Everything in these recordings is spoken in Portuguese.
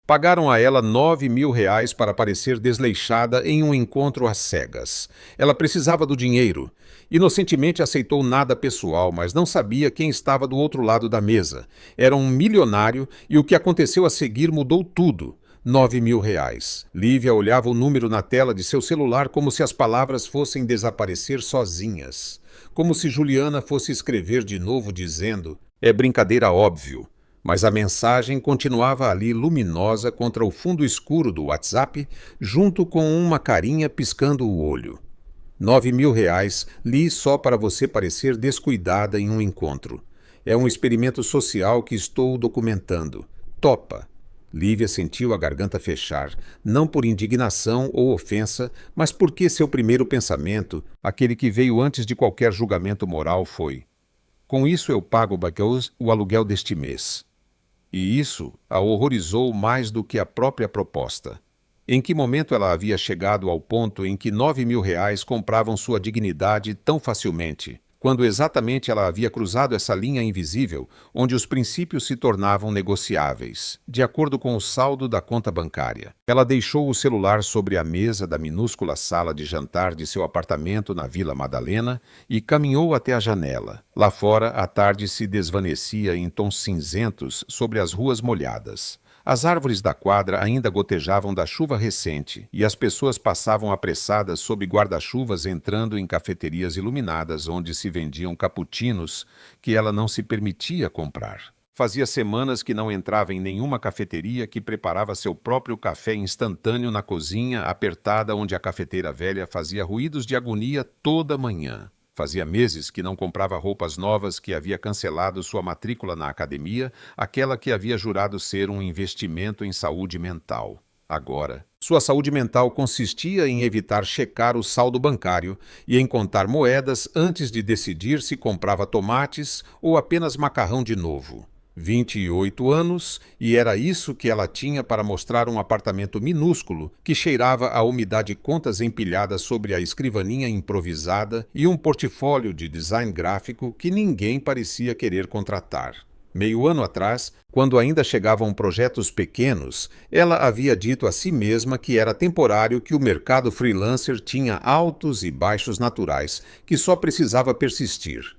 Pagaram a ela R$ 9.000 para parecer desleixada em um encontro às cegas. Ela precisava do dinheiro. Inocentemente aceitou nada pessoal, mas não sabia quem estava do outro lado da mesa. Era um milionário e o que aconteceu a seguir mudou tudo. R$ 9.000. Lívia olhava o número na tela de seu celular como se as palavras fossem desaparecer sozinhas. Como se Juliana fosse escrever de novo dizendo: "É brincadeira, óbvio." Mas a mensagem continuava ali luminosa contra o fundo escuro do WhatsApp, junto com uma carinha piscando o olho. R$ 9.000, li só para você parecer descuidada em um encontro. É um experimento social que estou documentando. Topa. Lívia sentiu a garganta fechar, não por indignação ou ofensa, mas porque seu primeiro pensamento, aquele que veio antes de qualquer julgamento moral, foi: com isso eu pago o aluguel deste mês. E isso a horrorizou mais do que a própria proposta. Em que momento ela havia chegado ao ponto em que R$ 9.000 compravam sua dignidade tão facilmente, quando exatamente ela havia cruzado essa linha invisível, onde os princípios se tornavam negociáveis, de acordo com o saldo da conta bancária? Ela deixou o celular sobre a mesa da minúscula sala de jantar de seu apartamento na Vila Madalena e caminhou até a janela. Lá fora, a tarde se desvanecia em tons cinzentos sobre as ruas molhadas. As árvores da quadra ainda gotejavam da chuva recente e as pessoas passavam apressadas sob guarda-chuvas entrando em cafeterias iluminadas onde se vendiam cappuccinos que ela não se permitia comprar. Fazia semanas que não entrava em nenhuma cafeteria que preparava seu próprio café instantâneo na cozinha apertada onde a cafeteira velha fazia ruídos de agonia toda manhã. Fazia meses que não comprava roupas novas, que havia cancelado sua matrícula na academia, aquela que havia jurado ser um investimento em saúde mental. Agora, sua saúde mental consistia em evitar checar o saldo bancário e em contar moedas antes de decidir se comprava tomates ou apenas macarrão de novo. 28 anos, e era isso que ela tinha para mostrar um apartamento minúsculo que cheirava a umidade, contas empilhadas sobre a escrivaninha improvisada e um portfólio de design gráfico que ninguém parecia querer contratar. Meio ano atrás, quando ainda chegavam projetos pequenos, ela havia dito a si mesma que era temporário, que o mercado freelancer tinha altos e baixos naturais, que só precisava persistir.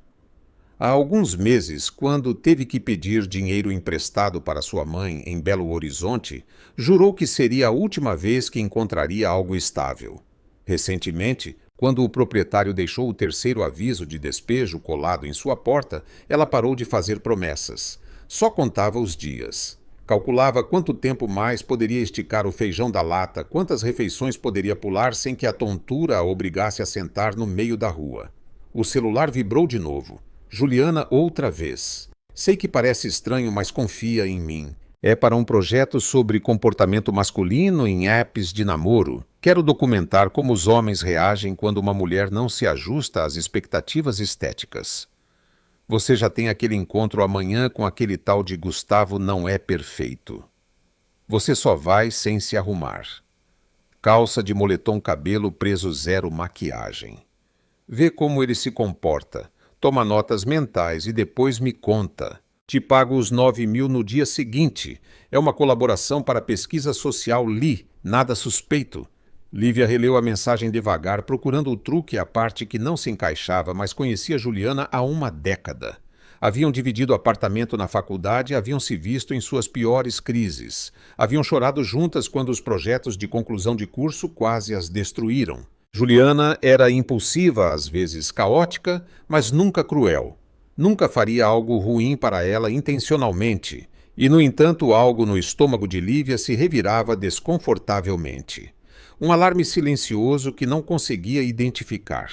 Há alguns meses, quando teve que pedir dinheiro emprestado para sua mãe em Belo Horizonte, jurou que seria a última vez que encontraria algo estável. Recentemente, quando o proprietário deixou o terceiro aviso de despejo colado em sua porta, ela parou de fazer promessas. Só contava os dias. Calculava quanto tempo mais poderia esticar o feijão da lata, quantas refeições poderia pular sem que a tontura a obrigasse a sentar no meio da rua. O celular vibrou de novo. Juliana outra vez. Sei que parece estranho, mas confia em mim. É para um projeto sobre comportamento masculino em apps de namoro. Quero documentar como os homens reagem quando uma mulher não se ajusta às expectativas estéticas. Você já tem aquele encontro amanhã com aquele tal de Gustavo não é perfeito. Você só vai sem se arrumar. Calça de moletom, cabelo preso, zero maquiagem. Vê como ele se comporta. Toma notas mentais e depois me conta. Te pago os 9.000 no dia seguinte. É uma colaboração para a pesquisa social Li, nada suspeito. Lívia releu a mensagem devagar, procurando o truque à parte que não se encaixava, mas conhecia Juliana há uma década. Haviam dividido apartamento na faculdade e haviam se visto em suas piores crises. Haviam chorado juntas quando os projetos de conclusão de curso quase as destruíram. Juliana era impulsiva, às vezes caótica, mas nunca cruel. Nunca faria algo ruim para ela intencionalmente, e, no entanto, algo no estômago de Lívia se revirava desconfortavelmente. Um alarme silencioso que não conseguia identificar.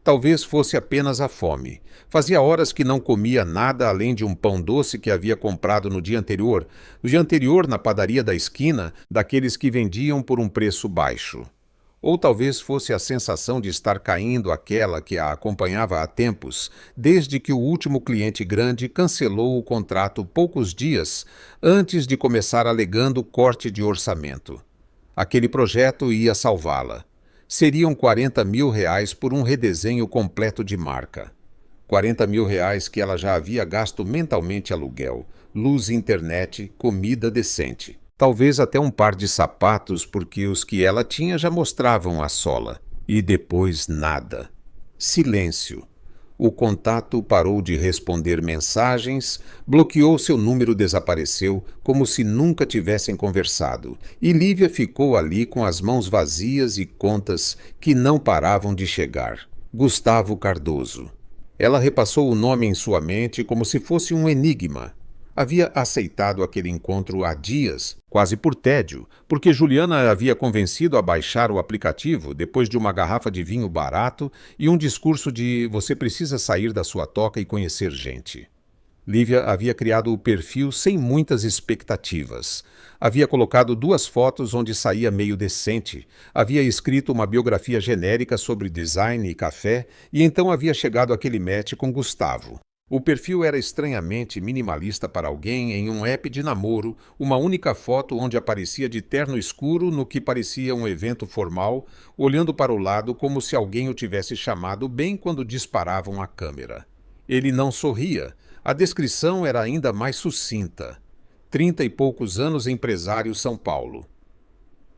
Talvez fosse apenas a fome. Fazia horas que não comia nada além de um pão doce que havia comprado no dia anterior na padaria da esquina, daqueles que vendiam por um preço baixo. Ou talvez fosse a sensação de estar caindo aquela que a acompanhava há tempos, desde que o último cliente grande cancelou o contrato poucos dias antes de começar alegando corte de orçamento. Aquele projeto ia salvá-la. Seriam R$ 40.000 por um redesenho completo de marca. R$ 40.000 que ela já havia gasto mentalmente: aluguel, luz, internet, comida decente. Talvez até um par de sapatos, porque os que ela tinha já mostravam a sola. E depois nada. Silêncio. O contato parou de responder mensagens, bloqueou, seu número desapareceu, como se nunca tivessem conversado, e Lívia ficou ali com as mãos vazias e contas que não paravam de chegar. Gustavo Cardoso. Ela repassou o nome em sua mente como se fosse um enigma. Havia aceitado aquele encontro há dias, quase por tédio, porque Juliana a havia convencido a baixar o aplicativo depois de uma garrafa de vinho barato e um discurso de "você precisa sair da sua toca e conhecer gente". Lívia havia criado o perfil sem muitas expectativas. Havia colocado 2 fotos onde saía meio decente, havia escrito uma biografia genérica sobre design e café e então havia chegado àquele match com Gustavo. O perfil era estranhamente minimalista para alguém em um app de namoro, uma única foto onde aparecia de terno escuro no que parecia um evento formal, olhando para o lado como se alguém o tivesse chamado bem quando disparavam a câmera. Ele não sorria. A descrição era ainda mais sucinta. 30 e poucos anos, empresário, São Paulo.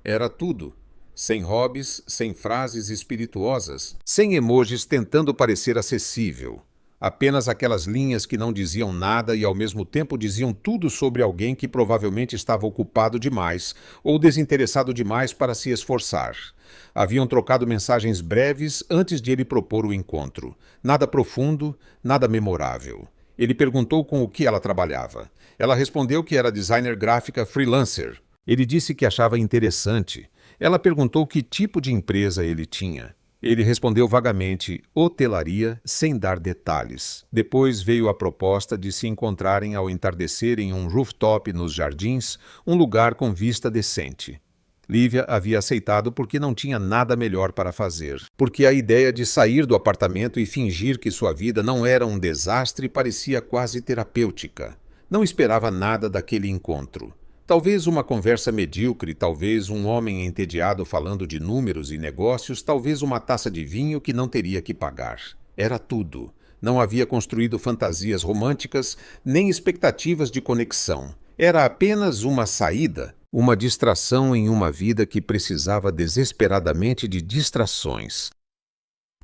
Era tudo. Sem hobbies, sem frases espirituosas, sem emojis tentando parecer acessível. Apenas aquelas linhas que não diziam nada e ao mesmo tempo diziam tudo sobre alguém que provavelmente estava ocupado demais ou desinteressado demais para se esforçar. Haviam trocado mensagens breves antes de ele propor o encontro. Nada profundo, nada memorável. Ele perguntou com o que ela trabalhava. Ela respondeu que era designer gráfica freelancer. Ele disse que achava interessante. Ela perguntou que tipo de empresa ele tinha. Ele respondeu vagamente, hotelaria, sem dar detalhes. Depois veio a proposta de se encontrarem ao entardecer em um rooftop nos jardins, um lugar com vista decente. Lívia havia aceitado porque não tinha nada melhor para fazer. Porque a ideia de sair do apartamento e fingir que sua vida não era um desastre parecia quase terapêutica. Não esperava nada daquele encontro. Talvez uma conversa medíocre, talvez um homem entediado falando de números e negócios, talvez uma taça de vinho que não teria que pagar. Era tudo. Não havia construído fantasias românticas, nem expectativas de conexão. Era apenas uma saída, uma distração em uma vida que precisava desesperadamente de distrações.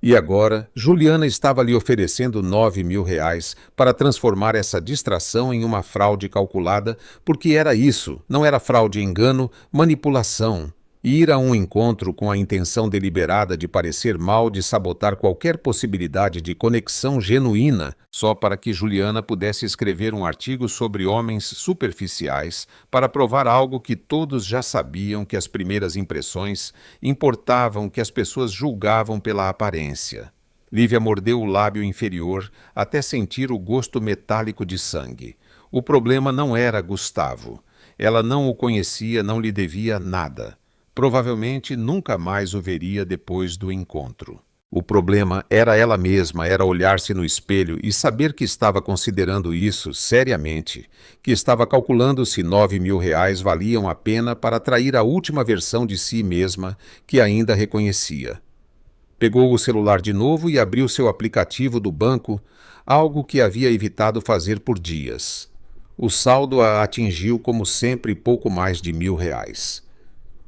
E agora, Juliana estava lhe oferecendo R$ 9.000 para transformar essa distração em uma fraude calculada, porque era isso, não era fraude, engano, manipulação. Ir a um encontro com a intenção deliberada de parecer mal, de sabotar qualquer possibilidade de conexão genuína, só para que Juliana pudesse escrever um artigo sobre homens superficiais, para provar algo que todos já sabiam, que as primeiras impressões importavam, que as pessoas julgavam pela aparência. Lívia mordeu o lábio inferior até sentir o gosto metálico de sangue. O problema não era Gustavo. Ela não o conhecia, não lhe devia nada. Provavelmente nunca mais o veria depois do encontro. O problema era ela mesma, era olhar-se no espelho e saber que estava considerando isso seriamente, que estava calculando se R$ 9.000 valiam a pena para atrair a última versão de si mesma que ainda reconhecia. Pegou o celular de novo e abriu seu aplicativo do banco, algo que havia evitado fazer por dias. O saldo a atingiu, como sempre, pouco mais de R$ 1.000.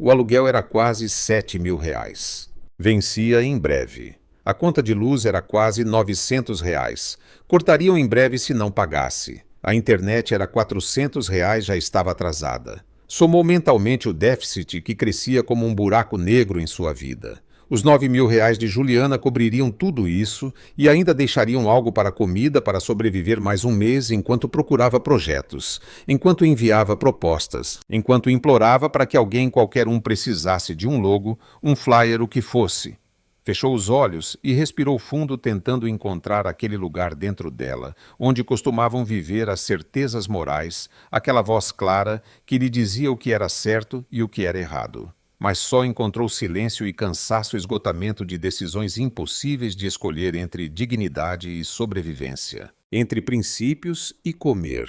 O aluguel era quase R$ 7.000. Vencia em breve. A conta de luz era quase R$ 900. Cortariam em breve se não pagasse. A internet era R$ 400, já estava atrasada. Somou mentalmente o déficit que crescia como um buraco negro em sua vida. Os R$ 9.000 de Juliana cobririam tudo isso e ainda deixariam algo para comida para sobreviver mais um mês enquanto procurava projetos, enquanto enviava propostas, enquanto implorava para que alguém qualquer um precisasse de um logo, um flyer, o que fosse. Fechou os olhos e respirou fundo, tentando encontrar aquele lugar dentro dela, onde costumavam viver as certezas morais, aquela voz clara que lhe dizia o que era certo e o que era errado. Mas só encontrou silêncio e cansaço, esgotamento de decisões impossíveis de escolher entre dignidade e sobrevivência, entre princípios e comer.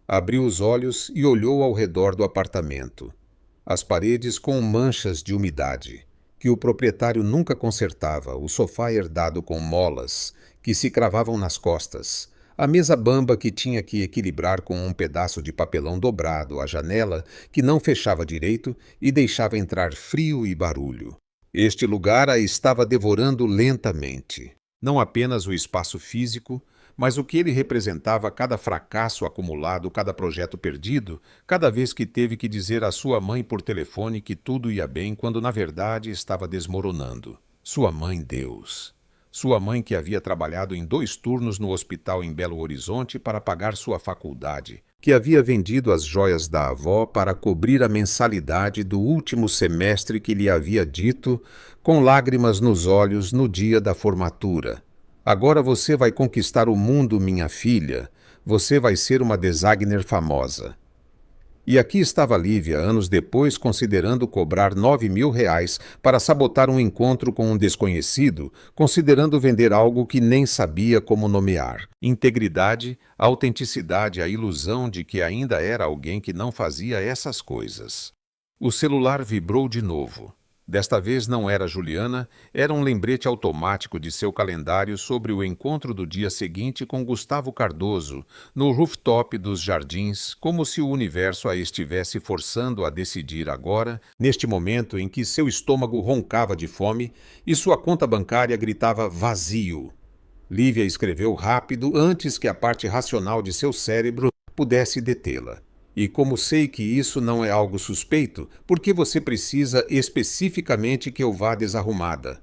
Abriu os olhos e olhou ao redor do apartamento. As paredes com manchas de umidade, que o proprietário nunca consertava, o sofá herdado com molas, que se cravavam nas costas, A mesa bamba que tinha que equilibrar com um pedaço de papelão dobrado, a janela que não fechava direito e deixava entrar frio e barulho. Este lugar a estava devorando lentamente. Não apenas o espaço físico, mas o que ele representava, cada fracasso acumulado, cada projeto perdido, cada vez que teve que dizer à sua mãe por telefone que tudo ia bem quando na verdade estava desmoronando. Sua mãe Deus. Sua mãe que havia trabalhado em 2 turnos no hospital em Belo Horizonte para pagar sua faculdade, que havia vendido as joias da avó para cobrir a mensalidade do último semestre que lhe havia dito, com lágrimas nos olhos, no dia da formatura. Agora você vai conquistar o mundo, minha filha. Você vai ser uma designer famosa. E aqui estava Lívia, anos depois, considerando cobrar R$ 9.000 para sabotar um encontro com um desconhecido, considerando vender algo que nem sabia como nomear. Integridade, autenticidade, a ilusão de que ainda era alguém que não fazia essas coisas. O celular vibrou de novo. Desta vez não era Juliana, era um lembrete automático de seu calendário sobre o encontro do dia seguinte com Gustavo Cardoso, no rooftop dos Jardins, como se o universo a estivesse forçando a decidir agora, neste momento em que seu estômago roncava de fome e sua conta bancária gritava vazio. Lívia escreveu rápido antes que a parte racional de seu cérebro pudesse detê-la. E como sei que isso não é algo suspeito, por que você precisa especificamente que eu vá desarrumada?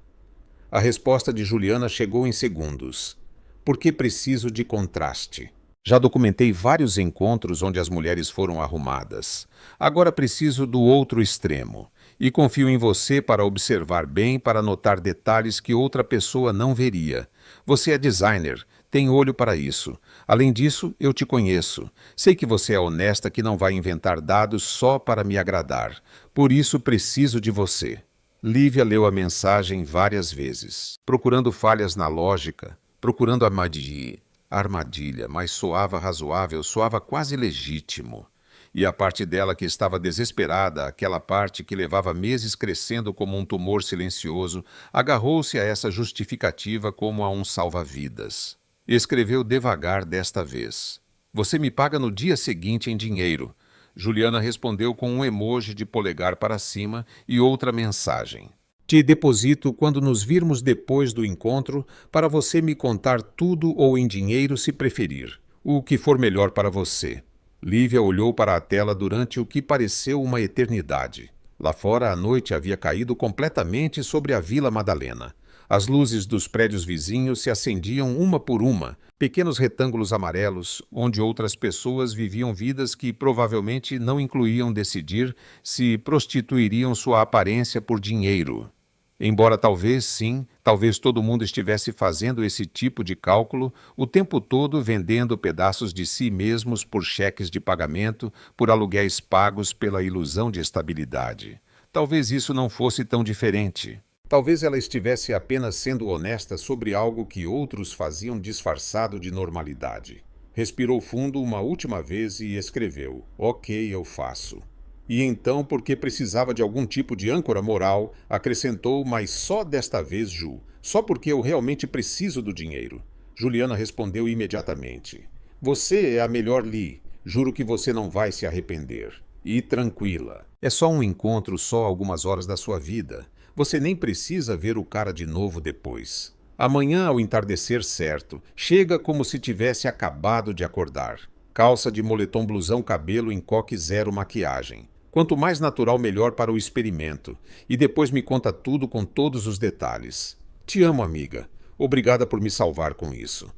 A resposta de Juliana chegou em segundos. Porque preciso de contraste. Já documentei vários encontros onde as mulheres foram arrumadas. Agora preciso do outro extremo. E confio em você para observar bem, para notar detalhes que outra pessoa não veria. Você é designer. Tem olho para isso. Além disso, eu te conheço. Sei que você é honesta, que não vai inventar dados só para me agradar. Por isso, preciso de você. Lívia leu a mensagem várias vezes, procurando falhas na lógica, procurando armadilha, mas soava razoável, soava quase legítimo. E a parte dela que estava desesperada, aquela parte que levava meses crescendo como um tumor silencioso, agarrou-se a essa justificativa como a um salva-vidas. Escreveu devagar desta vez. Você me paga no dia seguinte em dinheiro. Juliana respondeu com um emoji de polegar para cima e outra mensagem. Te deposito quando nos virmos depois do encontro para você me contar tudo ou em dinheiro se preferir. O que for melhor para você. Lívia olhou para a tela durante o que pareceu uma eternidade. Lá fora a noite havia caído completamente sobre a Vila Madalena. As luzes dos prédios vizinhos se acendiam uma por uma, pequenos retângulos amarelos, onde outras pessoas viviam vidas que provavelmente não incluíam decidir se prostituiriam sua aparência por dinheiro. Embora talvez sim, talvez todo mundo estivesse fazendo esse tipo de cálculo, o tempo todo vendendo pedaços de si mesmos por cheques de pagamento, por aluguéis pagos pela ilusão de estabilidade. Talvez isso não fosse tão diferente. Talvez ela estivesse apenas sendo honesta sobre algo que outros faziam disfarçado de normalidade. Respirou fundo uma última vez e escreveu: "Ok, eu faço." E então, porque precisava de algum tipo de âncora moral, acrescentou: "Mas só desta vez, Ju. Só porque eu realmente preciso do dinheiro." Juliana respondeu imediatamente: "Você é a melhor Li. Juro que você não vai se arrepender. E tranquila. É só um encontro, só algumas horas da sua vida. Você nem precisa ver o cara de novo depois. Amanhã, ao entardecer certo, chega como se tivesse acabado de acordar. Calça de moletom blusão cabelo encoque zero maquiagem. Quanto mais natural, melhor para o experimento. E depois me conta tudo com todos os detalhes. Te amo, amiga. Obrigada por me salvar com isso."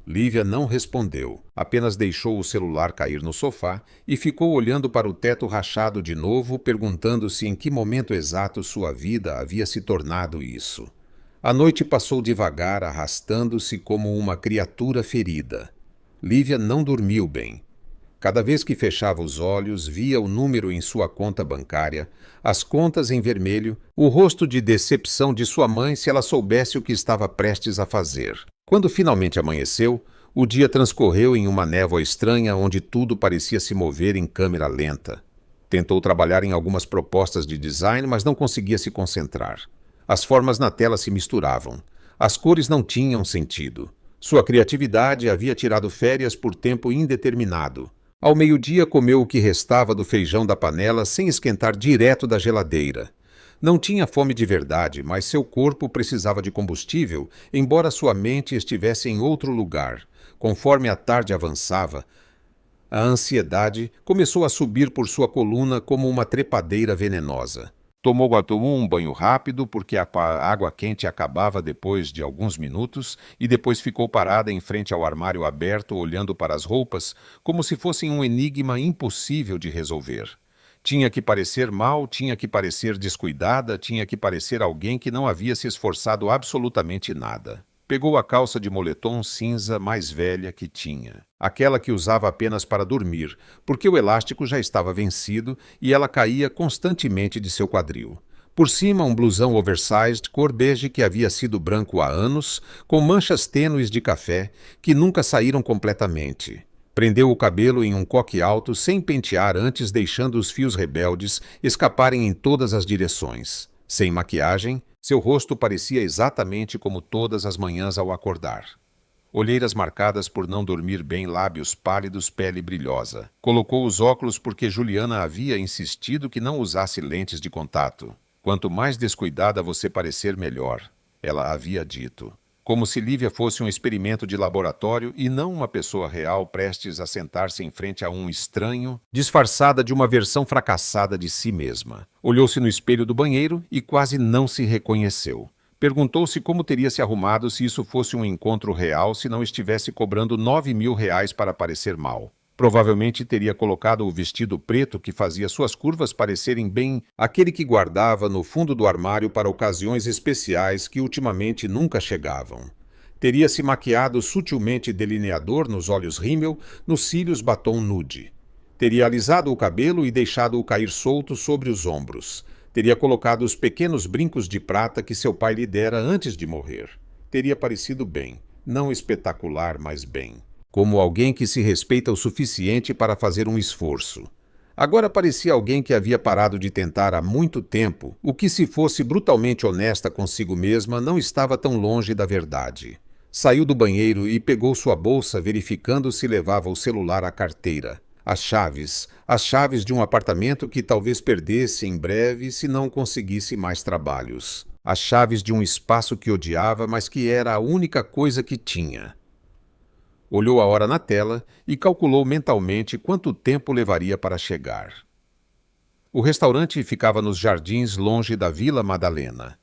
Lívia não respondeu, apenas deixou o celular cair no sofá e ficou olhando para o teto rachado de novo, perguntando-se em que momento exato sua vida havia se tornado isso. A noite passou devagar, arrastando-se como uma criatura ferida. Lívia não dormiu bem. Cada vez que fechava os olhos, via o número em sua conta bancária, as contas em vermelho, o rosto de decepção de sua mãe se ela soubesse o que estava prestes a fazer. Quando finalmente amanheceu, o dia transcorreu em uma névoa estranha onde tudo parecia se mover em câmera lenta. Tentou trabalhar em algumas propostas de design, mas não conseguia se concentrar. As formas na tela se misturavam. As cores não tinham sentido. Sua criatividade havia tirado férias por tempo indeterminado. Ao meio-dia comeu o que restava do feijão da panela sem esquentar direto da geladeira. Não tinha fome de verdade, mas seu corpo precisava de combustível, embora sua mente estivesse em outro lugar. Conforme a tarde avançava, a ansiedade começou a subir por sua coluna como uma trepadeira venenosa. Tomou um banho rápido porque a água quente acabava depois de alguns minutos e depois ficou parada em frente ao armário aberto olhando para as roupas como se fossem um enigma impossível de resolver. Tinha que parecer mal, tinha que parecer descuidada, tinha que parecer alguém que não havia se esforçado absolutamente nada. Pegou a calça de moletom cinza mais velha que tinha, aquela que usava apenas para dormir, porque o elástico já estava vencido e ela caía constantemente de seu quadril. Por cima, um blusão oversized cor bege que havia sido branco há anos, com manchas tênues de café que nunca saíram completamente. Prendeu o cabelo em um coque alto sem pentear antes, deixando os fios rebeldes escaparem em todas as direções. Sem maquiagem, seu rosto parecia exatamente como todas as manhãs ao acordar. Olheiras marcadas por não dormir bem, lábios pálidos, pele brilhosa. Colocou os óculos porque Juliana havia insistido que não usasse lentes de contato. Quanto mais descuidada você parecer, melhor, ela havia dito. Como se Lívia fosse um experimento de laboratório e não uma pessoa real prestes a sentar-se em frente a um estranho, disfarçada de uma versão fracassada de si mesma. Olhou-se no espelho do banheiro e quase não se reconheceu. Perguntou-se como teria se arrumado se isso fosse um encontro real, se não estivesse cobrando R$ 9.000 para parecer mal. Provavelmente teria colocado o vestido preto que fazia suas curvas parecerem bem aquele que guardava no fundo do armário para ocasiões especiais que ultimamente nunca chegavam. Teria se maquiado sutilmente delineador nos olhos rímel, nos cílios batom nude. Teria alisado o cabelo e deixado-o cair solto sobre os ombros. Teria colocado os pequenos brincos de prata que seu pai lhe dera antes de morrer. Teria parecido bem, não espetacular, mas bem. Como alguém que se respeita o suficiente para fazer um esforço. Agora parecia alguém que havia parado de tentar há muito tempo, o que, se fosse brutalmente honesta consigo mesma, não estava tão longe da verdade. Saiu do banheiro e pegou sua bolsa, verificando se levava o celular à carteira. As chaves de um apartamento que talvez perdesse em breve se não conseguisse mais trabalhos. As chaves de um espaço que odiava, mas que era a única coisa que tinha. Olhou a hora na tela e calculou mentalmente quanto tempo levaria para chegar. O restaurante ficava nos jardins longe da Vila Madalena.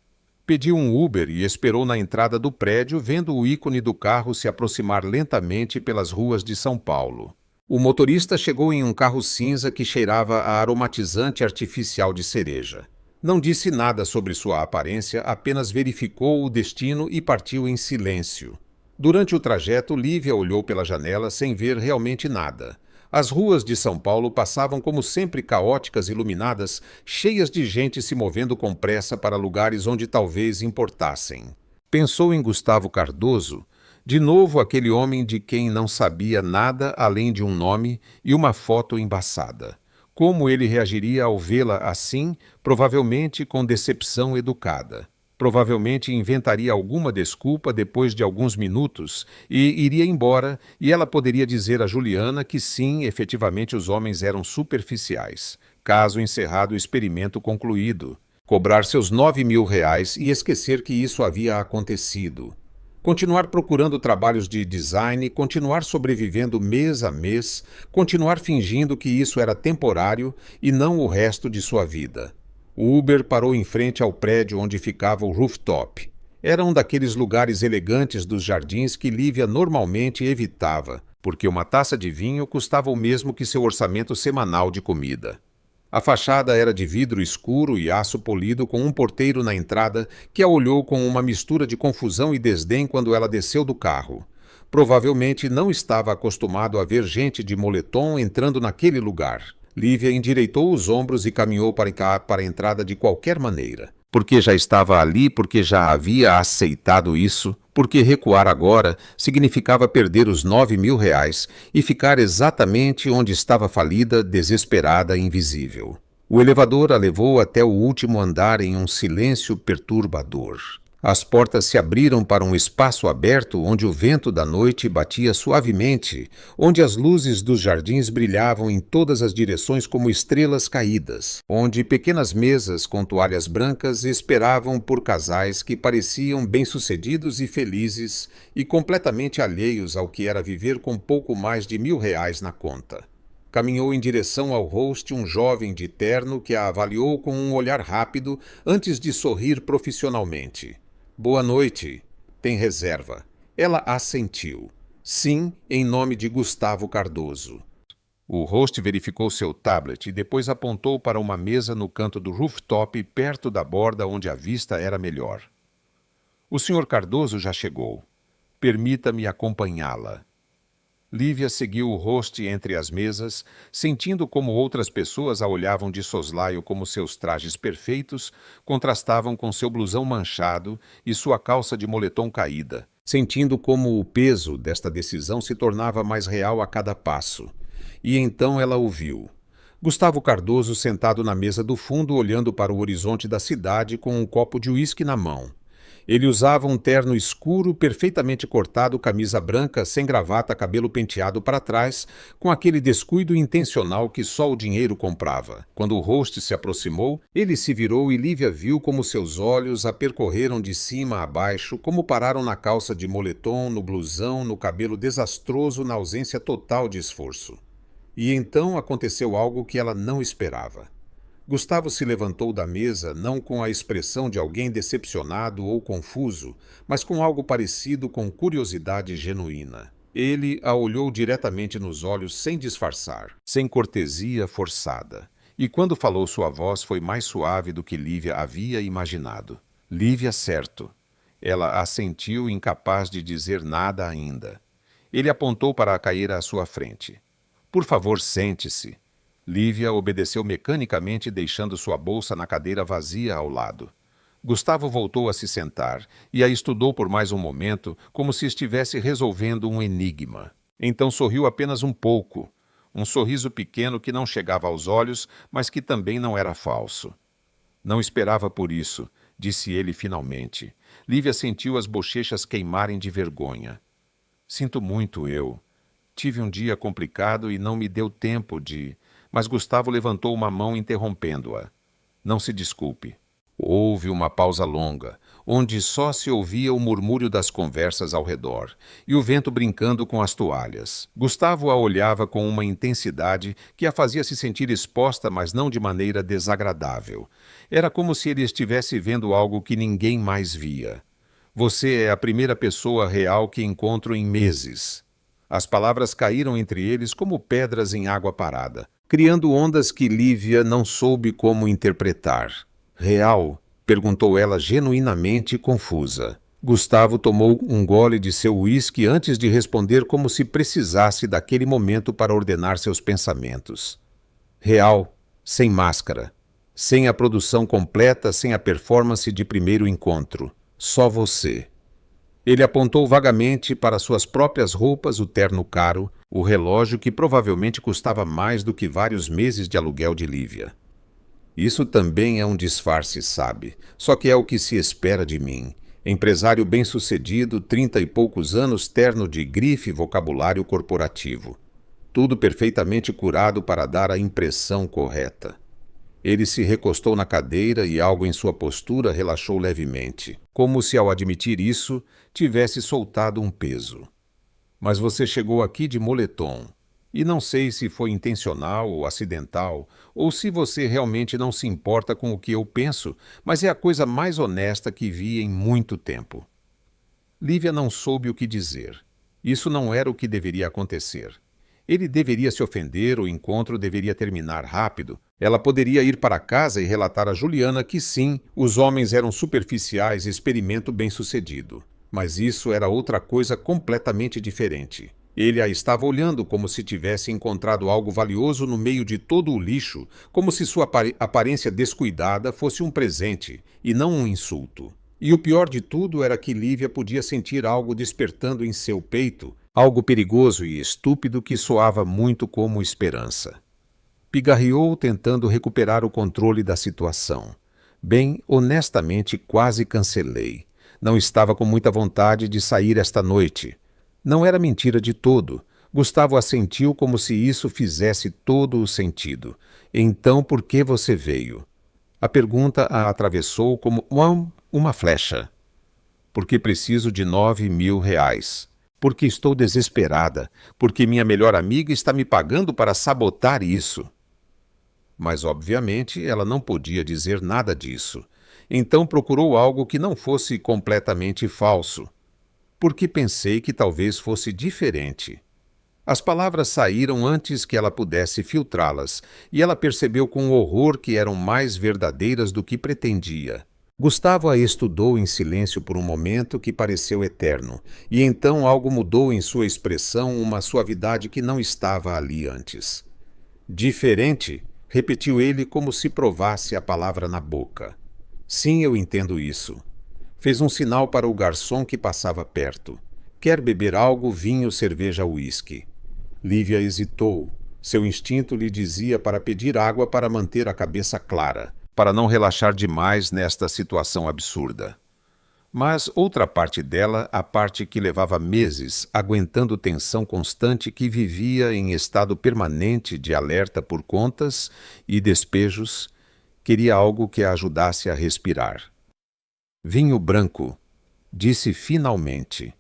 Pediu um Uber e esperou na entrada do prédio, vendo o ícone do carro se aproximar lentamente pelas ruas de São Paulo. O motorista chegou em um carro cinza que cheirava a aromatizante artificial de cereja. Não disse nada sobre sua aparência, apenas verificou o destino e partiu em silêncio. Durante o trajeto, Lívia olhou pela janela sem ver realmente nada. As ruas de São Paulo passavam como sempre caóticas, iluminadas, cheias de gente se movendo com pressa para lugares onde talvez importassem. Pensou em Gustavo Cardoso, de novo aquele homem de quem não sabia nada além de um nome e uma foto embaçada. Como ele reagiria ao vê-la assim, provavelmente com decepção educada. Provavelmente inventaria alguma desculpa depois de alguns minutos e iria embora, e ela poderia dizer a Juliana que sim, efetivamente os homens eram superficiais. Caso encerrado o experimento concluído. Cobrar seus R$ 9.000 e esquecer que isso havia acontecido. Continuar procurando trabalhos de design, continuar sobrevivendo mês a mês, continuar fingindo que isso era temporário e não o resto de sua vida. O Uber parou em frente ao prédio onde ficava o rooftop. Era um daqueles lugares elegantes dos jardins que Lívia normalmente evitava, porque uma taça de vinho custava o mesmo que seu orçamento semanal de comida. A fachada era de vidro escuro e aço polido, com um porteiro na entrada que a olhou com uma mistura de confusão e desdém quando ela desceu do carro. Provavelmente não estava acostumado a ver gente de moletom entrando naquele lugar. Lívia endireitou os ombros e caminhou para a entrada de qualquer maneira. Porque já estava ali, porque já havia aceitado isso, porque recuar agora significava perder os R$ 9.000 e ficar exatamente onde estava falida, desesperada e invisível. O elevador a levou até o último andar em um silêncio perturbador. As portas se abriram para um espaço aberto onde o vento da noite batia suavemente, onde as luzes dos jardins brilhavam em todas as direções como estrelas caídas, onde pequenas mesas com toalhas brancas esperavam por casais que pareciam bem-sucedidos e felizes e completamente alheios ao que era viver com pouco mais de R$ 1.000 na conta. Caminhou em direção ao host um jovem de terno que a avaliou com um olhar rápido antes de sorrir profissionalmente. Boa noite. Tem reserva. Ela assentiu. Sim, em nome de Gustavo Cardoso. O host verificou seu tablet e depois apontou para uma mesa no canto do rooftop perto da borda onde a vista era melhor. O Sr. Cardoso já chegou. Permita-me acompanhá-la. Lívia seguiu o host entre as mesas, sentindo como outras pessoas a olhavam de soslaio como seus trajes perfeitos contrastavam com seu blusão manchado e sua calça de moletom caída, sentindo como o peso desta decisão se tornava mais real a cada passo. E então ela ouviu. Gustavo Cardoso sentado na mesa do fundo olhando para o horizonte da cidade com um copo de uísque na mão. Ele usava um terno escuro, perfeitamente cortado, camisa branca, sem gravata, cabelo penteado para trás, com aquele descuido intencional que só o dinheiro comprava. Quando o host se aproximou, ele se virou e Lívia viu como seus olhos a percorreram de cima a baixo, como pararam na calça de moletom, no blusão, no cabelo desastroso, na ausência total de esforço. E então aconteceu algo que ela não esperava. Gustavo se levantou da mesa não com a expressão de alguém decepcionado ou confuso, mas com algo parecido com curiosidade genuína. Ele a olhou diretamente nos olhos sem disfarçar, sem cortesia forçada. E quando falou sua voz foi mais suave do que Lívia havia imaginado. Lívia, certo. Ela assentiu, incapaz de dizer nada ainda. Ele apontou para a cadeira à sua frente. Por favor, sente-se. Lívia obedeceu mecanicamente, deixando sua bolsa na cadeira vazia ao lado. Gustavo voltou a se sentar e a estudou por mais um momento, como se estivesse resolvendo um enigma. Então sorriu apenas um pouco, um sorriso pequeno que não chegava aos olhos, mas que também não era falso. Não esperava por isso, disse ele finalmente. Lívia sentiu as bochechas queimarem de vergonha. Sinto muito, eu. Tive um dia complicado e não me deu tempo de... Mas Gustavo levantou uma mão interrompendo-a. Não se desculpe. Houve uma pausa longa, onde só se ouvia o murmúrio das conversas ao redor e o vento brincando com as toalhas. Gustavo a olhava com uma intensidade que a fazia se sentir exposta, mas não de maneira desagradável. Era como se ele estivesse vendo algo que ninguém mais via. Você é a primeira pessoa real que encontro em meses. As palavras caíram entre eles como pedras em água parada, criando ondas que Lívia não soube como interpretar. Real? Perguntou ela genuinamente confusa. Gustavo tomou um gole de seu uísque antes de responder como se precisasse daquele momento para ordenar seus pensamentos. Real, sem máscara, sem a produção completa, sem a performance de primeiro encontro. Só você. Ele apontou vagamente para suas próprias roupas, o terno caro, o relógio que provavelmente custava mais do que vários meses de aluguel de Lívia. Isso também é um disfarce, sabe? Só que é o que se espera de mim. Empresário bem-sucedido, 30 e poucos anos, terno de grife e vocabulário corporativo. Tudo perfeitamente curado para dar a impressão correta. Ele se recostou na cadeira e algo em sua postura relaxou levemente, como se ao admitir isso, tivesse soltado um peso. Mas você chegou aqui de moletom. E não sei se foi intencional ou acidental, ou se você realmente não se importa com o que eu penso, mas é a coisa mais honesta que vi em muito tempo. Lívia não soube o que dizer. Isso não era o que deveria acontecer. Ele deveria se ofender, o encontro deveria terminar rápido. Ela poderia ir para casa e relatar a Juliana que sim, os homens eram superficiais e experimento bem-sucedido. Mas isso era outra coisa completamente diferente. Ele a estava olhando como se tivesse encontrado algo valioso no meio de todo o lixo, como se sua aparência descuidada fosse um presente e não um insulto. E o pior de tudo era que Lívia podia sentir algo despertando em seu peito, algo perigoso e estúpido que soava muito como esperança. Pigarreou tentando recuperar o controle da situação. Bem, honestamente, quase cancelei. Não estava com muita vontade de sair esta noite. Não era mentira de todo. Gustavo assentiu como se isso fizesse todo o sentido. Então, por que você veio? A pergunta a atravessou como uma flecha. Porque preciso de 9.000 reais. Porque estou desesperada. Porque minha melhor amiga está me pagando para sabotar isso. Mas, obviamente, ela não podia dizer nada disso. Então procurou algo que não fosse completamente falso. Porque pensei que talvez fosse diferente. As palavras saíram antes que ela pudesse filtrá-las, e ela percebeu com horror que eram mais verdadeiras do que pretendia. Gustavo a estudou em silêncio por um momento que pareceu eterno, e então algo mudou em sua expressão, uma suavidade que não estava ali antes. Diferente, repetiu ele como se provasse a palavra na boca. Sim, eu entendo isso. Fez um sinal para o garçom que passava perto. Quer beber algo, vinho, cerveja, uísque. Lívia hesitou. Seu instinto lhe dizia para pedir água para manter a cabeça clara, para não relaxar demais nesta situação absurda. Mas outra parte dela, a parte que levava meses aguentando tensão constante, que vivia em estado permanente de alerta por contas e despejos, queria algo que a ajudasse a respirar. Vinho branco, disse finalmente.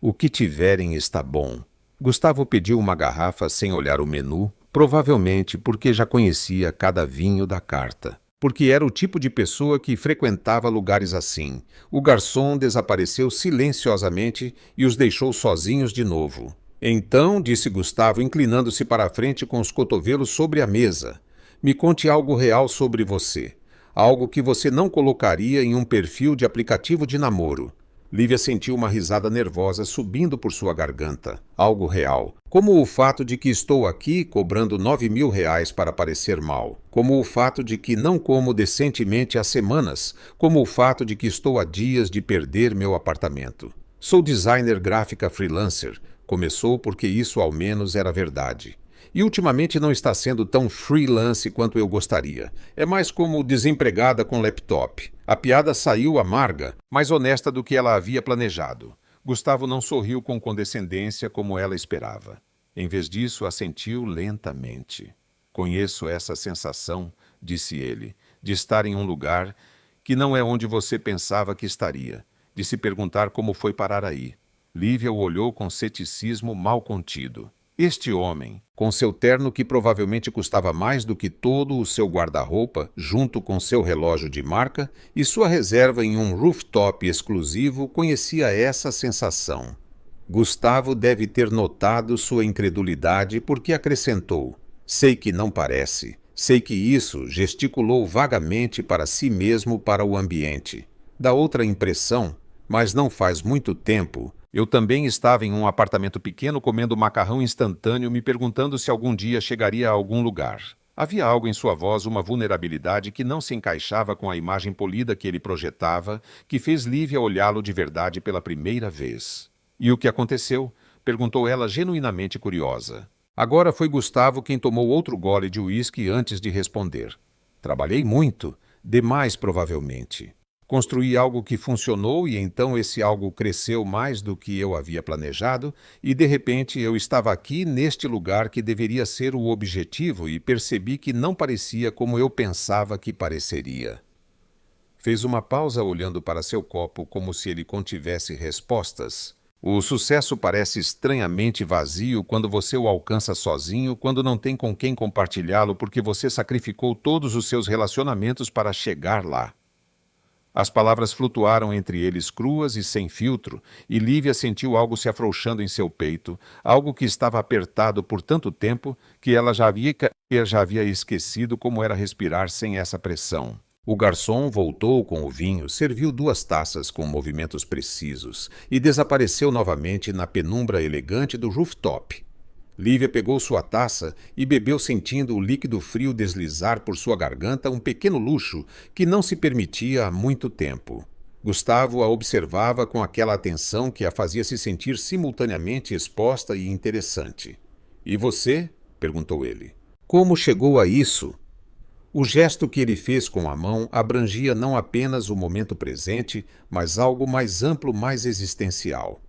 O que tiverem está bom. Gustavo pediu uma garrafa sem olhar o menu, provavelmente porque já conhecia cada vinho da carta. Porque era o tipo de pessoa que frequentava lugares assim. O garçom desapareceu silenciosamente e os deixou sozinhos de novo. Então, disse Gustavo, inclinando-se para a frente com os cotovelos sobre a mesa, me conte algo real sobre você. Algo que você não colocaria em um perfil de aplicativo de namoro. Lívia sentiu uma risada nervosa subindo por sua garganta. Algo real. Como o fato de que estou aqui cobrando 9.000 reais para parecer mal. Como o fato de que não como decentemente há semanas. Como o fato de que estou há dias de perder meu apartamento. Sou designer gráfica freelancer. Começou porque isso ao menos era verdade. E ultimamente não está sendo tão freelance quanto eu gostaria. É mais como desempregada com laptop. A piada saiu amarga, mais honesta do que ela havia planejado. Gustavo não sorriu com condescendência como ela esperava. Em vez disso, assentiu lentamente. Conheço essa sensação, disse ele, de estar em um lugar que não é onde você pensava que estaria, de se perguntar como foi parar aí. Lívia o olhou com ceticismo mal contido. Este homem, com seu terno que provavelmente custava mais do que todo o seu guarda-roupa, junto com seu relógio de marca e sua reserva em um rooftop exclusivo, conhecia essa sensação. Gustavo deve ter notado sua incredulidade porque acrescentou: sei que não parece. Sei que isso gesticulou vagamente para si mesmo para o ambiente. Dá outra impressão, mas não faz muito tempo. Eu também estava em um apartamento pequeno comendo macarrão instantâneo, me perguntando se algum dia chegaria a algum lugar. Havia algo em sua voz, uma vulnerabilidade que não se encaixava com a imagem polida que ele projetava, que fez Lívia olhá-lo de verdade pela primeira vez. E o que aconteceu? Perguntou ela, genuinamente curiosa. Agora foi Gustavo quem tomou outro gole de uísque antes de responder. Trabalhei muito, demais provavelmente. Construí algo que funcionou e então esse algo cresceu mais do que eu havia planejado e de repente eu estava aqui neste lugar que deveria ser o objetivo e percebi que não parecia como eu pensava que pareceria. Fez uma pausa olhando para seu copo como se ele contivesse respostas. O sucesso parece estranhamente vazio quando você o alcança sozinho, quando não tem com quem compartilhá-lo porque você sacrificou todos os seus relacionamentos para chegar lá. As palavras flutuaram entre eles cruas e sem filtro, e Lívia sentiu algo se afrouxando em seu peito, algo que estava apertado por tanto tempo que ela já havia esquecido como era respirar sem essa pressão. O garçom voltou com o vinho, serviu 2 taças com movimentos precisos e desapareceu novamente na penumbra elegante do rooftop. Lívia pegou sua taça e bebeu sentindo o líquido frio deslizar por sua garganta, um pequeno luxo que não se permitia há muito tempo. Gustavo a observava com aquela atenção que a fazia se sentir simultaneamente exposta e interessante. E você? Perguntou ele. Como chegou a isso? O gesto que ele fez com a mão abrangia não apenas o momento presente, mas algo mais amplo, mais existencial.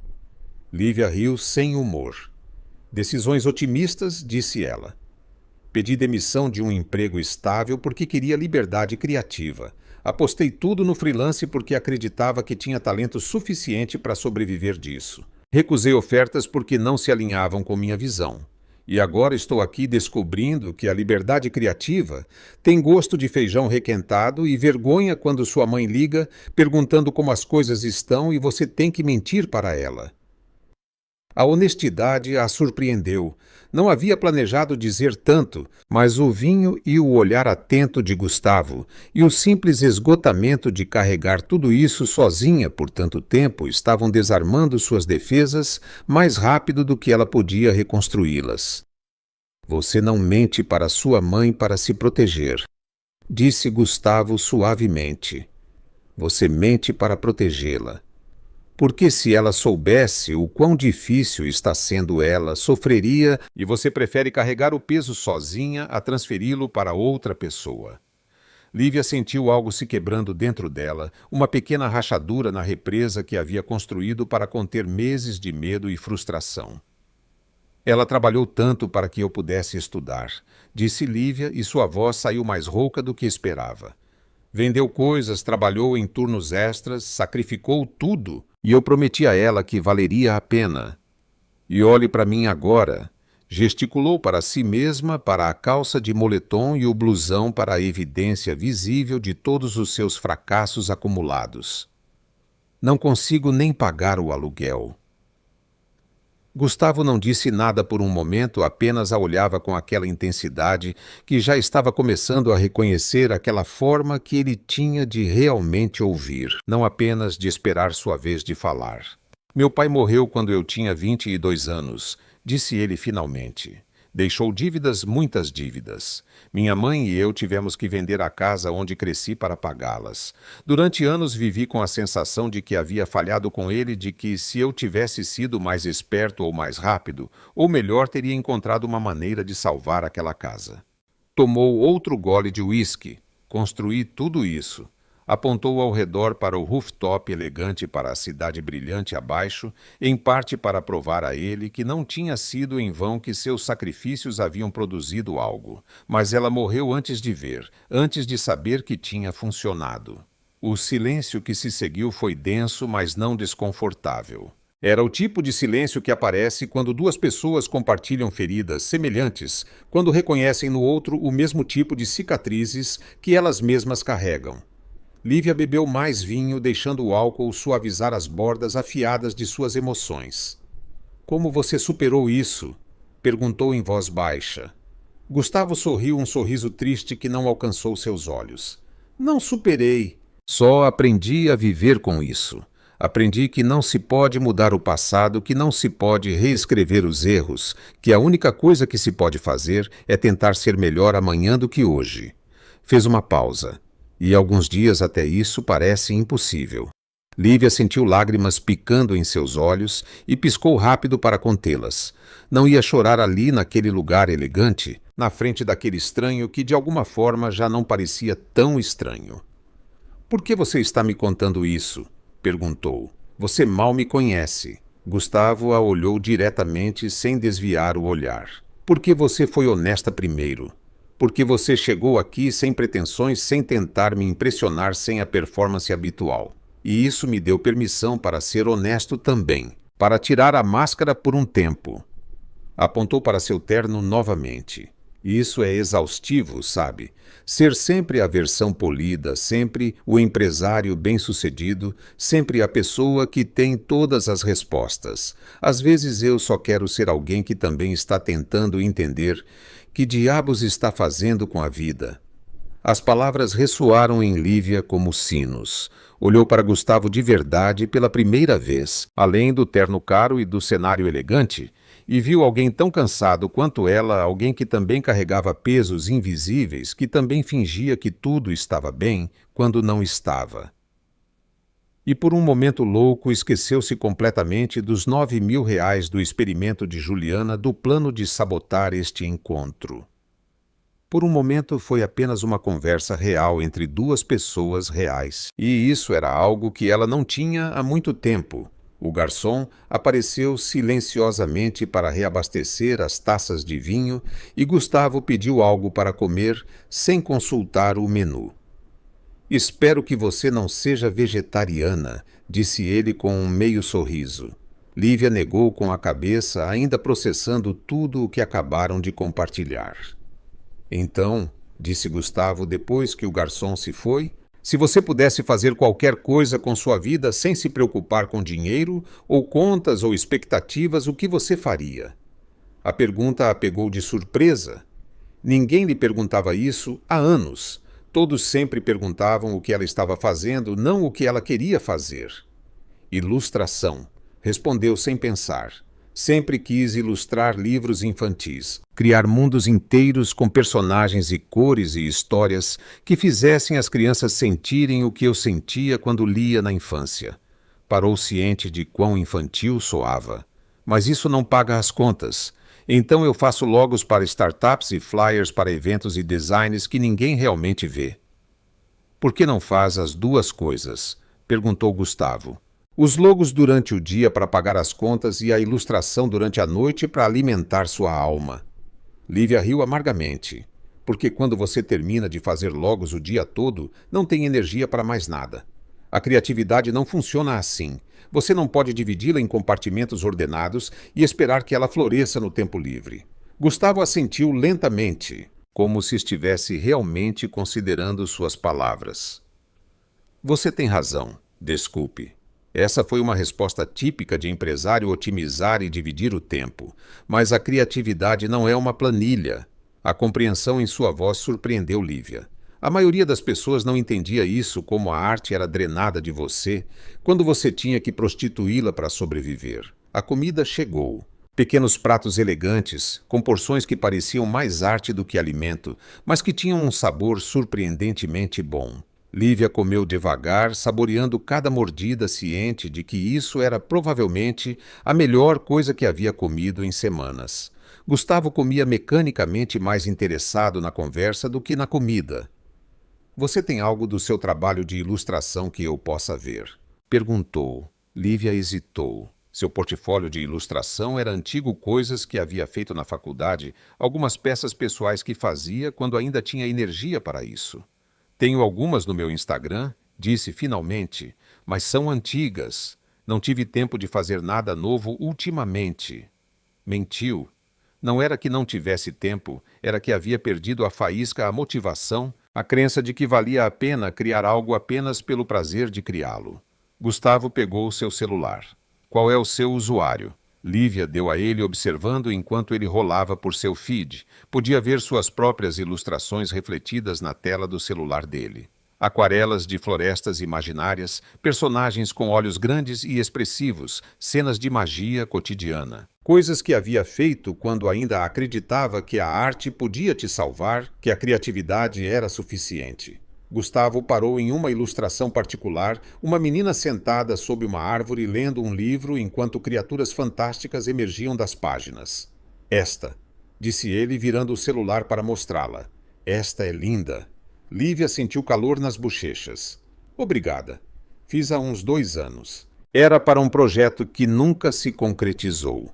Lívia riu sem humor. Decisões otimistas, disse ela. Pedi demissão de um emprego estável porque queria liberdade criativa. Apostei tudo no freelance porque acreditava que tinha talento suficiente para sobreviver disso. Recusei ofertas porque não se alinhavam com minha visão. E agora estou aqui descobrindo que a liberdade criativa tem gosto de feijão requentado e vergonha quando sua mãe liga perguntando como as coisas estão e você tem que mentir para ela. A honestidade a surpreendeu. Não havia planejado dizer tanto, mas o vinho e o olhar atento de Gustavo e o simples esgotamento de carregar tudo isso sozinha por tanto tempo estavam desarmando suas defesas mais rápido do que ela podia reconstruí-las. Você não mente para sua mãe para se proteger, disse Gustavo suavemente. Você mente para protegê-la. Porque se ela soubesse o quão difícil está sendo ela, sofreria e você prefere carregar o peso sozinha a transferi-lo para outra pessoa. Lívia sentiu algo se quebrando dentro dela, uma pequena rachadura na represa que havia construído para conter meses de medo e frustração. Ela trabalhou tanto para que eu pudesse estudar, disse Lívia e sua voz saiu mais rouca do que esperava. Vendeu coisas, trabalhou em turnos extras, sacrificou tudo. E eu prometi a ela que valeria a pena. E olhe para mim agora. Gesticulou para si mesma, para a calça de moletom e o blusão para a evidência visível de todos os seus fracassos acumulados. Não consigo nem pagar o aluguel. Gustavo não disse nada por um momento, apenas a olhava com aquela intensidade que já estava começando a reconhecer aquela forma que ele tinha de realmente ouvir, não apenas de esperar sua vez de falar. Meu pai morreu quando eu tinha 22 anos, disse ele finalmente. Deixou dívidas, muitas dívidas. Minha mãe e eu tivemos que vender a casa onde cresci para pagá-las. Durante anos vivi com a sensação de que havia falhado com ele, de que se eu tivesse sido mais esperto ou mais rápido, ou melhor, teria encontrado uma maneira de salvar aquela casa. Tomou outro gole de uísque. Construí tudo isso. Apontou ao redor para o rooftop elegante para a cidade brilhante abaixo, em parte para provar a ele que não tinha sido em vão que seus sacrifícios haviam produzido algo. Mas ela morreu antes de ver, antes de saber que tinha funcionado. O silêncio que se seguiu foi denso, mas não desconfortável. Era o tipo de silêncio que aparece quando duas pessoas compartilham feridas semelhantes, quando reconhecem no outro o mesmo tipo de cicatrizes que elas mesmas carregam. Lívia bebeu mais vinho, deixando o álcool suavizar as bordas afiadas de suas emoções. Como você superou isso? Perguntou em voz baixa. Gustavo sorriu um sorriso triste que não alcançou seus olhos. Não superei. Só aprendi a viver com isso. Aprendi que não se pode mudar o passado, que não se pode reescrever os erros, que a única coisa que se pode fazer é tentar ser melhor amanhã do que hoje. Fez uma pausa. E alguns dias até isso parece impossível. Lívia sentiu lágrimas picando em seus olhos e piscou rápido para contê-las. Não ia chorar ali naquele lugar elegante, na frente daquele estranho que de alguma forma já não parecia tão estranho. Por que você está me contando isso? Perguntou. Você mal me conhece. Gustavo a olhou diretamente sem desviar o olhar. Por que você foi honesta primeiro? Porque você chegou aqui sem pretensões, sem tentar me impressionar sem a performance habitual. E isso me deu permissão para ser honesto também, para tirar a máscara por um tempo. Apontou para seu terno novamente. Isso é exaustivo, sabe? Ser sempre a versão polida, sempre o empresário bem-sucedido, sempre a pessoa que tem todas as respostas. Às vezes eu só quero ser alguém que também está tentando entender que diabos está fazendo com a vida. As palavras ressoaram em Lívia como sinos. Olhou para Gustavo de verdade pela primeira vez, além do terno caro e do cenário elegante, e viu alguém tão cansado quanto ela, alguém que também carregava pesos invisíveis, que também fingia que tudo estava bem quando não estava. E por um momento louco esqueceu-se completamente dos 9.000 reais do experimento de Juliana, do plano de sabotar este encontro. Por um momento foi apenas uma conversa real entre duas pessoas reais. E isso era algo que ela não tinha há muito tempo. O garçom apareceu silenciosamente para reabastecer as taças de vinho e Gustavo pediu algo para comer sem consultar o menu. Espero que você não seja vegetariana, disse ele com um meio sorriso. Lívia negou com a cabeça, ainda processando tudo o que acabaram de compartilhar. Então, disse Gustavo depois que o garçom se foi, se você pudesse fazer qualquer coisa com sua vida sem se preocupar com dinheiro, ou contas ou expectativas, o que você faria? A pergunta a pegou de surpresa. Ninguém lhe perguntava isso há anos. Todos sempre perguntavam o que ela estava fazendo, não o que ela queria fazer. Ilustração, respondeu sem pensar. Sempre quis ilustrar livros infantis, criar mundos inteiros com personagens e cores e histórias que fizessem as crianças sentirem o que eu sentia quando lia na infância. Parou ciente de quão infantil soava. Mas isso não paga as contas. Então eu faço logos para startups e flyers para eventos e designs que ninguém realmente vê. Por que não faz as duas coisas? Perguntou Gustavo. Os logos durante o dia para pagar as contas e a ilustração durante a noite para alimentar sua alma. Lívia riu amargamente, porque quando você termina de fazer logos o dia todo, não tem energia para mais nada. A criatividade não funciona assim. Você não pode dividi-la em compartimentos ordenados e esperar que ela floresça no tempo livre. Gustavo assentiu lentamente, como se estivesse realmente considerando suas palavras. Você tem razão, desculpe. Essa foi uma resposta típica de empresário otimizar e dividir o tempo. Mas a criatividade não é uma planilha. A compreensão em sua voz surpreendeu Lívia. A maioria das pessoas não entendia isso, como a arte era drenada de você quando você tinha que prostituí-la para sobreviver. A comida chegou. Pequenos pratos elegantes, com porções que pareciam mais arte do que alimento, mas que tinham um sabor surpreendentemente bom. Lívia comeu devagar, saboreando cada mordida, ciente de que isso era provavelmente a melhor coisa que havia comido em semanas. Gustavo comia mecanicamente, mais interessado na conversa do que na comida. Você tem algo do seu trabalho de ilustração que eu possa ver? Perguntou. Lívia hesitou. Seu portfólio de ilustração era antigo, coisas que havia feito na faculdade, algumas peças pessoais que fazia quando ainda tinha energia para isso. Tenho algumas no meu Instagram, disse finalmente, mas são antigas. Não tive tempo de fazer nada novo ultimamente. Mentiu. Não era que não tivesse tempo, era que havia perdido a faísca, a motivação, a crença de que valia a pena criar algo apenas pelo prazer de criá-lo. Gustavo pegou seu celular. Qual é o seu usuário? Lívia deu a ele observando enquanto ele rolava por seu feed. Podia ver suas próprias ilustrações refletidas na tela do celular dele. Aquarelas de florestas imaginárias, personagens com olhos grandes e expressivos, cenas de magia cotidiana. Coisas que havia feito quando ainda acreditava que a arte podia te salvar, que a criatividade era suficiente. Gustavo parou em uma ilustração particular, uma menina sentada sob uma árvore lendo um livro enquanto criaturas fantásticas emergiam das páginas. Esta, disse ele virando o celular para mostrá-la. Esta é linda. Lívia sentiu calor nas bochechas. Obrigada. Fiz há uns 2 anos. Era para um projeto que nunca se concretizou.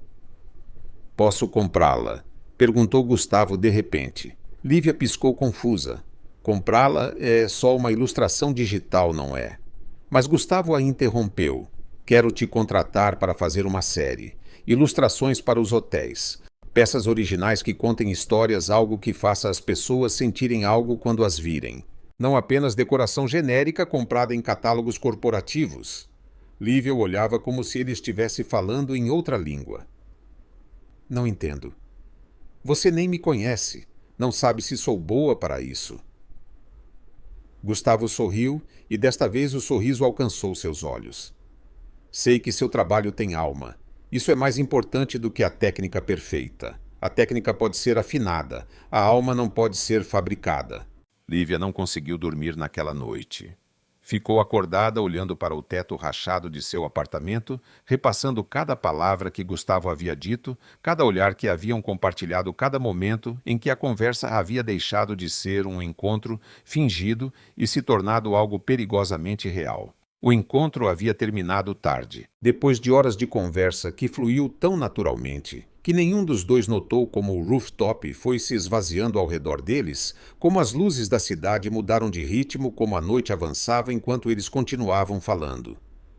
Posso comprá-la? Perguntou Gustavo de repente. Lívia piscou confusa. Comprá-la é só uma ilustração digital, não é? Mas Gustavo a interrompeu. Quero te contratar para fazer uma série. Ilustrações para os hotéis. Peças originais que contem histórias, algo que faça as pessoas sentirem algo quando as virem. Não apenas decoração genérica comprada em catálogos corporativos. Lívia o olhava como se ele estivesse falando em outra língua. Não entendo. Você nem me conhece. Não sabe se sou boa para isso. Gustavo sorriu e desta vez o sorriso alcançou seus olhos. Sei que seu trabalho tem alma. Isso é mais importante do que a técnica perfeita. A técnica pode ser afinada, a alma não pode ser fabricada. Lívia não conseguiu dormir naquela noite. Ficou acordada olhando para o teto rachado de seu apartamento, repassando cada palavra que Gustavo havia dito, cada olhar que haviam compartilhado, cada momento em que a conversa havia deixado de ser um encontro fingido e se tornado algo perigosamente real. O encontro havia terminado tarde, depois de horas de conversa que fluiu tão naturalmente que nenhum dos dois notou como o rooftop foi se esvaziando ao redor deles, como as luzes da cidade mudaram de ritmo, como a noite avançava enquanto eles continuavam falando.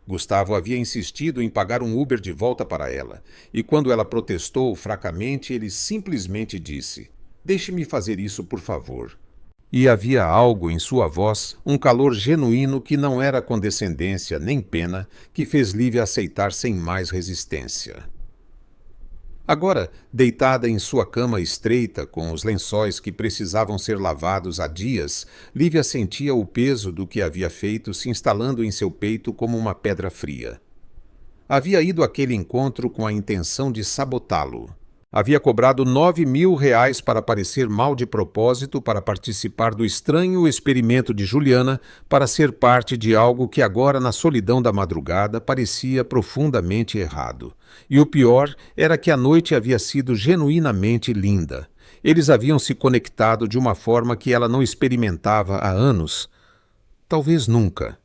Gustavo havia insistido em pagar um Uber de volta para ela, e quando ela protestou fracamente, ele simplesmente disse: "Deixe-me fazer isso, por favor." E havia algo em sua voz, um calor genuíno que não era condescendência nem pena, que fez Lívia aceitar sem mais resistência. Agora, deitada em sua cama estreita, com os lençóis que precisavam ser lavados há dias, Lívia sentia o peso do que havia feito se instalando em seu peito como uma pedra fria. Havia ido àquele encontro com a intenção de sabotá-lo. Havia cobrado R$ 9.000 para parecer mal de propósito, para participar do estranho experimento de Juliana, para ser parte de algo que agora, na solidão da madrugada, parecia profundamente errado. E o pior era que a noite havia sido genuinamente linda. Eles haviam se conectado de uma forma que ela não experimentava há anos. Talvez nunca.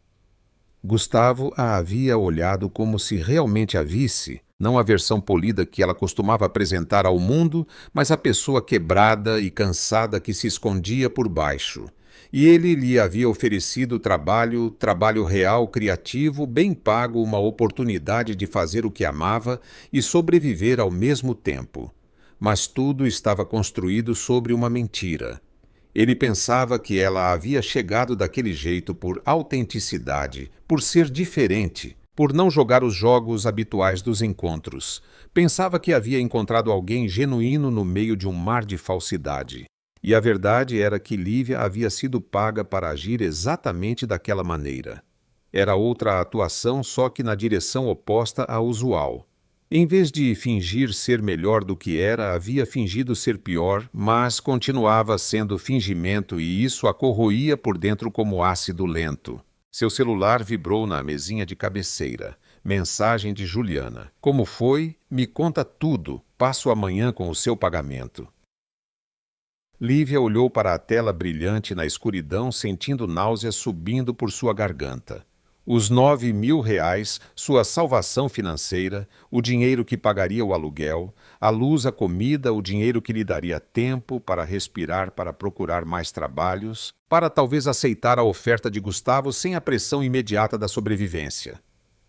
Gustavo a havia olhado como se realmente a visse, não a versão polida que ela costumava apresentar ao mundo, mas a pessoa quebrada e cansada que se escondia por baixo. E ele lhe havia oferecido trabalho real, criativo, bem pago, uma oportunidade de fazer o que amava e sobreviver ao mesmo tempo. Mas tudo estava construído sobre uma mentira. Ele pensava que ela havia chegado daquele jeito por autenticidade, por ser diferente, por não jogar os jogos habituais dos encontros. Pensava que havia encontrado alguém genuíno no meio de um mar de falsidade. E a verdade era que Lívia havia sido paga para agir exatamente daquela maneira. Era outra atuação, só que na direção oposta à usual. Em vez de fingir ser melhor do que era, havia fingido ser pior, mas continuava sendo fingimento e isso a corroía por dentro como ácido lento. Seu celular vibrou na mesinha de cabeceira. Mensagem de Juliana. Como foi? Me conta tudo. Passo amanhã com o seu pagamento. Lívia olhou para a tela brilhante na escuridão, sentindo náusea subindo por sua garganta. Os R$ 9.000, sua salvação financeira, o dinheiro que pagaria o aluguel, a luz, a comida, o dinheiro que lhe daria tempo para respirar, para procurar mais trabalhos, para talvez aceitar a oferta de Gustavo sem a pressão imediata da sobrevivência.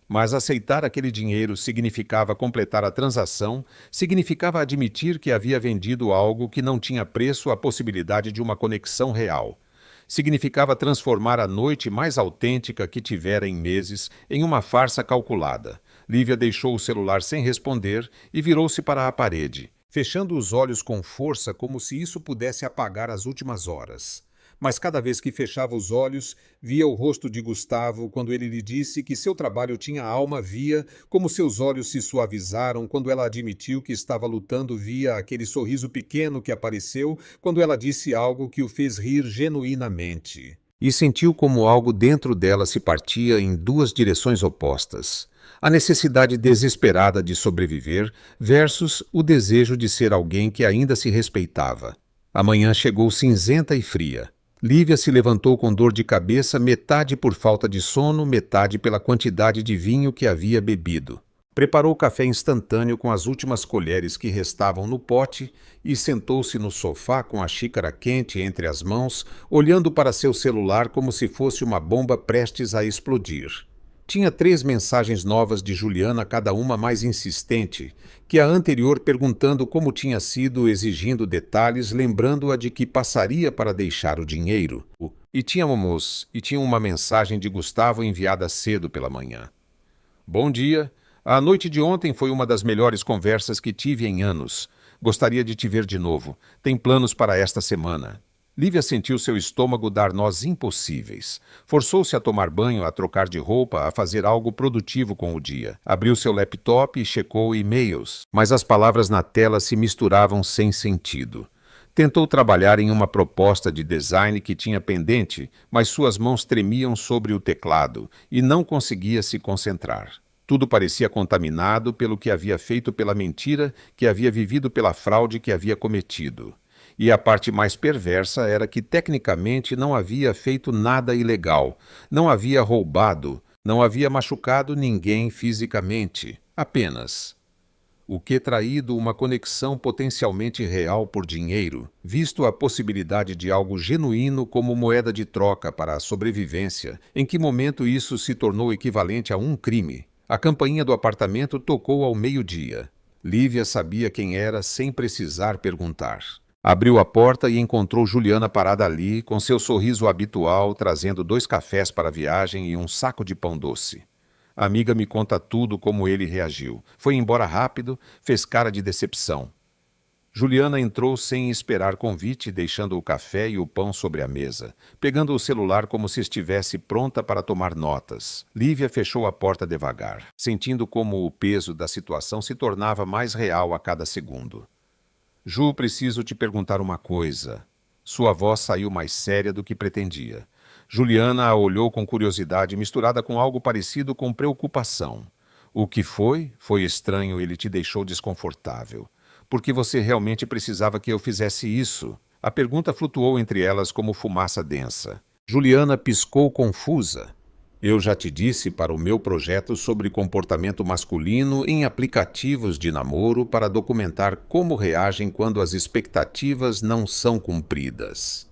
Mas aceitar aquele dinheiro significava completar a transação, significava admitir que havia vendido algo que não tinha preço à possibilidade de uma conexão real. Significava transformar a noite mais autêntica que tivera em meses em uma farsa calculada. Lívia deixou o celular sem responder e virou-se para a parede, fechando os olhos com força como se isso pudesse apagar as últimas horas. Mas cada vez que fechava os olhos, via o rosto de Gustavo quando ele lhe disse que seu trabalho tinha alma, via como seus olhos se suavizaram quando ela admitiu que estava lutando, via aquele sorriso pequeno que apareceu quando ela disse algo que o fez rir genuinamente. E sentiu como algo dentro dela se partia em duas direções opostas. A necessidade desesperada de sobreviver versus o desejo de ser alguém que ainda se respeitava. A manhã chegou cinzenta e fria. Lívia se levantou com dor de cabeça, metade por falta de sono, metade pela quantidade de vinho que havia bebido. Preparou café instantâneo com as últimas colheres que restavam no pote e sentou-se no sofá com a xícara quente entre as mãos, olhando para seu celular como se fosse uma bomba prestes a explodir. Tinha 3 mensagens novas de Juliana, cada uma mais insistente que a anterior, perguntando como tinha sido, exigindo detalhes, lembrando-a de que passaria para deixar o dinheiro. E tinha uma mensagem de Gustavo enviada cedo pela manhã. Bom dia. A noite de ontem foi uma das melhores conversas que tive em anos. Gostaria de te ver de novo. Tem planos para esta semana. Lívia sentiu seu estômago dar nós impossíveis. Forçou-se a tomar banho, a trocar de roupa, a fazer algo produtivo com o dia. Abriu seu laptop e checou e-mails, mas as palavras na tela se misturavam sem sentido. Tentou trabalhar em uma proposta de design que tinha pendente, mas suas mãos tremiam sobre o teclado e não conseguia se concentrar. Tudo parecia contaminado pelo que havia feito, pela mentira que havia vivido, pela fraude que havia cometido. E a parte mais perversa era que, tecnicamente, não havia feito nada ilegal, não havia roubado, não havia machucado ninguém fisicamente, apenas o que traído uma conexão potencialmente real por dinheiro, visto a possibilidade de algo genuíno como moeda de troca para a sobrevivência. Em que momento isso se tornou equivalente a um crime? A campainha do apartamento tocou ao meio-dia. Lívia sabia quem era sem precisar perguntar. Abriu a porta e encontrou Juliana parada ali, com seu sorriso habitual, trazendo 2 cafés para a viagem e um saco de pão doce. A amiga me conta tudo como ele reagiu. Foi embora rápido, fez cara de decepção. Juliana entrou sem esperar convite, deixando o café e o pão sobre a mesa, pegando o celular como se estivesse pronta para tomar notas. Lívia fechou a porta devagar, sentindo como o peso da situação se tornava mais real a cada segundo. Ju, preciso te perguntar uma coisa. Sua voz saiu mais séria do que pretendia. Juliana a olhou com curiosidade, misturada com algo parecido com preocupação. O que foi? Foi estranho, ele te deixou desconfortável. Por que você realmente precisava que eu fizesse isso? A pergunta flutuou entre elas como fumaça densa. Juliana piscou confusa. Eu já te disse para o meu projeto sobre comportamento masculino em aplicativos de namoro para documentar como reagem quando as expectativas não são cumpridas.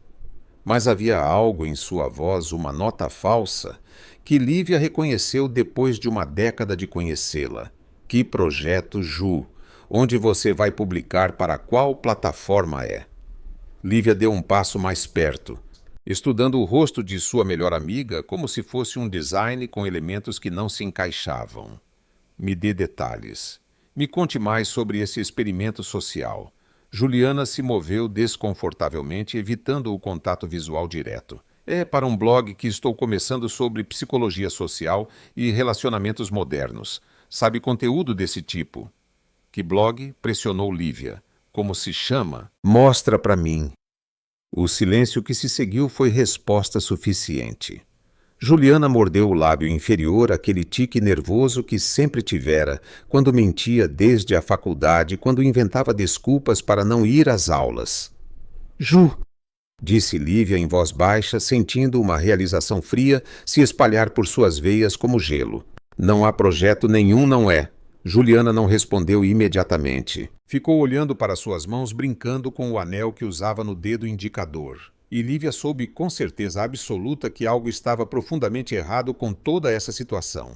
Mas havia algo em sua voz, uma nota falsa, que Lívia reconheceu depois de uma década de conhecê-la. Que projeto, Ju? Onde você vai publicar? Para qual plataforma é? Lívia deu um passo mais perto, estudando o rosto de sua melhor amiga como se fosse um design com elementos que não se encaixavam. Me dê detalhes. Me conte mais sobre esse experimento social. Juliana se moveu desconfortavelmente, evitando o contato visual direto. É para um blog que estou começando sobre psicologia social e relacionamentos modernos. Sabe conteúdo desse tipo? Que blog? Pressionou Lívia. Como se chama? Mostra para mim. O silêncio que se seguiu foi resposta suficiente. Juliana mordeu o lábio inferior, aquele tique nervoso que sempre tivera, quando mentia desde a faculdade, quando inventava desculpas para não ir às aulas. Ju, disse Lívia em voz baixa, sentindo uma realização fria se espalhar por suas veias como gelo. Não há projeto nenhum, não é? Juliana não respondeu imediatamente. Ficou olhando para suas mãos, brincando com o anel que usava no dedo indicador. E Lívia soube com certeza absoluta que algo estava profundamente errado com toda essa situação.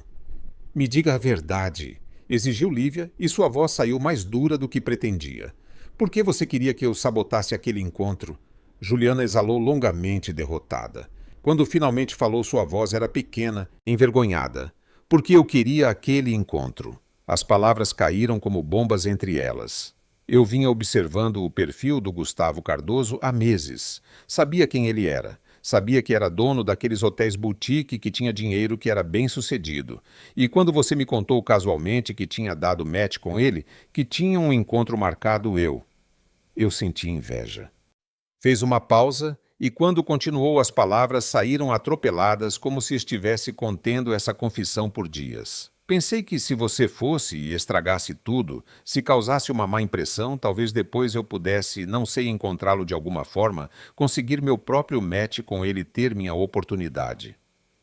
Me diga a verdade, exigiu Lívia, e sua voz saiu mais dura do que pretendia. Por que você queria que eu sabotasse aquele encontro? Juliana exalou longamente, derrotada. Quando finalmente falou, sua voz era pequena, envergonhada. Porque eu queria aquele encontro. As palavras caíram como bombas entre elas. Eu vinha observando o perfil do Gustavo Cardoso há meses. Sabia quem ele era. Sabia que era dono daqueles hotéis boutique, que tinha dinheiro, que era bem-sucedido. E quando você me contou casualmente que tinha dado match com ele, que tinha um encontro marcado, eu senti inveja. Fez uma pausa e, quando continuou, as palavras saíram atropeladas como se estivesse contendo essa confissão por dias. Pensei que se você fosse e estragasse tudo, se causasse uma má impressão, talvez depois eu pudesse, não sei, encontrá-lo de alguma forma, conseguir meu próprio match com ele, ter minha oportunidade.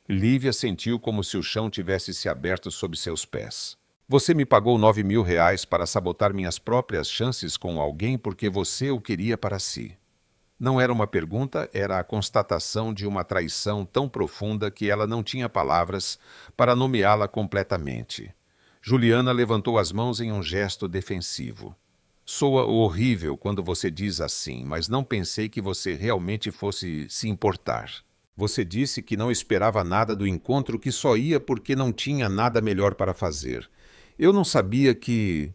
Lívia sentiu como se o chão tivesse se aberto sob seus pés. Você me pagou R$ 9.000 para sabotar minhas próprias chances com alguém porque você o queria para si. Não era uma pergunta, era a constatação de uma traição tão profunda que ela não tinha palavras para nomeá-la completamente. Juliana levantou as mãos em um gesto defensivo. Soa horrível quando você diz assim, mas não pensei que você realmente fosse se importar. Você disse que não esperava nada do encontro, que só ia porque não tinha nada melhor para fazer. Eu não sabia que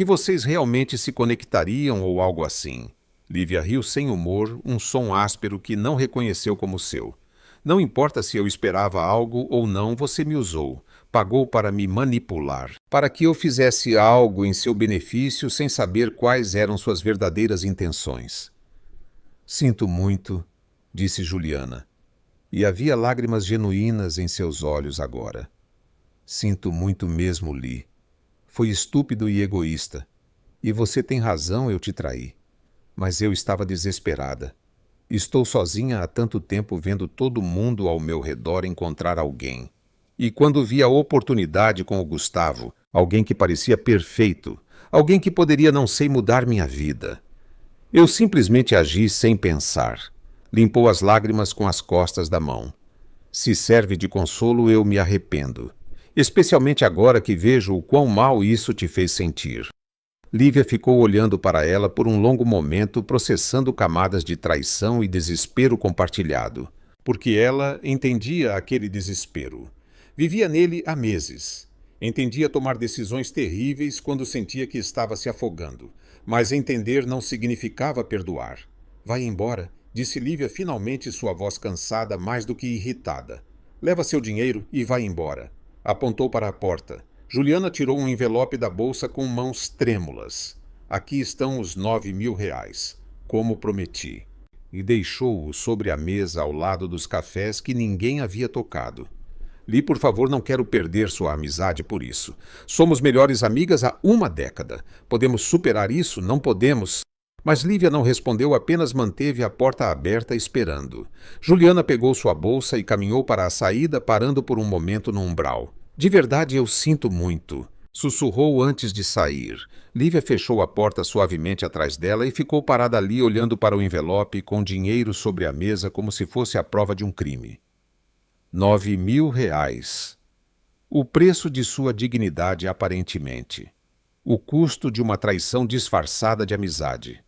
vocês realmente se conectariam ou algo assim. Lívia riu sem humor, um som áspero que não reconheceu como seu. Não importa se eu esperava algo ou não, você me usou. Pagou para me manipular, para que eu fizesse algo em seu benefício sem saber quais eram suas verdadeiras intenções. Sinto muito, disse Juliana, e havia lágrimas genuínas em seus olhos agora. Sinto muito mesmo, Lee. Foi estúpido e egoísta. E você tem razão, eu te traí. Mas eu estava desesperada. Estou sozinha há tanto tempo vendo todo mundo ao meu redor encontrar alguém. E quando vi a oportunidade com o Gustavo, alguém que parecia perfeito, alguém que poderia não sei mudar minha vida, eu simplesmente agi sem pensar. Limpou as lágrimas com as costas da mão. Se serve de consolo, eu me arrependo. Especialmente agora que vejo o quão mal isso te fez sentir. Lívia ficou olhando para ela por um longo momento, processando camadas de traição e desespero compartilhado. Porque ela entendia aquele desespero. Vivia nele há meses. Entendia tomar decisões terríveis quando sentia que estava se afogando. Mas entender não significava perdoar. Vai embora, disse Lívia, finalmente, sua voz cansada mais do que irritada. Leva seu dinheiro e vai embora. Apontou para a porta. Juliana tirou um envelope da bolsa com mãos trêmulas. Aqui estão os 9.000, como prometi. E deixou-o sobre a mesa ao lado dos cafés que ninguém havia tocado. Lee, por favor, não quero perder sua amizade por isso. Somos melhores amigas há uma década. Podemos superar isso? Não podemos. Mas Lívia não respondeu, apenas manteve a porta aberta esperando. Juliana pegou sua bolsa e caminhou para a saída, parando por um momento no umbral. De verdade, eu sinto muito, sussurrou antes de sair. Lívia fechou a porta suavemente atrás dela e ficou parada ali olhando para o envelope com dinheiro sobre a mesa como se fosse a prova de um crime. 9.000. O preço de sua dignidade aparentemente. O custo de uma traição disfarçada de amizade.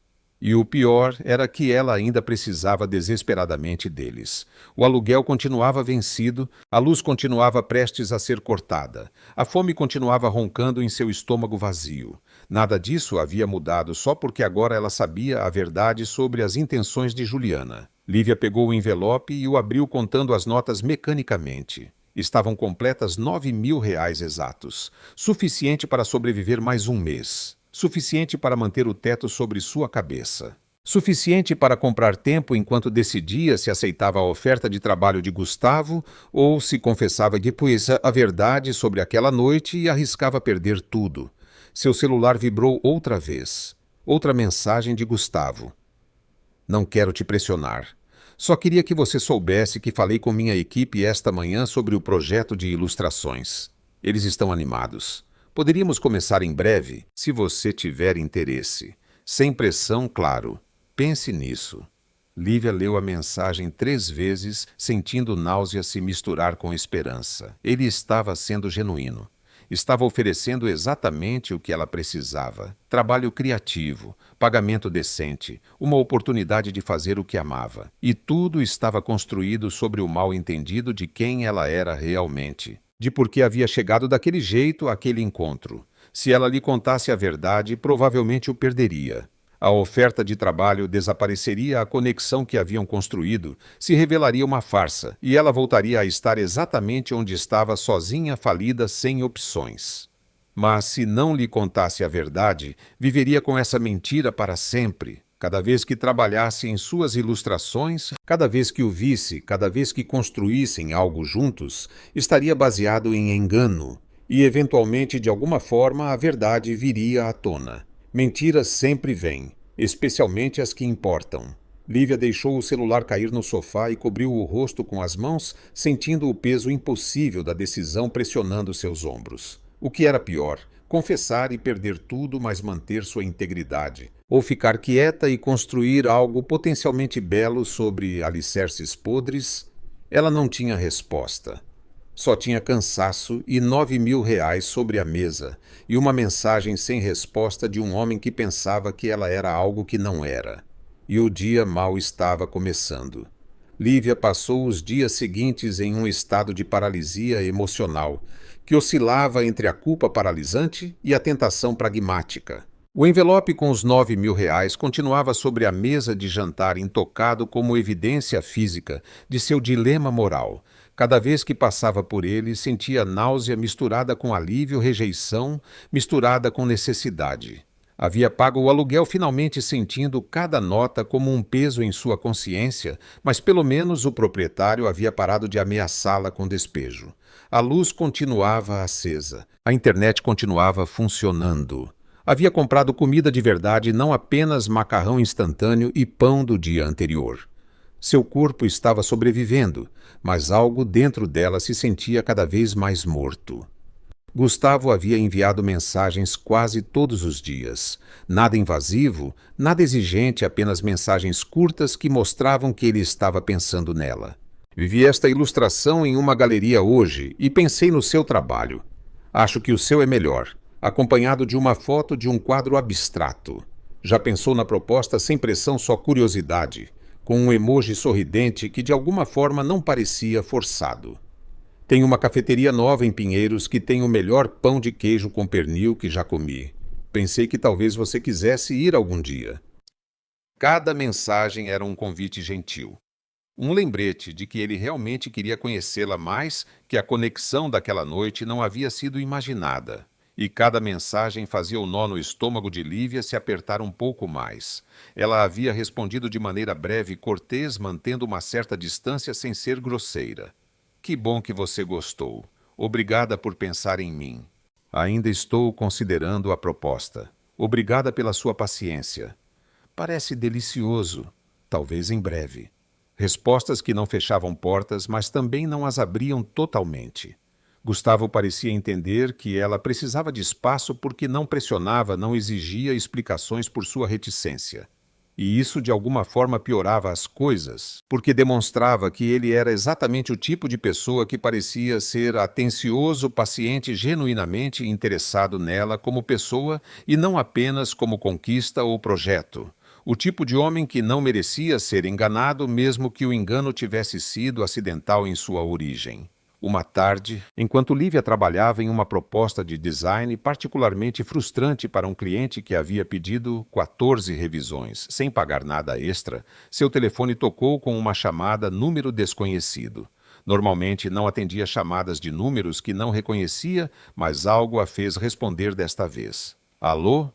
E o pior era que ela ainda precisava desesperadamente deles. O aluguel continuava vencido, a luz continuava prestes a ser cortada, a fome continuava roncando em seu estômago vazio. Nada disso havia mudado só porque agora ela sabia a verdade sobre as intenções de Juliana. Lívia pegou o envelope e o abriu contando as notas mecanicamente. Estavam completas 9.000 exatos, suficiente para sobreviver mais um mês. Suficiente para manter o teto sobre sua cabeça. Suficiente para comprar tempo enquanto decidia se aceitava a oferta de trabalho de Gustavo ou se confessava depois a verdade sobre aquela noite e arriscava perder tudo. Seu celular vibrou outra vez. Outra mensagem de Gustavo. Não quero te pressionar. Só queria que você soubesse que falei com minha equipe esta manhã sobre o projeto de ilustrações. Eles estão animados. Poderíamos começar em breve, se você tiver interesse. Sem pressão, claro. Pense nisso. Lívia leu a mensagem 3 vezes, sentindo náusea se misturar com esperança. Ele estava sendo genuíno. Estava oferecendo exatamente o que ela precisava. Trabalho criativo, pagamento decente, uma oportunidade de fazer o que amava. E tudo estava construído sobre o mal-entendido de quem ela era realmente. De por que havia chegado daquele jeito àquele encontro. Se ela lhe contasse a verdade, provavelmente o perderia. A oferta de trabalho desapareceria, a conexão que haviam construído se revelaria uma farsa, e ela voltaria a estar exatamente onde estava, sozinha, falida, sem opções. Mas se não lhe contasse a verdade, viveria com essa mentira para sempre. Cada vez que trabalhasse em suas ilustrações, cada vez que o visse, cada vez que construíssem algo juntos, estaria baseado em engano, e eventualmente, de alguma forma, a verdade viria à tona. Mentiras sempre vêm, especialmente as que importam. Lívia deixou o celular cair no sofá e cobriu o rosto com as mãos, sentindo o peso impossível da decisão pressionando seus ombros. O que era pior? Confessar e perder tudo, mas manter sua integridade. Ou ficar quieta e construir algo potencialmente belo sobre alicerces podres? Ela não tinha resposta. Só tinha cansaço e 9.000 sobre a mesa, e uma mensagem sem resposta de um homem que pensava que ela era algo que não era. E o dia mal estava começando. Lívia passou os dias seguintes em um estado de paralisia emocional, que oscilava entre a culpa paralisante e a tentação pragmática. O envelope com os 9.000 continuava sobre a mesa de jantar, intocado como evidência física de seu dilema moral. Cada vez que passava por ele, sentia náusea misturada com alívio, rejeição, misturada com necessidade. Havia pago o aluguel finalmente sentindo cada nota como um peso em sua consciência, mas pelo menos o proprietário havia parado de ameaçá-la com despejo. A luz continuava acesa. A internet continuava funcionando. Havia comprado comida de verdade, não apenas macarrão instantâneo e pão do dia anterior. Seu corpo estava sobrevivendo, mas algo dentro dela se sentia cada vez mais morto. Gustavo havia enviado mensagens quase todos os dias. Nada invasivo, nada exigente, apenas mensagens curtas que mostravam que ele estava pensando nela. Vi esta ilustração em uma galeria hoje e pensei no seu trabalho. Acho que o seu é melhor, acompanhado de uma foto de um quadro abstrato. Já pensou na proposta sem pressão, só curiosidade, com um emoji sorridente que de alguma forma não parecia forçado. Tem uma cafeteria nova em Pinheiros que tem o melhor pão de queijo com pernil que já comi. Pensei que talvez você quisesse ir algum dia. Cada mensagem era um convite gentil. Um lembrete de que ele realmente queria conhecê-la mais, que a conexão daquela noite não havia sido imaginada. E cada mensagem fazia o nó no estômago de Lívia se apertar um pouco mais. Ela havia respondido de maneira breve e cortês, mantendo uma certa distância sem ser grosseira. Que bom que você gostou. Obrigada por pensar em mim. Ainda estou considerando a proposta. Obrigada pela sua paciência. Parece delicioso. Talvez em breve. Respostas que não fechavam portas, mas também não as abriam totalmente. Gustavo parecia entender que ela precisava de espaço porque não pressionava, não exigia explicações por sua reticência. E isso de alguma forma piorava as coisas, porque demonstrava que ele era exatamente o tipo de pessoa que parecia ser atencioso, paciente, genuinamente interessado nela como pessoa e não apenas como conquista ou projeto. O tipo de homem que não merecia ser enganado, mesmo que o engano tivesse sido acidental em sua origem. Uma tarde, enquanto Lívia trabalhava em uma proposta de design particularmente frustrante para um cliente que havia pedido 14 revisões, sem pagar nada extra, seu telefone tocou com uma chamada número desconhecido. Normalmente não atendia chamadas de números que não reconhecia, mas algo a fez responder desta vez. Alô?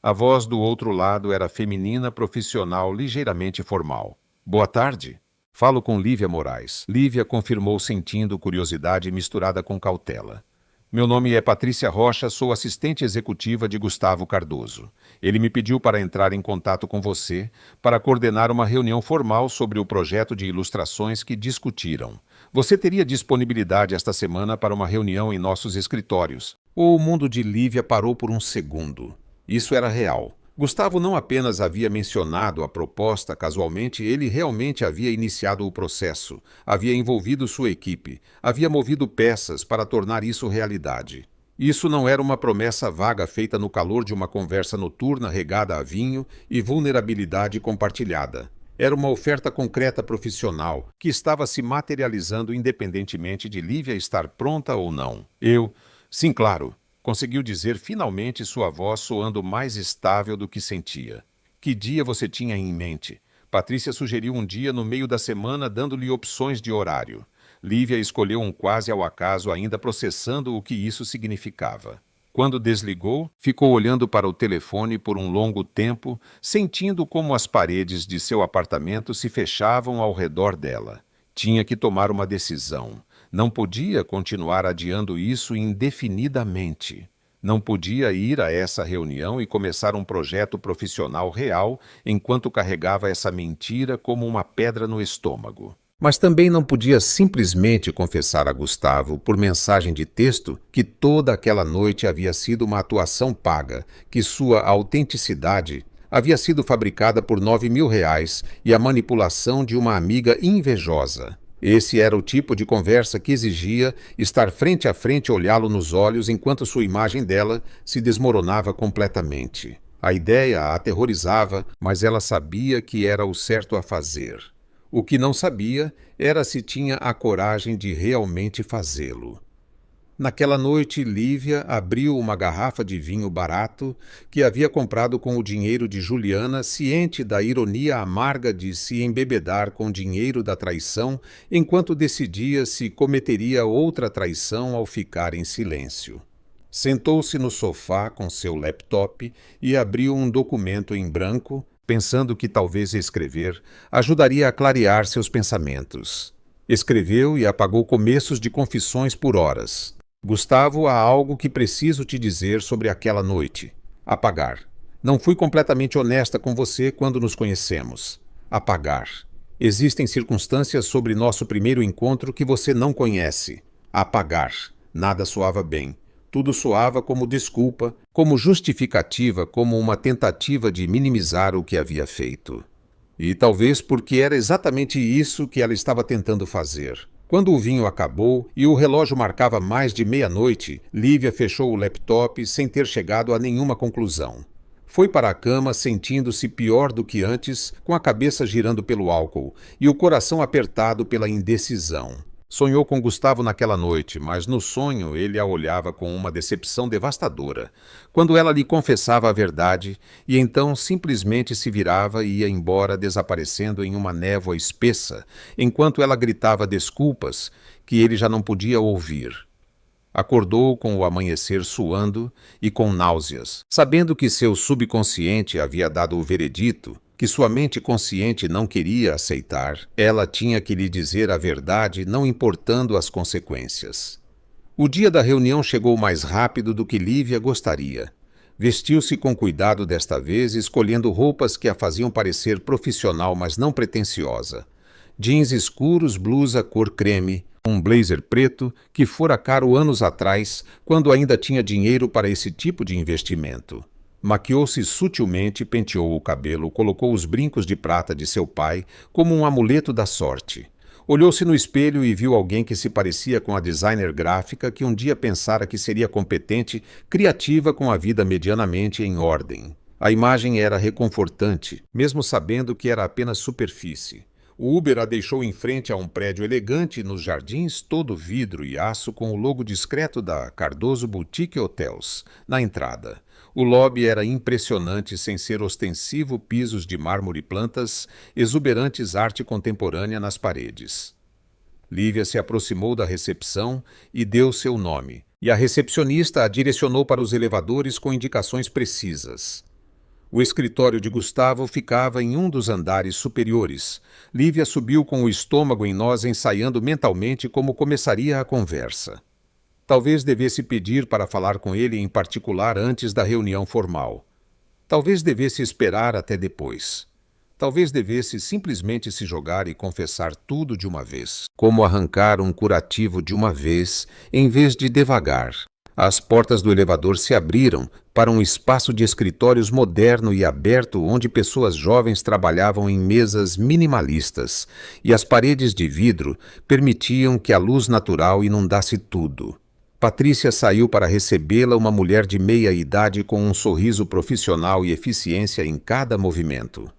A voz do outro lado era feminina, profissional, ligeiramente formal. Boa tarde. Falo com Lívia Moraes. Lívia confirmou sentindo curiosidade misturada com cautela. Meu nome é Patrícia Rocha, sou assistente executiva de Gustavo Cardoso. Ele me pediu para entrar em contato com você para coordenar uma reunião formal sobre o projeto de ilustrações que discutiram. Você teria disponibilidade esta semana para uma reunião em nossos escritórios? O mundo de Lívia parou por um segundo. Isso era real. Gustavo não apenas havia mencionado a proposta casualmente, ele realmente havia iniciado o processo, havia envolvido sua equipe, havia movido peças para tornar isso realidade. Isso não era uma promessa vaga feita no calor de uma conversa noturna regada a vinho e vulnerabilidade compartilhada. Era uma oferta concreta profissional que estava se materializando independentemente de Lívia estar pronta ou não. Sim, claro. Conseguiu dizer finalmente, sua voz soando mais estável do que sentia. Que dia você tinha em mente? Patrícia sugeriu um dia no meio da semana, dando-lhe opções de horário. Lívia escolheu um quase ao acaso, ainda processando o que isso significava. Quando desligou, ficou olhando para o telefone por um longo tempo, sentindo como as paredes de seu apartamento se fechavam ao redor dela. Tinha que tomar uma decisão. Não podia continuar adiando isso indefinidamente. Não podia ir a essa reunião e começar um projeto profissional real enquanto carregava essa mentira como uma pedra no estômago. Mas também não podia simplesmente confessar a Gustavo, por mensagem de texto, que toda aquela noite havia sido uma atuação paga, que sua autenticidade havia sido fabricada por R$ 9.000 e a manipulação de uma amiga invejosa. Esse era o tipo de conversa que exigia estar frente a frente, olhá-lo nos olhos enquanto sua imagem dela se desmoronava completamente. A ideia a aterrorizava, mas ela sabia que era o certo a fazer. O que não sabia era se tinha a coragem de realmente fazê-lo. Naquela noite, Lívia abriu uma garrafa de vinho barato que havia comprado com o dinheiro de Juliana, ciente da ironia amarga de se embebedar com o dinheiro da traição, enquanto decidia se cometeria outra traição ao ficar em silêncio. Sentou-se no sofá com seu laptop e abriu um documento em branco, pensando que talvez escrever ajudaria a clarear seus pensamentos. Escreveu e apagou começos de confissões por horas. Gustavo, há algo que preciso te dizer sobre aquela noite. Apagar. Não fui completamente honesta com você quando nos conhecemos. Apagar. Existem circunstâncias sobre nosso primeiro encontro que você não conhece. Apagar. Nada soava bem. Tudo soava como desculpa, como justificativa, como uma tentativa de minimizar o que havia feito. E talvez porque era exatamente isso que ela estava tentando fazer. Quando o vinho acabou e o relógio marcava mais de meia-noite, Lívia fechou o laptop sem ter chegado a nenhuma conclusão. Foi para a cama sentindo-se pior do que antes, com a cabeça girando pelo álcool e o coração apertado pela indecisão. Sonhou com Gustavo naquela noite, mas no sonho ele a olhava com uma decepção devastadora, quando ela lhe confessava a verdade, e então simplesmente se virava e ia embora, desaparecendo em uma névoa espessa, enquanto ela gritava desculpas que ele já não podia ouvir. Acordou com o amanhecer suando e com náuseas, sabendo que seu subconsciente havia dado o veredito, que sua mente consciente não queria aceitar. Ela tinha que lhe dizer a verdade, não importando as consequências. O dia da reunião chegou mais rápido do que Lívia gostaria. Vestiu-se com cuidado desta vez, escolhendo roupas que a faziam parecer profissional, mas não pretensiosa. Jeans escuros, blusa cor creme, um blazer preto que fora caro anos atrás, quando ainda tinha dinheiro para esse tipo de investimento. Maquiou-se sutilmente, penteou o cabelo, colocou os brincos de prata de seu pai como um amuleto da sorte. Olhou-se no espelho e viu alguém que se parecia com a designer gráfica que um dia pensara que seria competente, criativa, com a vida medianamente em ordem. A imagem era reconfortante, mesmo sabendo que era apenas superfície. O Uber a deixou em frente a um prédio elegante nos jardins, todo vidro e aço, com o logo discreto da Cardoso Boutique Hotels na entrada. O lobby era impressionante, sem ser ostensivo, pisos de mármore e plantas, exuberantes arte contemporânea nas paredes. Lívia se aproximou da recepção e deu seu nome, e a recepcionista a direcionou para os elevadores com indicações precisas. O escritório de Gustavo ficava em um dos andares superiores. Lívia subiu com o estômago em nós, ensaiando mentalmente como começaria a conversa. Talvez devesse pedir para falar com ele em particular antes da reunião formal. Talvez devesse esperar até depois. Talvez devesse simplesmente se jogar e confessar tudo de uma vez. Como arrancar um curativo de uma vez, em vez de devagar. As portas do elevador se abriram para um espaço de escritórios moderno e aberto onde pessoas jovens trabalhavam em mesas minimalistas, e as paredes de vidro permitiam que a luz natural inundasse tudo. Patrícia saiu para recebê-la, uma mulher de meia idade com um sorriso profissional e eficiência em cada movimento.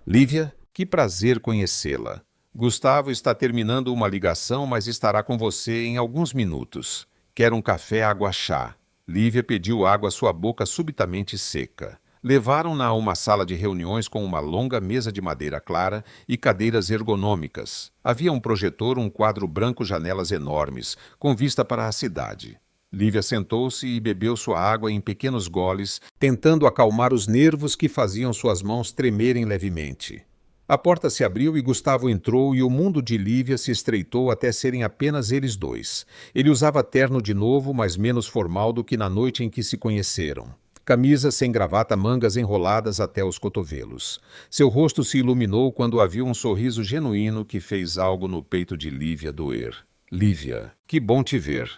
Lívia, que prazer conhecê-la. Gustavo está terminando uma ligação, mas estará com você em alguns minutos. Quer um café água-chá. Lívia pediu água à sua boca subitamente seca. Levaram-na a uma sala de reuniões com uma longa mesa de madeira clara e cadeiras ergonômicas. Havia um projetor, um quadro branco, janelas enormes, com vista para a cidade. Lívia sentou-se e bebeu sua água em pequenos goles, tentando acalmar os nervos que faziam suas mãos tremerem levemente. A porta se abriu e Gustavo entrou, e o mundo de Lívia se estreitou até serem apenas eles dois. Ele usava terno de novo, mas menos formal do que na noite em que se conheceram. Camisa sem gravata, mangas enroladas até os cotovelos. Seu rosto se iluminou quando a viu, um sorriso genuíno que fez algo no peito de Lívia doer. Lívia, que bom te ver.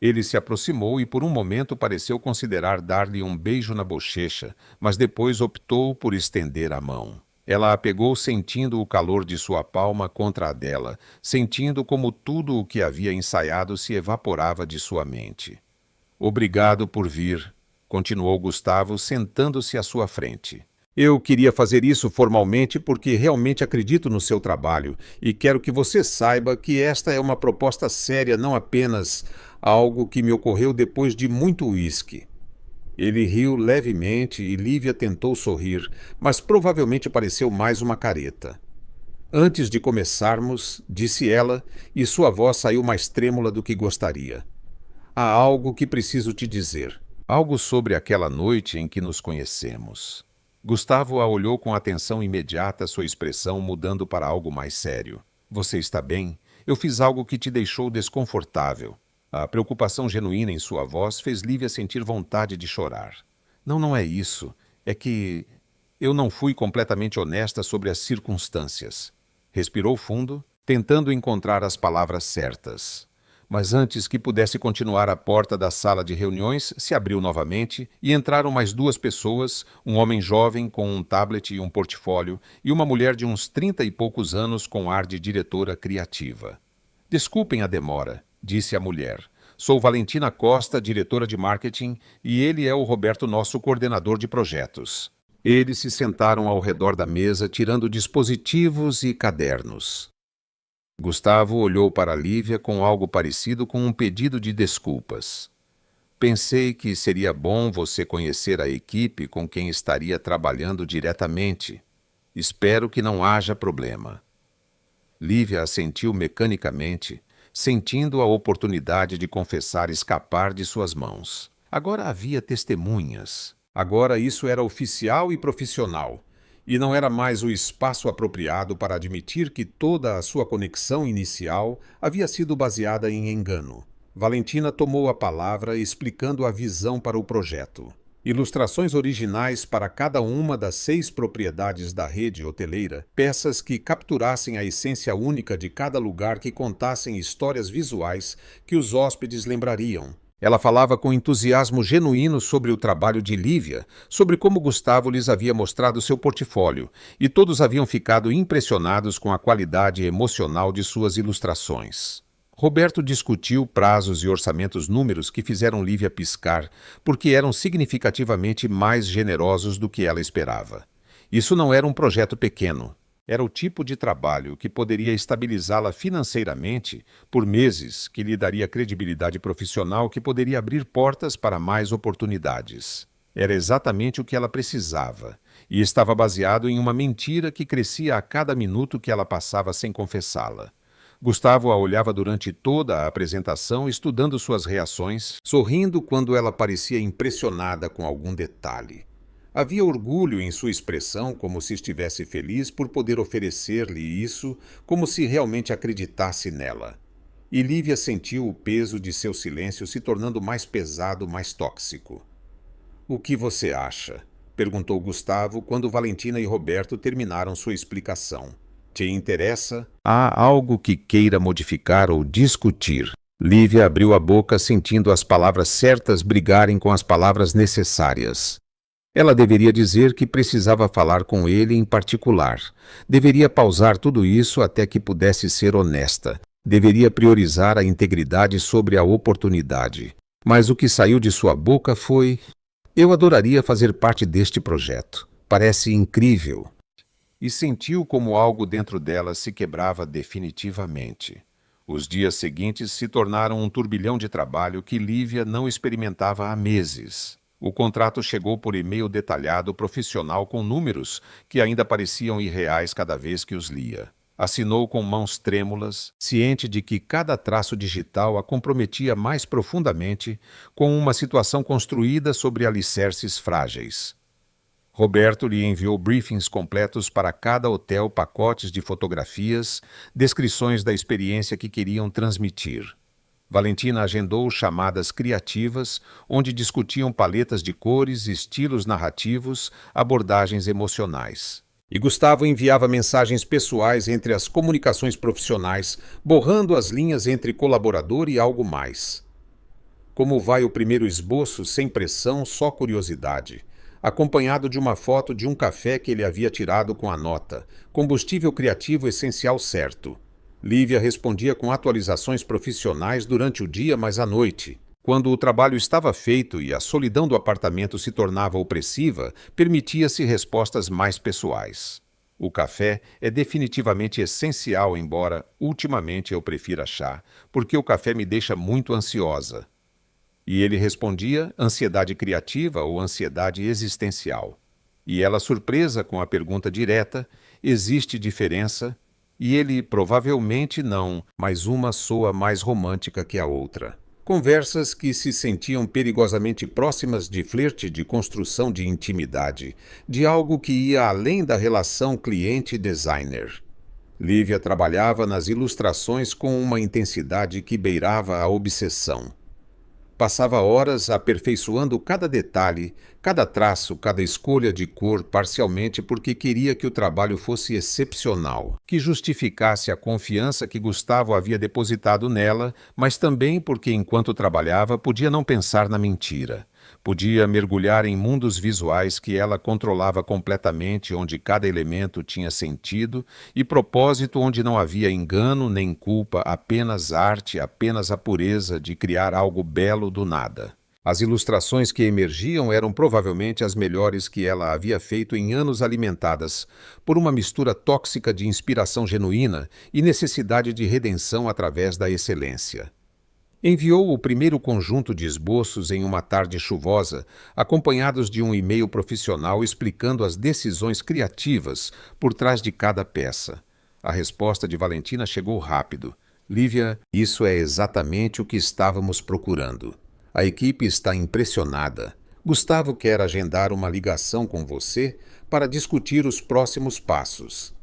Ele se aproximou e por um momento pareceu considerar dar-lhe um beijo na bochecha, mas depois optou por estender a mão. Ela a pegou, sentindo o calor de sua palma contra a dela, sentindo como tudo o que havia ensaiado se evaporava de sua mente. Obrigado por vir, continuou Gustavo, sentando-se à sua frente. Eu queria fazer isso formalmente porque realmente acredito no seu trabalho e quero que você saiba que esta é uma proposta séria, não apenas algo que me ocorreu depois de muito uísque. Ele riu levemente e Lívia tentou sorrir, mas provavelmente pareceu mais uma careta. Antes de começarmos, disse ela, e sua voz saiu mais trêmula do que gostaria. Há algo que preciso te dizer. Algo sobre aquela noite em que nos conhecemos. Gustavo a olhou com atenção imediata, sua expressão mudando para algo mais sério. Você está bem? Eu fiz algo que te deixou desconfortável. A preocupação genuína em sua voz fez Lívia sentir vontade de chorar. Não, não é isso. É que eu não fui completamente honesta sobre as circunstâncias. Respirou fundo, tentando encontrar as palavras certas. Mas antes que pudesse continuar, a porta da sala de reuniões se abriu novamente e entraram mais duas pessoas, um homem jovem com um tablet e um portfólio e uma mulher de uns 30 e poucos anos com ar de diretora criativa. Desculpem a demora, disse a mulher. Sou Valentina Costa, diretora de marketing, e ele é o Roberto, nosso coordenador de projetos. Eles se sentaram ao redor da mesa, tirando dispositivos e cadernos. Gustavo olhou para Lívia com algo parecido com um pedido de desculpas. Pensei que seria bom você conhecer a equipe com quem estaria trabalhando diretamente. Espero que não haja problema. Lívia assentiu mecanicamente, sentindo a oportunidade de confessar escapar de suas mãos. Agora havia testemunhas. Agora isso era oficial e profissional, e não era mais o espaço apropriado para admitir que toda a sua conexão inicial havia sido baseada em engano. Valentina tomou a palavra explicando a visão para o projeto. Ilustrações originais para cada uma das 6 propriedades da rede hoteleira, peças que capturassem a essência única de cada lugar, que contassem histórias visuais que os hóspedes lembrariam. Ela falava com entusiasmo genuíno sobre o trabalho de Lívia, sobre como Gustavo lhes havia mostrado seu portfólio, e todos haviam ficado impressionados com a qualidade emocional de suas ilustrações. Roberto discutiu prazos e orçamentos, números que fizeram Lívia piscar, porque eram significativamente mais generosos do que ela esperava. Isso não era um projeto pequeno. Era o tipo de trabalho que poderia estabilizá-la financeiramente por meses, que lhe daria credibilidade profissional, que poderia abrir portas para mais oportunidades. Era exatamente o que ela precisava, e estava baseado em uma mentira que crescia a cada minuto que ela passava sem confessá-la. Gustavo a olhava durante toda a apresentação, estudando suas reações, sorrindo quando ela parecia impressionada com algum detalhe. Havia orgulho em sua expressão, como se estivesse feliz por poder oferecer-lhe isso, como se realmente acreditasse nela. E Lívia sentiu o peso de seu silêncio se tornando mais pesado, mais tóxico. "O que você acha?" perguntou Gustavo quando Valentina e Roberto terminaram sua explicação. "Te interessa? Há algo que queira modificar ou discutir?" Lívia abriu a boca, sentindo as palavras certas brigarem com as palavras necessárias. Ela deveria dizer que precisava falar com ele em particular. Deveria pausar tudo isso até que pudesse ser honesta. Deveria priorizar a integridade sobre a oportunidade. Mas o que saiu de sua boca foi: "Eu adoraria fazer parte deste projeto. Parece incrível." E sentiu como algo dentro dela se quebrava definitivamente. Os dias seguintes se tornaram um turbilhão de trabalho que Lívia não experimentava há meses. O contrato chegou por e-mail detalhado, profissional, com números que ainda pareciam irreais cada vez que os lia. Assinou com mãos trêmulas, ciente de que cada traço digital a comprometia mais profundamente com uma situação construída sobre alicerces frágeis. Roberto lhe enviou briefings completos para cada hotel, pacotes de fotografias, descrições da experiência que queriam transmitir. Valentina agendou chamadas criativas, onde discutiam paletas de cores, estilos narrativos, abordagens emocionais. E Gustavo enviava mensagens pessoais entre as comunicações profissionais, borrando as linhas entre colaborador e algo mais. Como vai o primeiro esboço, sem pressão, só curiosidade, acompanhado de uma foto de um café que ele havia tirado com a nota: combustível criativo essencial certo. Lívia respondia com atualizações profissionais durante o dia, mas à noite, quando o trabalho estava feito e a solidão do apartamento se tornava opressiva, permitia-se respostas mais pessoais. O café é definitivamente essencial, embora ultimamente eu prefira chá, porque o café me deixa muito ansiosa. E ele respondia: ansiedade criativa ou ansiedade existencial. E ela, surpresa com a pergunta direta: existe diferença? E ele: provavelmente não, mas uma soa mais romântica que a outra. Conversas que se sentiam perigosamente próximas de flerte, de construção de intimidade, de algo que ia além da relação cliente-designer. Lívia trabalhava nas ilustrações com uma intensidade que beirava a obsessão. Passava horas aperfeiçoando cada detalhe, cada traço, cada escolha de cor, parcialmente porque queria que o trabalho fosse excepcional, que justificasse a confiança que Gustavo havia depositado nela, mas também porque, enquanto trabalhava, podia não pensar na mentira. Podia mergulhar em mundos visuais que ela controlava completamente, onde cada elemento tinha sentido e propósito, onde não havia engano nem culpa, apenas arte, apenas a pureza de criar algo belo do nada. As ilustrações que emergiam eram provavelmente as melhores que ela havia feito em anos, alimentadas por uma mistura tóxica de inspiração genuína e necessidade de redenção através da excelência. Enviou o primeiro conjunto de esboços em uma tarde chuvosa, acompanhados de um e-mail profissional explicando as decisões criativas por trás de cada peça. A resposta de Valentina chegou rápido. Lívia, isso é exatamente o que estávamos procurando. A equipe está impressionada. Gustavo quer agendar uma ligação com você para discutir os próximos passos.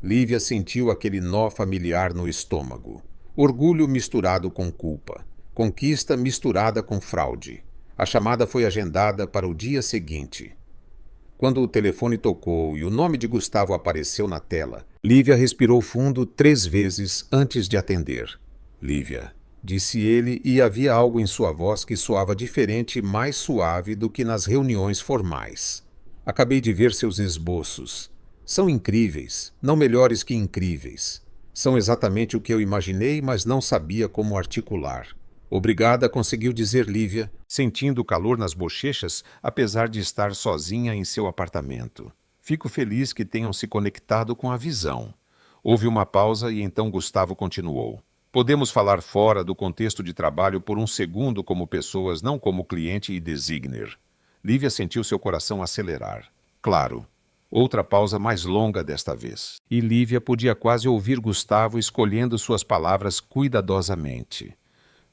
Lívia sentiu aquele nó familiar no estômago. Orgulho misturado com culpa. Conquista misturada com fraude. A chamada foi agendada para o dia seguinte. Quando o telefone tocou e o nome de Gustavo apareceu na tela, Lívia respirou fundo 3 vezes antes de atender. Lívia, disse ele, e havia algo em sua voz que soava diferente e mais suave do que nas reuniões formais. Acabei de ver seus esboços. São incríveis, não melhores que incríveis. São exatamente o que eu imaginei, mas não sabia como articular. Obrigada, conseguiu dizer Lívia, sentindo o calor nas bochechas, apesar de estar sozinha em seu apartamento. Fico feliz que tenham se conectado com a visão. Houve uma pausa e então Gustavo continuou. Podemos falar fora do contexto de trabalho por um segundo como pessoas, não como cliente e designer. Lívia sentiu seu coração acelerar. Claro. Outra pausa mais longa desta vez. E Lívia podia quase ouvir Gustavo escolhendo suas palavras cuidadosamente.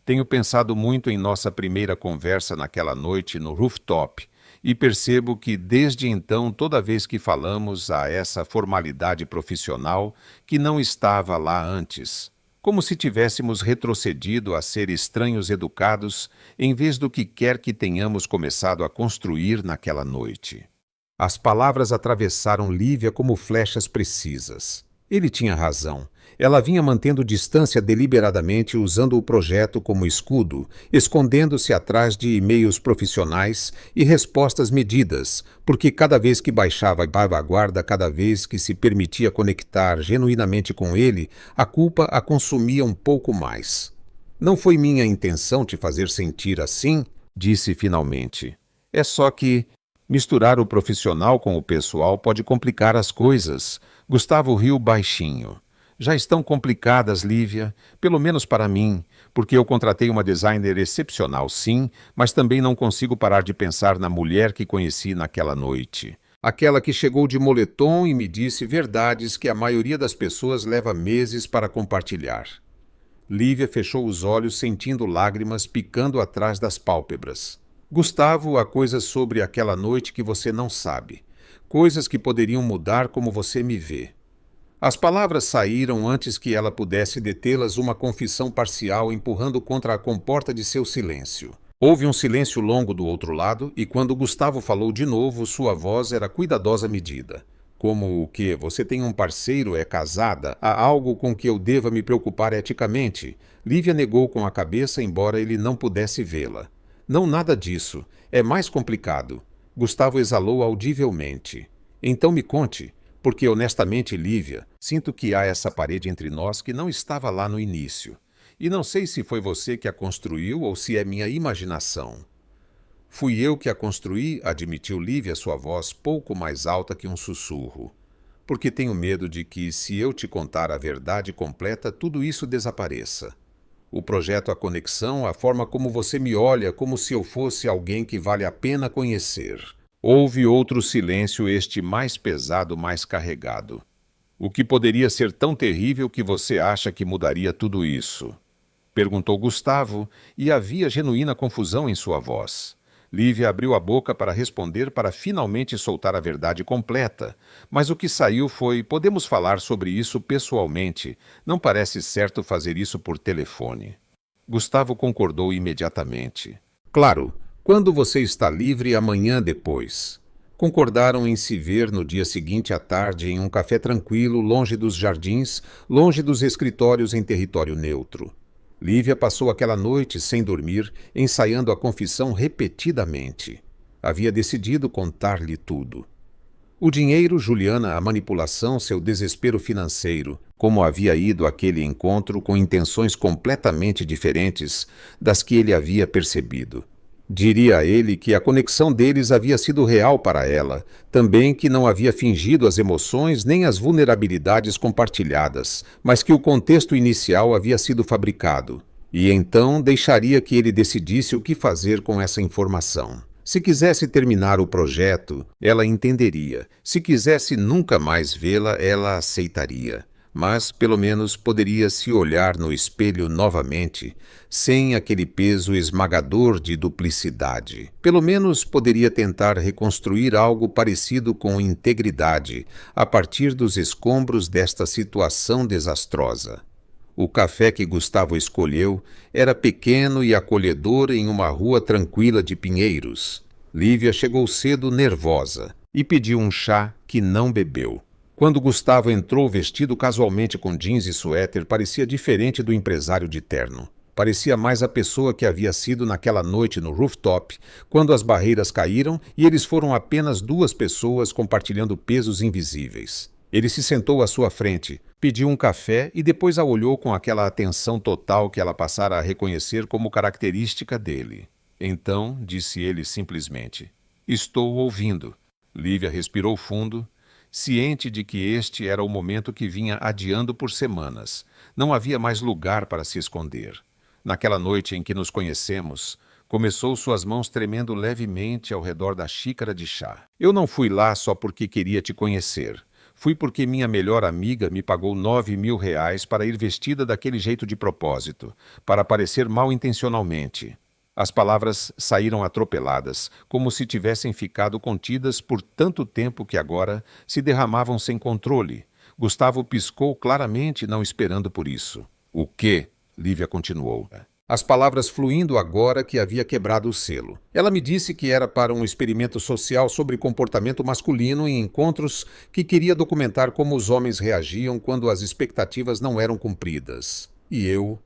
Tenho pensado muito em nossa primeira conversa naquela noite no rooftop e percebo que desde então, toda vez que falamos, há essa formalidade profissional que não estava lá antes. Como se tivéssemos retrocedido a ser estranhos educados em vez do que quer que tenhamos começado a construir naquela noite. As palavras atravessaram Lívia como flechas precisas. Ele tinha razão. Ela vinha mantendo distância deliberadamente, usando o projeto como escudo, escondendo-se atrás de e-mails profissionais e respostas medidas, porque cada vez que baixava a guarda, cada vez que se permitia conectar genuinamente com ele, a culpa a consumia um pouco mais. Não foi minha intenção te fazer sentir assim, disse finalmente. É só que misturar o profissional com o pessoal pode complicar as coisas. Gustavo riu baixinho. Já estão complicadas, Lívia, pelo menos para mim, porque eu contratei uma designer excepcional, sim, mas também não consigo parar de pensar na mulher que conheci naquela noite. Aquela que chegou de moletom e me disse verdades que a maioria das pessoas leva meses para compartilhar. Lívia fechou os olhos, sentindo lágrimas picando atrás das pálpebras. Gustavo, há coisas sobre aquela noite que você não sabe. Coisas que poderiam mudar como você me vê. As palavras saíram antes que ela pudesse detê-las, uma confissão parcial empurrando contra a comporta de seu silêncio. Houve um silêncio longo do outro lado e quando Gustavo falou de novo, sua voz era cuidadosa medida. Como o que? Você tem um parceiro, é casada? Há algo com que eu deva me preocupar eticamente? Lívia negou com a cabeça, embora ele não pudesse vê-la. Não, nada disso. É mais complicado. Gustavo exalou audivelmente. Então me conte, porque honestamente, Lívia, sinto que há essa parede entre nós que não estava lá no início. E não sei se foi você que a construiu ou se é minha imaginação. Fui eu que a construí, admitiu Lívia, sua voz pouco mais alta que um sussurro. Porque tenho medo de que, se eu te contar a verdade completa, tudo isso desapareça. O projeto A Conexão, a forma como você me olha, como se eu fosse alguém que vale a pena conhecer. Houve outro silêncio, este mais pesado, mais carregado. O que poderia ser tão terrível que você acha que mudaria tudo isso? Perguntou Gustavo, e havia genuína confusão em sua voz. Lívia abriu a boca para responder para finalmente soltar a verdade completa, mas o que saiu foi: podemos falar sobre isso pessoalmente. Não parece certo fazer isso por telefone. Gustavo concordou imediatamente. Claro, quando você está livre amanhã depois. Concordaram em se ver no dia seguinte à tarde em um café tranquilo, longe dos jardins, longe dos escritórios em território neutro. Lívia passou aquela noite sem dormir, ensaiando a confissão repetidamente. Havia decidido contar-lhe tudo. O dinheiro, Juliana, a manipulação, seu desespero financeiro, como havia ido àquele encontro com intenções completamente diferentes das que ele havia percebido. Diria a ele que a conexão deles havia sido real para ela, também que não havia fingido as emoções nem as vulnerabilidades compartilhadas, mas que o contexto inicial havia sido fabricado. E então deixaria que ele decidisse o que fazer com essa informação. Se quisesse terminar o projeto, ela entenderia. Se quisesse nunca mais vê-la, ela aceitaria. Mas, pelo menos, poderia se olhar no espelho novamente, sem aquele peso esmagador de duplicidade. Pelo menos poderia tentar reconstruir algo parecido com integridade, a partir dos escombros desta situação desastrosa. O café que Gustavo escolheu era pequeno e acolhedor em uma rua tranquila de pinheiros. Lívia chegou cedo nervosa e pediu um chá que não bebeu. Quando Gustavo entrou vestido casualmente com jeans e suéter, parecia diferente do empresário de terno. Parecia mais a pessoa que havia sido naquela noite no rooftop, quando as barreiras caíram e eles foram apenas duas pessoas compartilhando pesos invisíveis. Ele se sentou à sua frente, pediu um café e depois a olhou com aquela atenção total que ela passara a reconhecer como característica dele. Então, disse ele simplesmente: "Estou ouvindo." Lívia respirou fundo, ciente de que este era o momento que vinha adiando por semanas. Não havia mais lugar para se esconder. Naquela noite em que nos conhecemos, começou suas mãos tremendo levemente ao redor da xícara de chá. "Eu não fui lá só porque queria te conhecer. Fui porque minha melhor amiga me pagou R$ 9.000 para ir vestida daquele jeito de propósito, para parecer mal intencionalmente." As palavras saíram atropeladas, como se tivessem ficado contidas por tanto tempo que agora se derramavam sem controle. Gustavo piscou claramente, não esperando por isso. "O quê?" Lívia continuou. As palavras fluindo agora que havia quebrado o selo. "Ela me disse que era para um experimento social sobre comportamento masculino em encontros que queria documentar como os homens reagiam quando as expectativas não eram cumpridas. E eu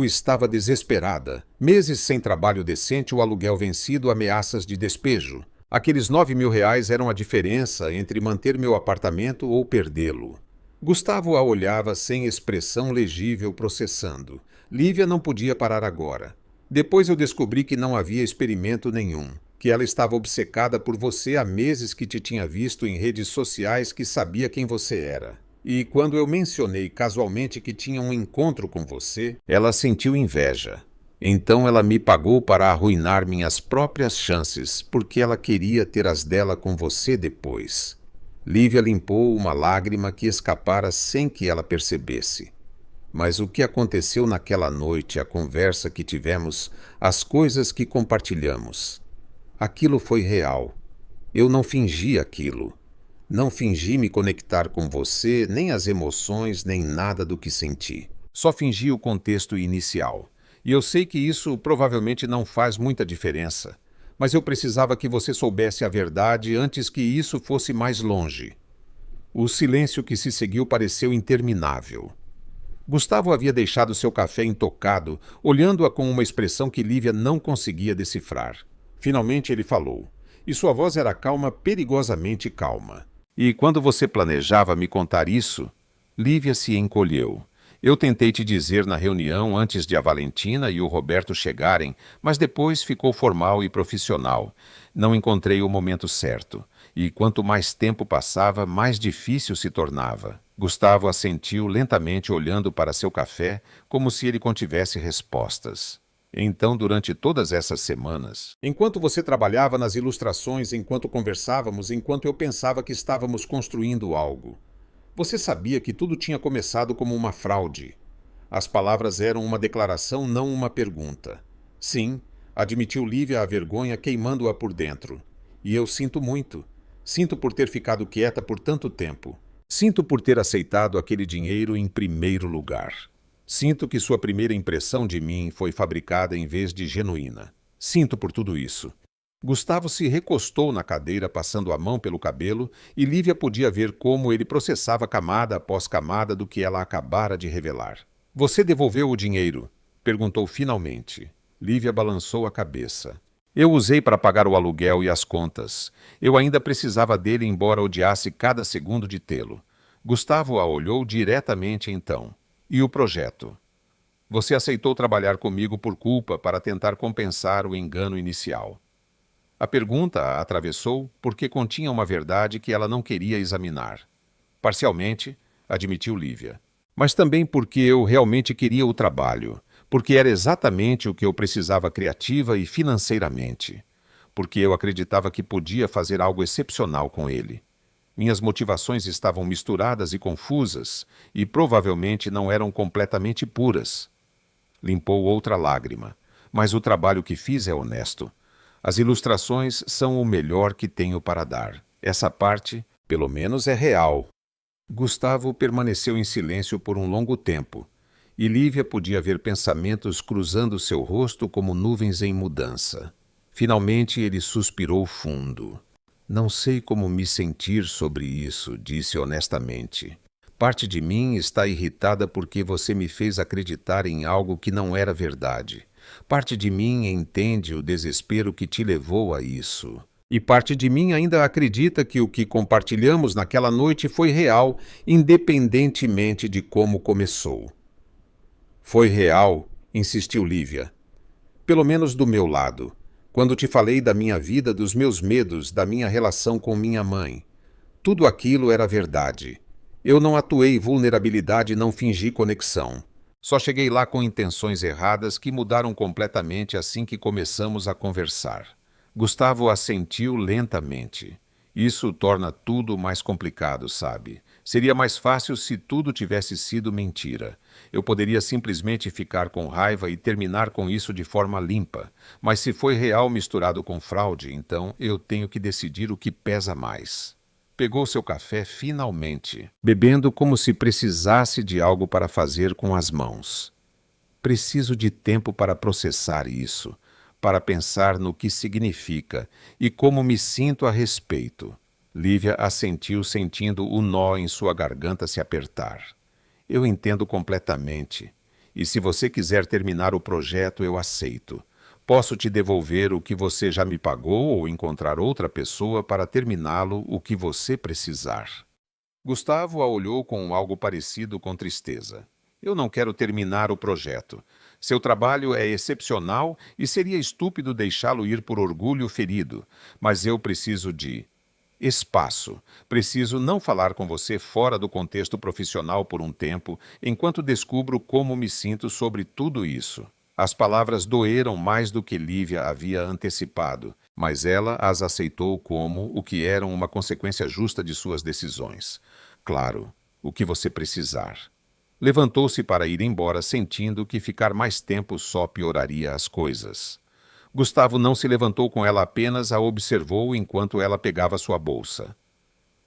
estava desesperada. Meses sem trabalho decente, o aluguel vencido, ameaças de despejo. Aqueles R$ 9.000 eram a diferença entre manter meu apartamento ou perdê-lo." Gustavo a olhava sem expressão legível, processando. Lívia não podia parar agora. "Depois eu descobri que não havia experimento nenhum, que ela estava obcecada por você há meses, que te tinha visto em redes sociais, que sabia quem você era. E quando eu mencionei casualmente que tinha um encontro com você, ela sentiu inveja. Então ela me pagou para arruinar minhas próprias chances, porque ela queria ter as dela com você depois." Lívia limpou uma lágrima que escapara sem que ela percebesse. Mas o que aconteceu naquela noite, a conversa que tivemos, as coisas que compartilhamos, aquilo foi real. Eu não fingi aquilo. Não fingi me conectar com você, nem as emoções, nem nada do que senti. Só fingi o contexto inicial. E eu sei que isso provavelmente não faz muita diferença. Mas eu precisava que você soubesse a verdade antes que isso fosse mais longe. O silêncio que se seguiu pareceu interminável. Gustavo havia deixado seu café intocado, olhando-a com uma expressão que Lívia não conseguia decifrar. Finalmente ele falou, e sua voz era calma, perigosamente calma. "E quando você planejava me contar isso?" Lívia se encolheu. "Eu tentei te dizer na reunião antes de a Valentina e o Roberto chegarem, mas depois ficou formal e profissional. Não encontrei o momento certo. E quanto mais tempo passava, mais difícil se tornava." Gustavo assentiu lentamente, olhando para seu café, como se ele contivesse respostas. "Então, durante todas essas semanas, enquanto você trabalhava nas ilustrações, enquanto conversávamos, enquanto eu pensava que estávamos construindo algo, você sabia que tudo tinha começado como uma fraude. As palavras eram uma declaração, não uma pergunta. Sim, admitiu Lívia, a vergonha queimando-a por dentro. E eu sinto muito. Sinto por ter ficado quieta por tanto tempo. Sinto por ter aceitado aquele dinheiro em primeiro lugar. Sinto que sua primeira impressão de mim foi fabricada em vez de genuína. Sinto por tudo isso. Gustavo se recostou na cadeira, passando a mão pelo cabelo, e Lívia podia ver como ele processava camada após camada do que ela acabara de revelar. Você devolveu o dinheiro? Perguntou finalmente. Lívia balançou a cabeça. Eu usei para pagar o aluguel e as contas. Eu ainda precisava dele, embora odiasse cada segundo de tê-lo. Gustavo a olhou diretamente então. E o projeto? Você aceitou trabalhar comigo por culpa para tentar compensar o engano inicial. A pergunta a atravessou porque continha uma verdade que ela não queria examinar. Parcialmente, admitiu Lívia. Mas também porque eu realmente queria o trabalho. Porque era exatamente o que eu precisava criativa e financeiramente. Porque eu acreditava que podia fazer algo excepcional com ele. Minhas motivações estavam misturadas e confusas e provavelmente não eram completamente puras. Limpou outra lágrima. Mas o trabalho que fiz é honesto. As ilustrações são o melhor que tenho para dar. Essa parte, pelo menos, é real. Gustavo permaneceu em silêncio por um longo tempo, e Lívia podia ver pensamentos cruzando seu rosto como nuvens em mudança. Finalmente ele suspirou fundo. Não sei como me sentir sobre isso, disse honestamente. Parte de mim está irritada porque você me fez acreditar em algo que não era verdade. Parte de mim entende o desespero que te levou a isso. E parte de mim ainda acredita que o que compartilhamos naquela noite foi real, independentemente de como começou. Foi real, insistiu Lívia. Pelo menos do meu lado. Quando te falei da minha vida, dos meus medos, da minha relação com minha mãe. Tudo aquilo era verdade. Eu não atuei vulnerabilidade e não fingi conexão. Só cheguei lá com intenções erradas que mudaram completamente assim que começamos a conversar. Gustavo assentiu lentamente. Isso torna tudo mais complicado, sabe? Seria mais fácil se tudo tivesse sido mentira. Eu poderia simplesmente ficar com raiva e terminar com isso de forma limpa. Mas se foi real misturado com fraude, então eu tenho que decidir o que pesa mais. Pegou seu café finalmente, bebendo como se precisasse de algo para fazer com as mãos. Preciso de tempo para processar isso, para pensar no que significa e como me sinto a respeito. Lívia assentiu, sentindo o nó em sua garganta se apertar. Eu entendo completamente. E se você quiser terminar o projeto, eu aceito. Posso te devolver o que você já me pagou ou encontrar outra pessoa para terminá-lo o que você precisar. Gustavo a olhou com algo parecido com tristeza. Eu não quero terminar o projeto. Seu trabalho é excepcional e seria estúpido deixá-lo ir por orgulho ferido. Mas eu preciso de espaço. Preciso não falar com você fora do contexto profissional por um tempo, enquanto descubro como me sinto sobre tudo isso. As palavras doeram mais do que Lívia havia antecipado, mas ela as aceitou como o que eram uma consequência justa de suas decisões. Claro, o que você precisar. Levantou-se para ir embora, sentindo que ficar mais tempo só pioraria as coisas. Gustavo não se levantou com ela, apenas a observou enquanto ela pegava sua bolsa.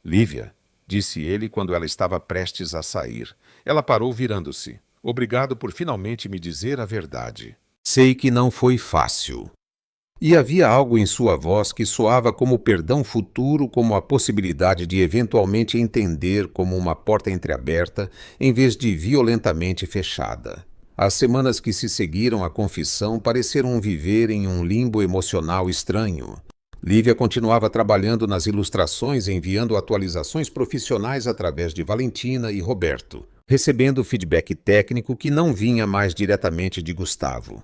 Lívia, disse ele quando ela estava prestes a sair. Ela parou virando-se. Obrigado por finalmente me dizer a verdade. Sei que não foi fácil. E havia algo em sua voz que soava como perdão futuro, como a possibilidade de eventualmente entender, como uma porta entreaberta, em vez de violentamente fechada. As semanas que se seguiram à confissão pareceram viver em um limbo emocional estranho. Lívia continuava trabalhando nas ilustrações, enviando atualizações profissionais através de Valentina e Roberto, recebendo feedback técnico que não vinha mais diretamente de Gustavo.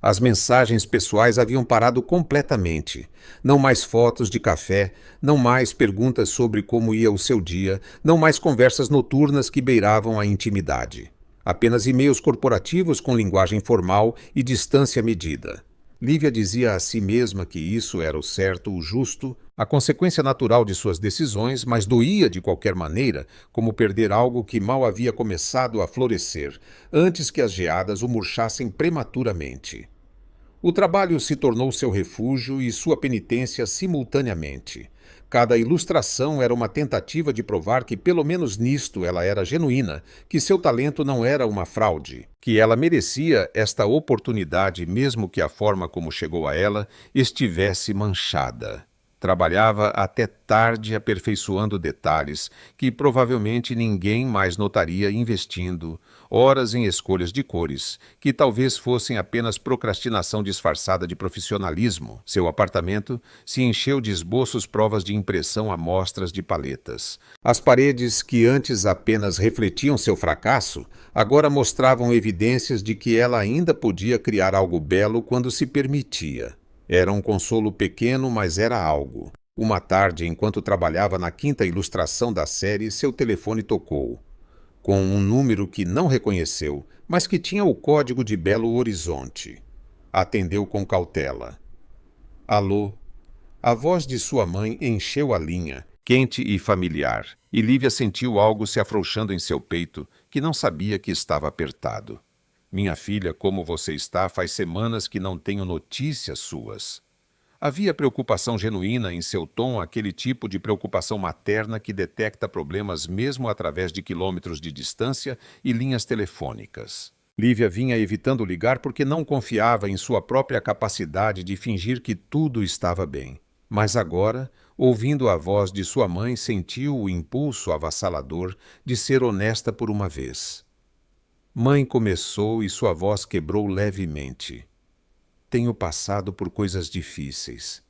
As mensagens pessoais haviam parado completamente. Não mais fotos de café, não mais perguntas sobre como ia o seu dia, não mais conversas noturnas que beiravam a intimidade. Apenas e-mails corporativos com linguagem formal e distância medida. Lívia dizia a si mesma que isso era o certo, o justo, A consequência natural de suas decisões, mas doía de qualquer maneira, como perder algo que mal havia começado a florescer, antes que as geadas o murchassem prematuramente. O trabalho se tornou seu refúgio e sua penitência simultaneamente. Cada ilustração era uma tentativa de provar que, pelo menos nisto, ela era genuína, que seu talento não era uma fraude, que ela merecia esta oportunidade, mesmo que a forma como chegou a ela estivesse manchada. Trabalhava até tarde aperfeiçoando detalhes que provavelmente ninguém mais notaria investindo horas em escolhas de cores, que talvez fossem apenas procrastinação disfarçada de profissionalismo. Seu apartamento se encheu de esboços, provas de impressão, amostras de paletas. As paredes, que antes apenas refletiam seu fracasso, agora mostravam evidências de que ela ainda podia criar algo belo quando se permitia. Era um consolo pequeno, mas era algo. Uma tarde, enquanto trabalhava na quinta ilustração da série, seu telefone tocou. Com um número que não reconheceu, mas que tinha o código de Belo Horizonte. Atendeu com cautela. Alô? A voz de sua mãe encheu a linha, quente e familiar, e Lívia sentiu algo se afrouxando em seu peito, que não sabia que estava apertado. Minha filha, como você está? Faz semanas que não tenho notícias suas. Havia preocupação genuína em seu tom, aquele tipo de preocupação materna que detecta problemas mesmo através de quilômetros de distância e linhas telefônicas. Lívia vinha evitando ligar porque não confiava em sua própria capacidade de fingir que tudo estava bem. Mas agora, ouvindo a voz de sua mãe, sentiu o impulso avassalador de ser honesta por uma vez. Mãe, começou e sua voz quebrou levemente. Tenho passado por coisas difíceis.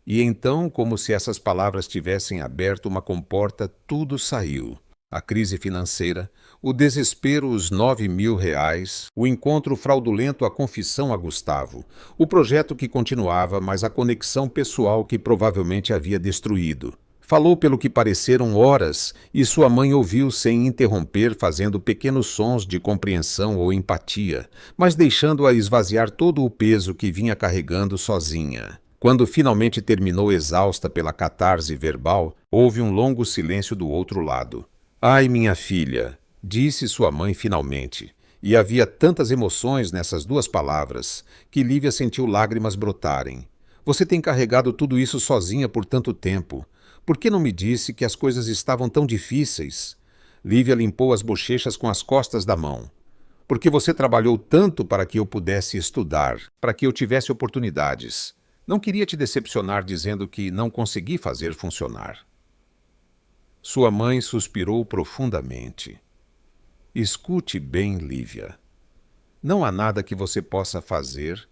E então, como se essas palavras tivessem aberto uma comporta, tudo saiu. A crise financeira, o desespero, os R$ 9.000, o encontro fraudulento, a confissão a Gustavo, o projeto que continuava, mas a conexão pessoal que provavelmente havia destruído. Falou pelo que pareceram horas, e sua mãe ouviu sem interromper, fazendo pequenos sons de compreensão ou empatia, mas deixando-a esvaziar todo o peso que vinha carregando sozinha. Quando finalmente terminou exausta pela catarse verbal, houve um longo silêncio do outro lado. Ai, minha filha, disse sua mãe finalmente, e havia tantas emoções nessas duas palavras, que Lívia sentiu lágrimas brotarem. Você tem carregado tudo isso sozinha por tanto tempo. Por que não me disse que as coisas estavam tão difíceis? Lívia limpou as bochechas com as costas da mão. Porque você trabalhou tanto para que eu pudesse estudar, para que eu tivesse oportunidades. Não queria te decepcionar dizendo que não consegui fazer funcionar. Sua mãe suspirou profundamente. Escute bem, Lívia. Não há nada que você possa fazer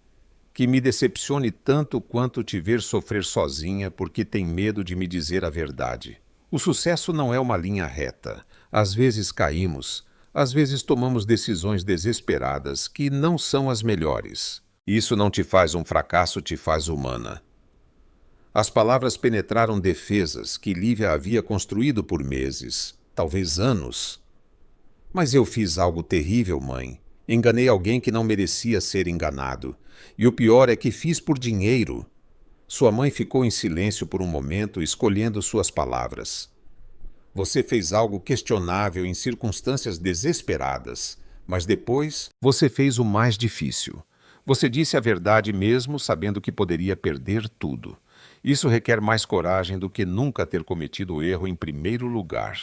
que me decepcione tanto quanto te ver sofrer sozinha porque tem medo de me dizer a verdade. O sucesso não é uma linha reta. Às vezes caímos, às vezes tomamos decisões desesperadas que não são as melhores. Isso não te faz um fracasso, te faz humana. As palavras penetraram defesas que Lívia havia construído por meses, talvez anos. Mas eu fiz algo terrível, mãe. Enganei alguém que não merecia ser enganado. E o pior é que fiz por dinheiro. Sua mãe ficou em silêncio por um momento, escolhendo suas palavras. Você fez algo questionável em circunstâncias desesperadas, mas depois você fez o mais difícil. Você disse a verdade mesmo sabendo que poderia perder tudo. Isso requer mais coragem do que nunca ter cometido o erro em primeiro lugar.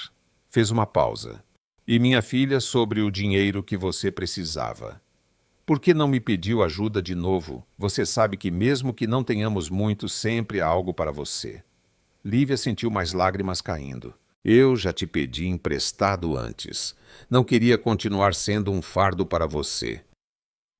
Fez uma pausa. E minha filha, sobre o dinheiro que você precisava. Por que não me pediu ajuda de novo? Você sabe que mesmo que não tenhamos muito, sempre há algo para você. Lívia sentiu mais lágrimas caindo. Eu já te pedi emprestado antes. Não queria continuar sendo um fardo para você.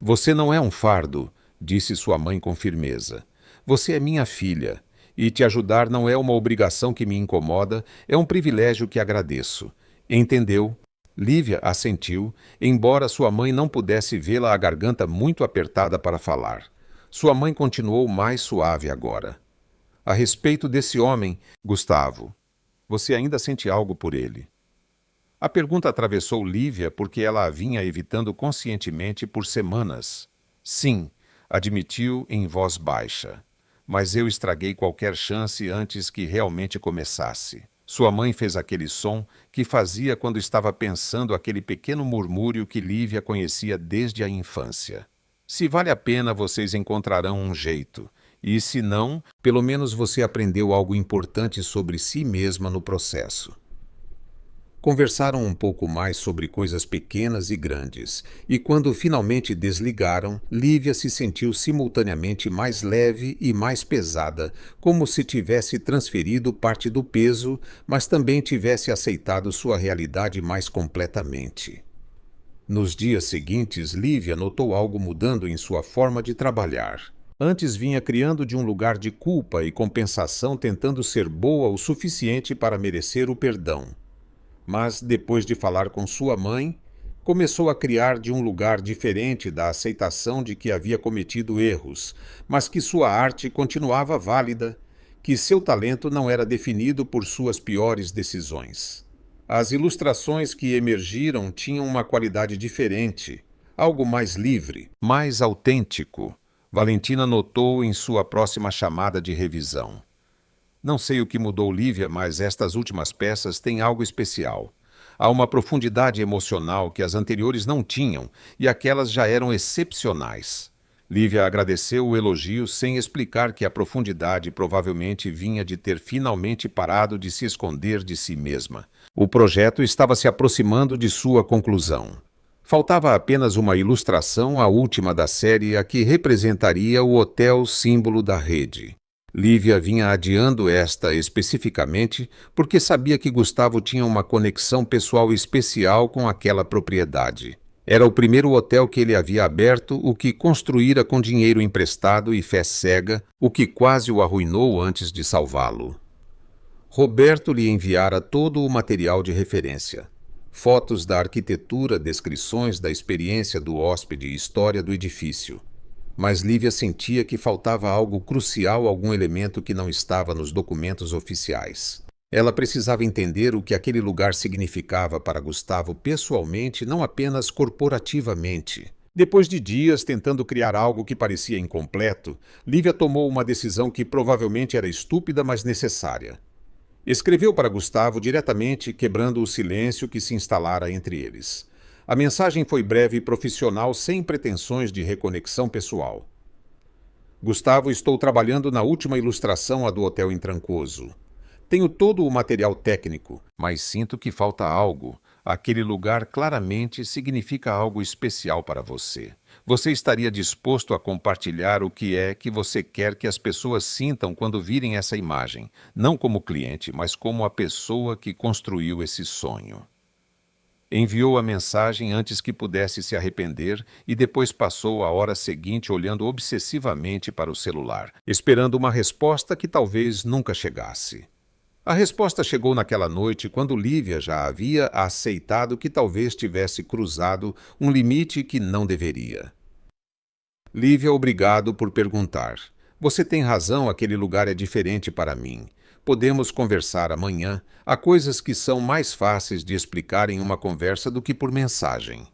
Você não é um fardo, disse sua mãe com firmeza. Você é minha filha. E te ajudar não é uma obrigação que me incomoda, é um privilégio que agradeço. Entendeu? Lívia assentiu, embora sua mãe não pudesse vê-la, a garganta muito apertada para falar. Sua mãe continuou mais suave agora. A respeito desse homem, Gustavo, você ainda sente algo por ele? A pergunta atravessou Lívia porque ela a vinha evitando conscientemente por semanas. Sim, admitiu em voz baixa. mas eu estraguei qualquer chance antes que realmente começasse. Sua mãe fez aquele som que fazia quando estava pensando aquele pequeno murmúrio que Lívia conhecia desde a infância. Se vale a pena, vocês encontrarão um jeito. E se não, pelo menos você aprendeu algo importante sobre si mesma no processo. Conversaram um pouco mais sobre coisas pequenas e grandes, e quando finalmente desligaram, Lívia se sentiu simultaneamente mais leve e mais pesada, como se tivesse transferido parte do peso, mas também tivesse aceitado sua realidade mais completamente. Nos dias seguintes, Lívia notou algo mudando em sua forma de trabalhar. Antes vinha criando de um lugar de culpa e compensação, tentando ser boa o suficiente para merecer o perdão. Mas, depois de falar com sua mãe, começou a criar de um lugar diferente da aceitação de que havia cometido erros, mas que sua arte continuava válida, que seu talento não era definido por suas piores decisões. As ilustrações que emergiram tinham uma qualidade diferente, algo mais livre, mais autêntico. Valentina notou em sua próxima chamada de revisão. Não sei o que mudou Lívia, mas estas últimas peças têm algo especial. Há uma profundidade emocional que as anteriores não tinham, e aquelas já eram excepcionais. Lívia agradeceu o elogio sem explicar que a profundidade provavelmente vinha de ter finalmente parado de se esconder de si mesma. O projeto estava se aproximando de sua conclusão. Faltava apenas uma ilustração, a última da série, a que representaria o hotel símbolo da rede. Lívia vinha adiando esta especificamente porque sabia que Gustavo tinha uma conexão pessoal especial com aquela propriedade. Era o primeiro hotel que ele havia aberto, o que construíra com dinheiro emprestado e fé cega, o que quase o arruinou antes de salvá-lo. Roberto lhe enviara todo o material de referência. Fotos da arquitetura, descrições da experiência do hóspede e história do edifício. Mas Lívia sentia que faltava algo crucial, algum elemento que não estava nos documentos oficiais. Ela precisava entender o que aquele lugar significava para Gustavo pessoalmente, não apenas corporativamente. Depois de dias tentando criar algo que parecia incompleto, Lívia tomou uma decisão que provavelmente era estúpida, mas necessária. Escreveu para Gustavo diretamente, quebrando o silêncio que se instalara entre eles. A mensagem foi breve e profissional, sem pretensões de reconexão pessoal. Gustavo, estou trabalhando na última ilustração, a do Hotel em Trancoso. Tenho todo o material técnico, mas sinto que falta algo. Aquele lugar claramente significa algo especial para você. Você estaria disposto a compartilhar o que é que você quer que as pessoas sintam quando virem essa imagem, não como cliente, mas como a pessoa que construiu esse sonho. Enviou a mensagem antes que pudesse se arrepender e depois passou a hora seguinte olhando obsessivamente para o celular, esperando uma resposta que talvez nunca chegasse. A resposta chegou naquela noite quando Lívia já havia aceitado que talvez tivesse cruzado um limite que não deveria. Lívia, obrigado por perguntar. Você tem razão, aquele lugar é diferente para mim. Podemos conversar amanhã. Há coisas que são mais fáceis de explicar em uma conversa do que por mensagem.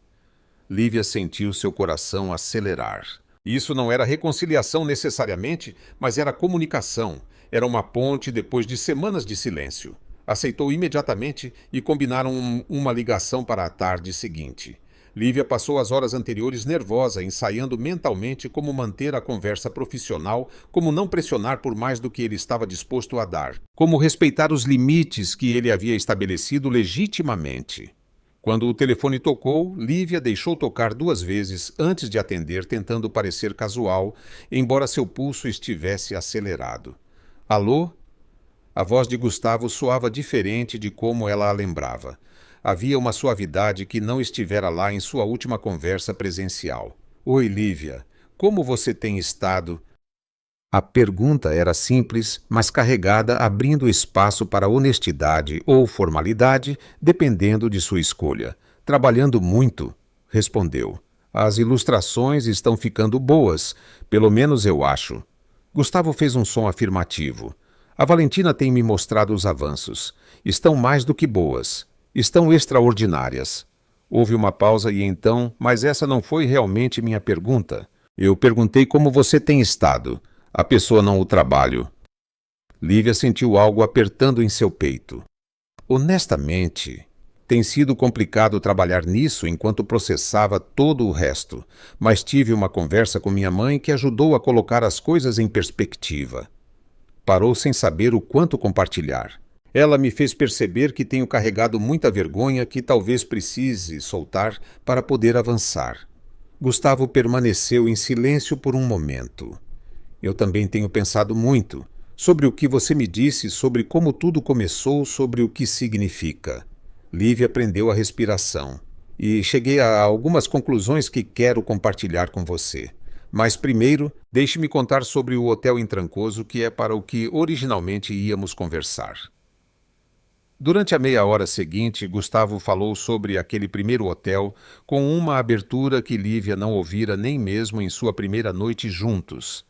Lívia sentiu seu coração acelerar. Isso não era reconciliação necessariamente, mas era comunicação. Era uma ponte depois de semanas de silêncio. Aceitou imediatamente e combinaram uma ligação para a tarde seguinte. Lívia passou as horas anteriores nervosa, ensaiando mentalmente como manter a conversa profissional, como não pressionar por mais do que ele estava disposto a dar, como respeitar os limites que ele havia estabelecido legitimamente. Quando o telefone tocou, Lívia deixou tocar 2 vezes antes de atender, tentando parecer casual, embora seu pulso estivesse acelerado. Alô? A voz de Gustavo soava diferente de como ela a lembrava. Havia uma suavidade que não estivera lá em sua última conversa presencial. Oi, Lívia. Como você tem estado? A pergunta era simples, mas carregada, abrindo espaço para honestidade ou formalidade, dependendo de sua escolha. Trabalhando muito, respondeu. As ilustrações estão ficando boas, pelo menos eu acho. Gustavo fez um som afirmativo. A Valentina tem me mostrado os avanços. Estão mais do que boas. Estão extraordinárias. Houve uma pausa e então, mas essa não foi realmente minha pergunta. Eu perguntei como você tem estado. A pessoa não o trabalho. Lívia sentiu algo apertando em seu peito. Honestamente, tem sido complicado trabalhar nisso enquanto processava todo o resto, mas tive uma conversa com minha mãe que ajudou a colocar as coisas em perspectiva. Parou sem saber o quanto compartilhar. Ela me fez perceber que tenho carregado muita vergonha que talvez precise soltar para poder avançar. Gustavo permaneceu em silêncio por um momento. Eu também tenho pensado muito sobre o que você me disse, sobre como tudo começou, sobre o que significa. Lívia prendeu a respiração e cheguei a algumas conclusões que quero compartilhar com você. Mas primeiro, deixe-me contar sobre o hotel em Trancoso, que é para o que originalmente íamos conversar. Durante a meia hora seguinte, Gustavo falou sobre aquele primeiro hotel com uma abertura que Lívia não ouvira nem mesmo em sua primeira noite juntos.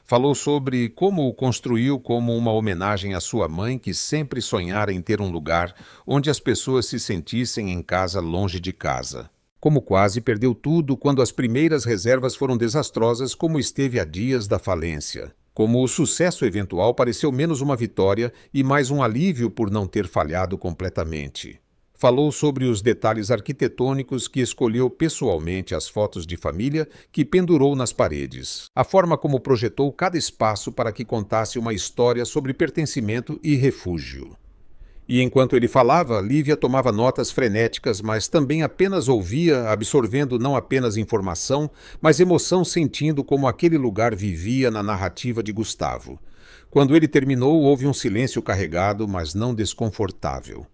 Falou sobre como o construiu como uma homenagem à sua mãe, que sempre sonhara em ter um lugar onde as pessoas se sentissem em casa longe de casa. Como quase perdeu tudo quando as primeiras reservas foram desastrosas, como esteve há dias da falência. Como o sucesso eventual pareceu menos uma vitória e mais um alívio por não ter falhado completamente. Falou sobre os detalhes arquitetônicos que escolheu pessoalmente, as fotos de família que pendurou nas paredes, a forma como projetou cada espaço para que contasse uma história sobre pertencimento e refúgio. E enquanto ele falava, Lívia tomava notas frenéticas, mas também apenas ouvia, absorvendo não apenas informação, mas emoção, sentindo como aquele lugar vivia na narrativa de Gustavo. Quando ele terminou, houve um silêncio carregado, mas não desconfortável.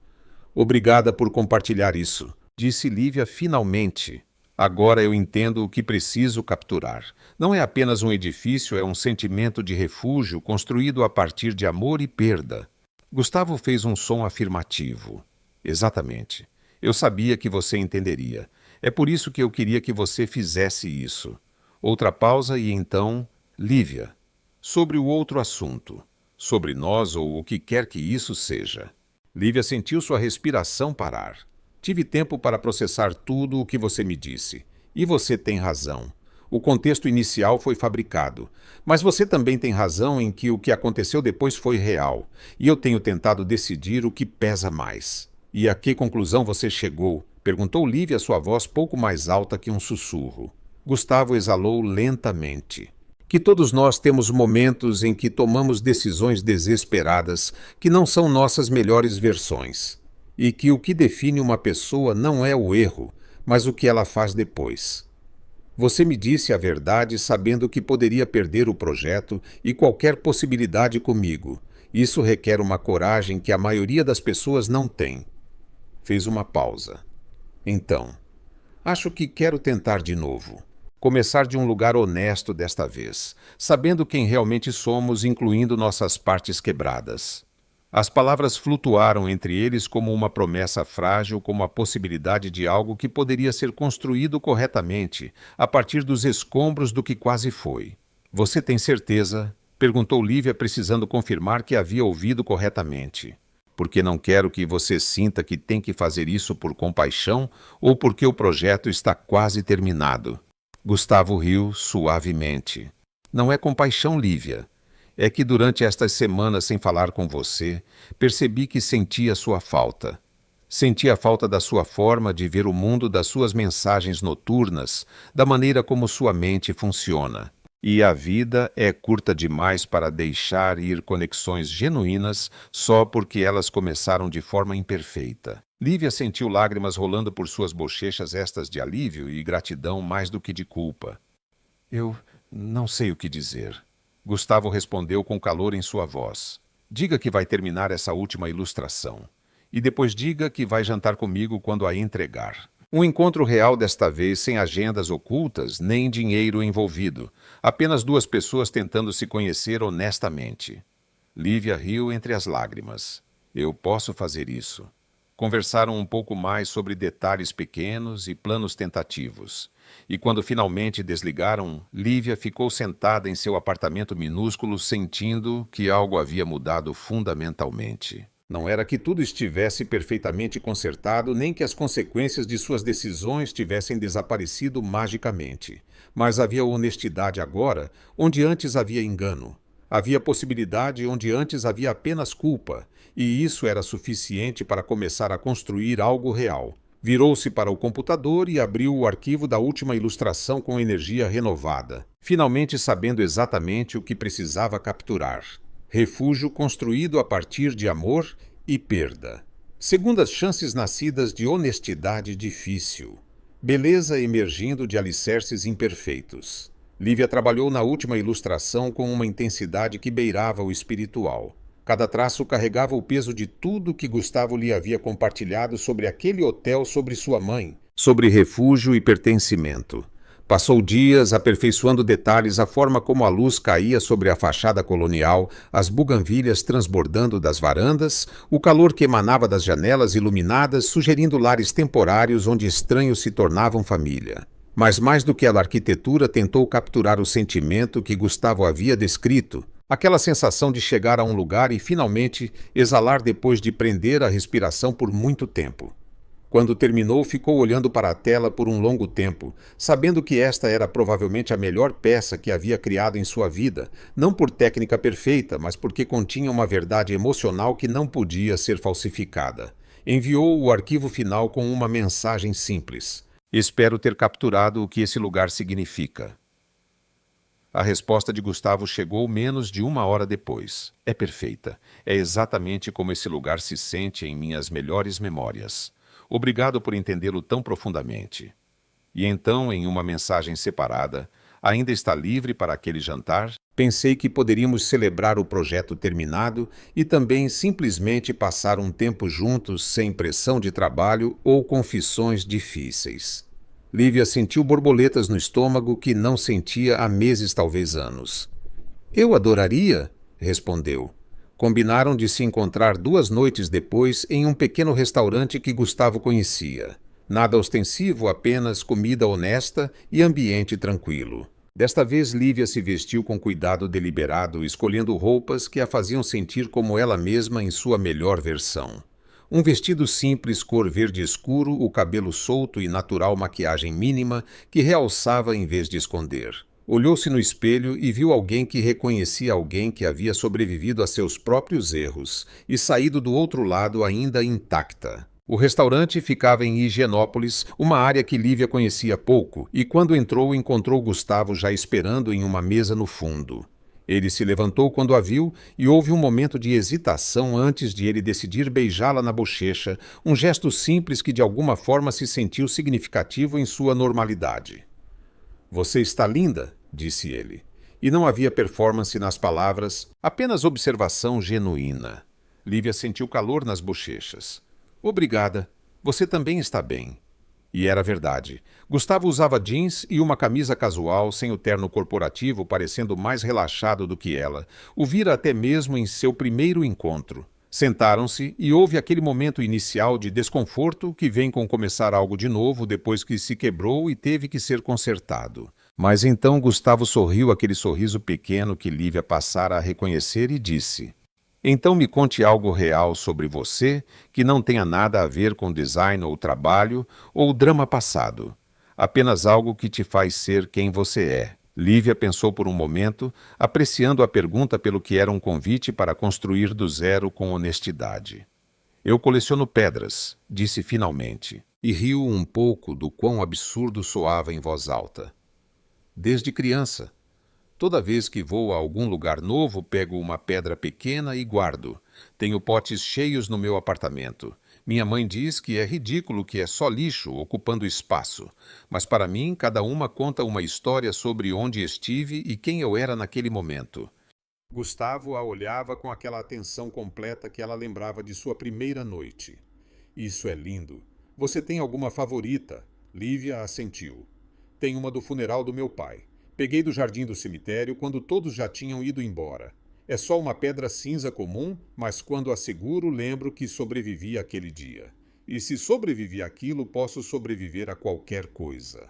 Obrigada por compartilhar isso, disse Lívia finalmente. Agora eu entendo o que preciso capturar. Não é apenas um edifício, é um sentimento de refúgio construído a partir de amor e perda. Gustavo fez um som afirmativo. Exatamente. Eu sabia que você entenderia. É por isso que eu queria que você fizesse isso. Outra pausa e então, Lívia, sobre o outro assunto, sobre nós ou o que quer que isso seja. Lívia sentiu sua respiração parar. Tive tempo para processar tudo o que você me disse. E você tem razão. O contexto inicial foi fabricado, mas você também tem razão em que o que aconteceu depois foi real, e eu tenho tentado decidir o que pesa mais. E a que conclusão você chegou? Perguntou Lívia, sua voz pouco mais alta que um sussurro. Gustavo exalou lentamente. Que todos nós temos momentos em que tomamos decisões desesperadas que não são nossas melhores versões, e que o que define uma pessoa não é o erro, mas o que ela faz depois. Você me disse a verdade sabendo que poderia perder o projeto e qualquer possibilidade comigo. Isso requer uma coragem que a maioria das pessoas não tem. Fez uma pausa. Então, acho que quero tentar de novo. Começar de um lugar honesto desta vez, sabendo quem realmente somos, incluindo nossas partes quebradas. As palavras flutuaram entre eles como uma promessa frágil, como a possibilidade de algo que poderia ser construído corretamente, a partir dos escombros do que quase foi. Você tem certeza? Perguntou Lívia, precisando confirmar que havia ouvido corretamente. Porque não quero que você sinta que tem que fazer isso por compaixão ou porque o projeto está quase terminado. Gustavo riu suavemente. Não é compaixão, Lívia. É que durante estas semanas sem falar com você, percebi que sentia sua falta. Senti a falta da sua forma de ver o mundo, das suas mensagens noturnas, da maneira como sua mente funciona. E a vida é curta demais para deixar ir conexões genuínas só porque elas começaram de forma imperfeita. Lívia sentiu lágrimas rolando por suas bochechas, estas de alívio e gratidão mais do que de culpa. Eu não sei o que dizer. Gustavo respondeu com calor em sua voz. Diga que vai terminar essa última ilustração. E depois diga que vai jantar comigo quando a entregar. Um encontro real desta vez, sem agendas ocultas, nem dinheiro envolvido. Apenas duas pessoas tentando se conhecer honestamente. Lívia riu entre as lágrimas. Eu posso fazer isso. Conversaram um pouco mais sobre detalhes pequenos e planos tentativos. E quando finalmente desligaram, Lívia ficou sentada em seu apartamento minúsculo, sentindo que algo havia mudado fundamentalmente. Não era que tudo estivesse perfeitamente consertado, nem que as consequências de suas decisões tivessem desaparecido magicamente. Mas havia honestidade agora, onde antes havia engano. Havia possibilidade onde antes havia apenas culpa, e isso era suficiente para começar a construir algo real. Virou-se para o computador e abriu o arquivo da última ilustração com energia renovada, finalmente sabendo exatamente o que precisava capturar. Refúgio construído a partir de amor e perda. Segundas chances nascidas de honestidade difícil. Beleza emergindo de alicerces imperfeitos. Lívia trabalhou na última ilustração com uma intensidade que beirava o espiritual. Cada traço carregava o peso de tudo que Gustavo lhe havia compartilhado sobre aquele hotel, sobre sua mãe, sobre refúgio e pertencimento. Passou dias aperfeiçoando detalhes, a forma como a luz caía sobre a fachada colonial, as buganvílias transbordando das varandas, o calor que emanava das janelas iluminadas, sugerindo lares temporários onde estranhos se tornavam família. Mas mais do que a arquitetura, tentou capturar o sentimento que Gustavo havia descrito, aquela sensação de chegar a um lugar e finalmente exalar depois de prender a respiração por muito tempo. Quando terminou, ficou olhando para a tela por um longo tempo, sabendo que esta era provavelmente a melhor peça que havia criado em sua vida, não por técnica perfeita, mas porque continha uma verdade emocional que não podia ser falsificada. Enviou o arquivo final com uma mensagem simples: "Espero ter capturado o que esse lugar significa." A resposta de Gustavo chegou menos de 1 hora depois. "É perfeita. É exatamente como esse lugar se sente em minhas melhores memórias. Obrigado por entendê-lo tão profundamente." E então, em uma mensagem separada: "Ainda está livre para aquele jantar? Pensei que poderíamos celebrar o projeto terminado e também simplesmente passar um tempo juntos sem pressão de trabalho ou confissões difíceis." Lívia sentiu borboletas no estômago que não sentia há meses, talvez anos. "Eu adoraria", respondeu. Combinaram de se encontrar 2 noites depois em um pequeno restaurante que Gustavo conhecia. Nada ostensivo, apenas comida honesta e ambiente tranquilo. Desta vez, Lívia se vestiu com cuidado deliberado, escolhendo roupas que a faziam sentir como ela mesma em sua melhor versão. Um vestido simples, cor verde escuro, o cabelo solto e natural maquiagem mínima que realçava em vez de esconder. Olhou-se no espelho e viu alguém que reconhecia alguém que havia sobrevivido a seus próprios erros e saído do outro lado ainda intacta. O restaurante ficava em Higienópolis, uma área que Lívia conhecia pouco, e quando entrou encontrou Gustavo já esperando em uma mesa no fundo. Ele se levantou quando a viu e houve um momento de hesitação antes de ele decidir beijá-la na bochecha, um gesto simples que de alguma forma se sentiu significativo em sua normalidade. "Você está linda", disse ele. E não havia performance nas palavras, apenas observação genuína. Lívia sentiu calor nas bochechas. "Obrigada. Você também está bem." E era verdade. Gustavo usava jeans e uma camisa casual, sem o terno corporativo, parecendo mais relaxado do que ela. O vira até mesmo em seu primeiro encontro. Sentaram-se e houve aquele momento inicial de desconforto que vem com começar algo de novo depois que se quebrou e teve que ser consertado. Mas então Gustavo sorriu aquele sorriso pequeno que Lívia passara a reconhecer e disse: "Então me conte algo real sobre você que não tenha nada a ver com design ou trabalho ou drama passado. Apenas algo que te faz ser quem você é." Lívia pensou por um momento, apreciando a pergunta pelo que era um convite para construir do zero com honestidade. "Eu coleciono pedras", disse finalmente, e riu um pouco do quão absurdo soava em voz alta. "Desde criança. Toda vez que vou a algum lugar novo, pego uma pedra pequena e guardo. Tenho potes cheios no meu apartamento. Minha mãe diz que é ridículo, que é só lixo ocupando espaço. Mas para mim, cada uma conta uma história sobre onde estive e quem eu era naquele momento." Gustavo a olhava com aquela atenção completa que ela lembrava de sua primeira noite. "Isso é lindo. Você tem alguma favorita?" Lívia assentiu. "Tenho uma do funeral do meu pai. Peguei do jardim do cemitério quando todos já tinham ido embora. É só uma pedra cinza comum, mas quando a seguro lembro que sobrevivi àquele dia. E se sobrevivi àquilo, posso sobreviver a qualquer coisa."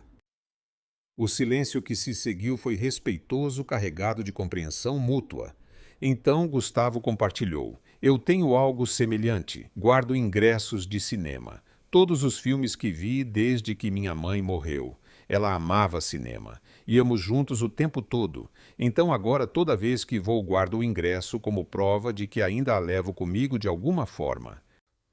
O silêncio que se seguiu foi respeitoso, carregado de compreensão mútua. Então Gustavo compartilhou: "Eu tenho algo semelhante. Guardo ingressos de cinema. Todos os filmes que vi desde que minha mãe morreu. Ela amava cinema. Íamos juntos o tempo todo. Então agora toda vez que vou guardo o ingresso como prova de que ainda a levo comigo de alguma forma.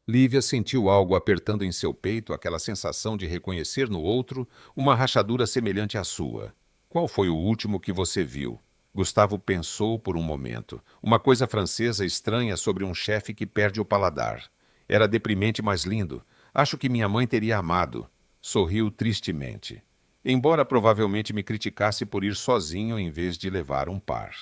Lívia sentiu algo apertando em seu peito, aquela sensação de reconhecer no outro uma rachadura semelhante à sua. Qual foi o último que você viu? Gustavo pensou por um momento. Uma coisa francesa estranha sobre um chefe que perde o paladar. Era deprimente, mas lindo. Acho que minha mãe teria amado. Sorriu tristemente. Embora provavelmente me criticasse por ir sozinho em vez de levar um par.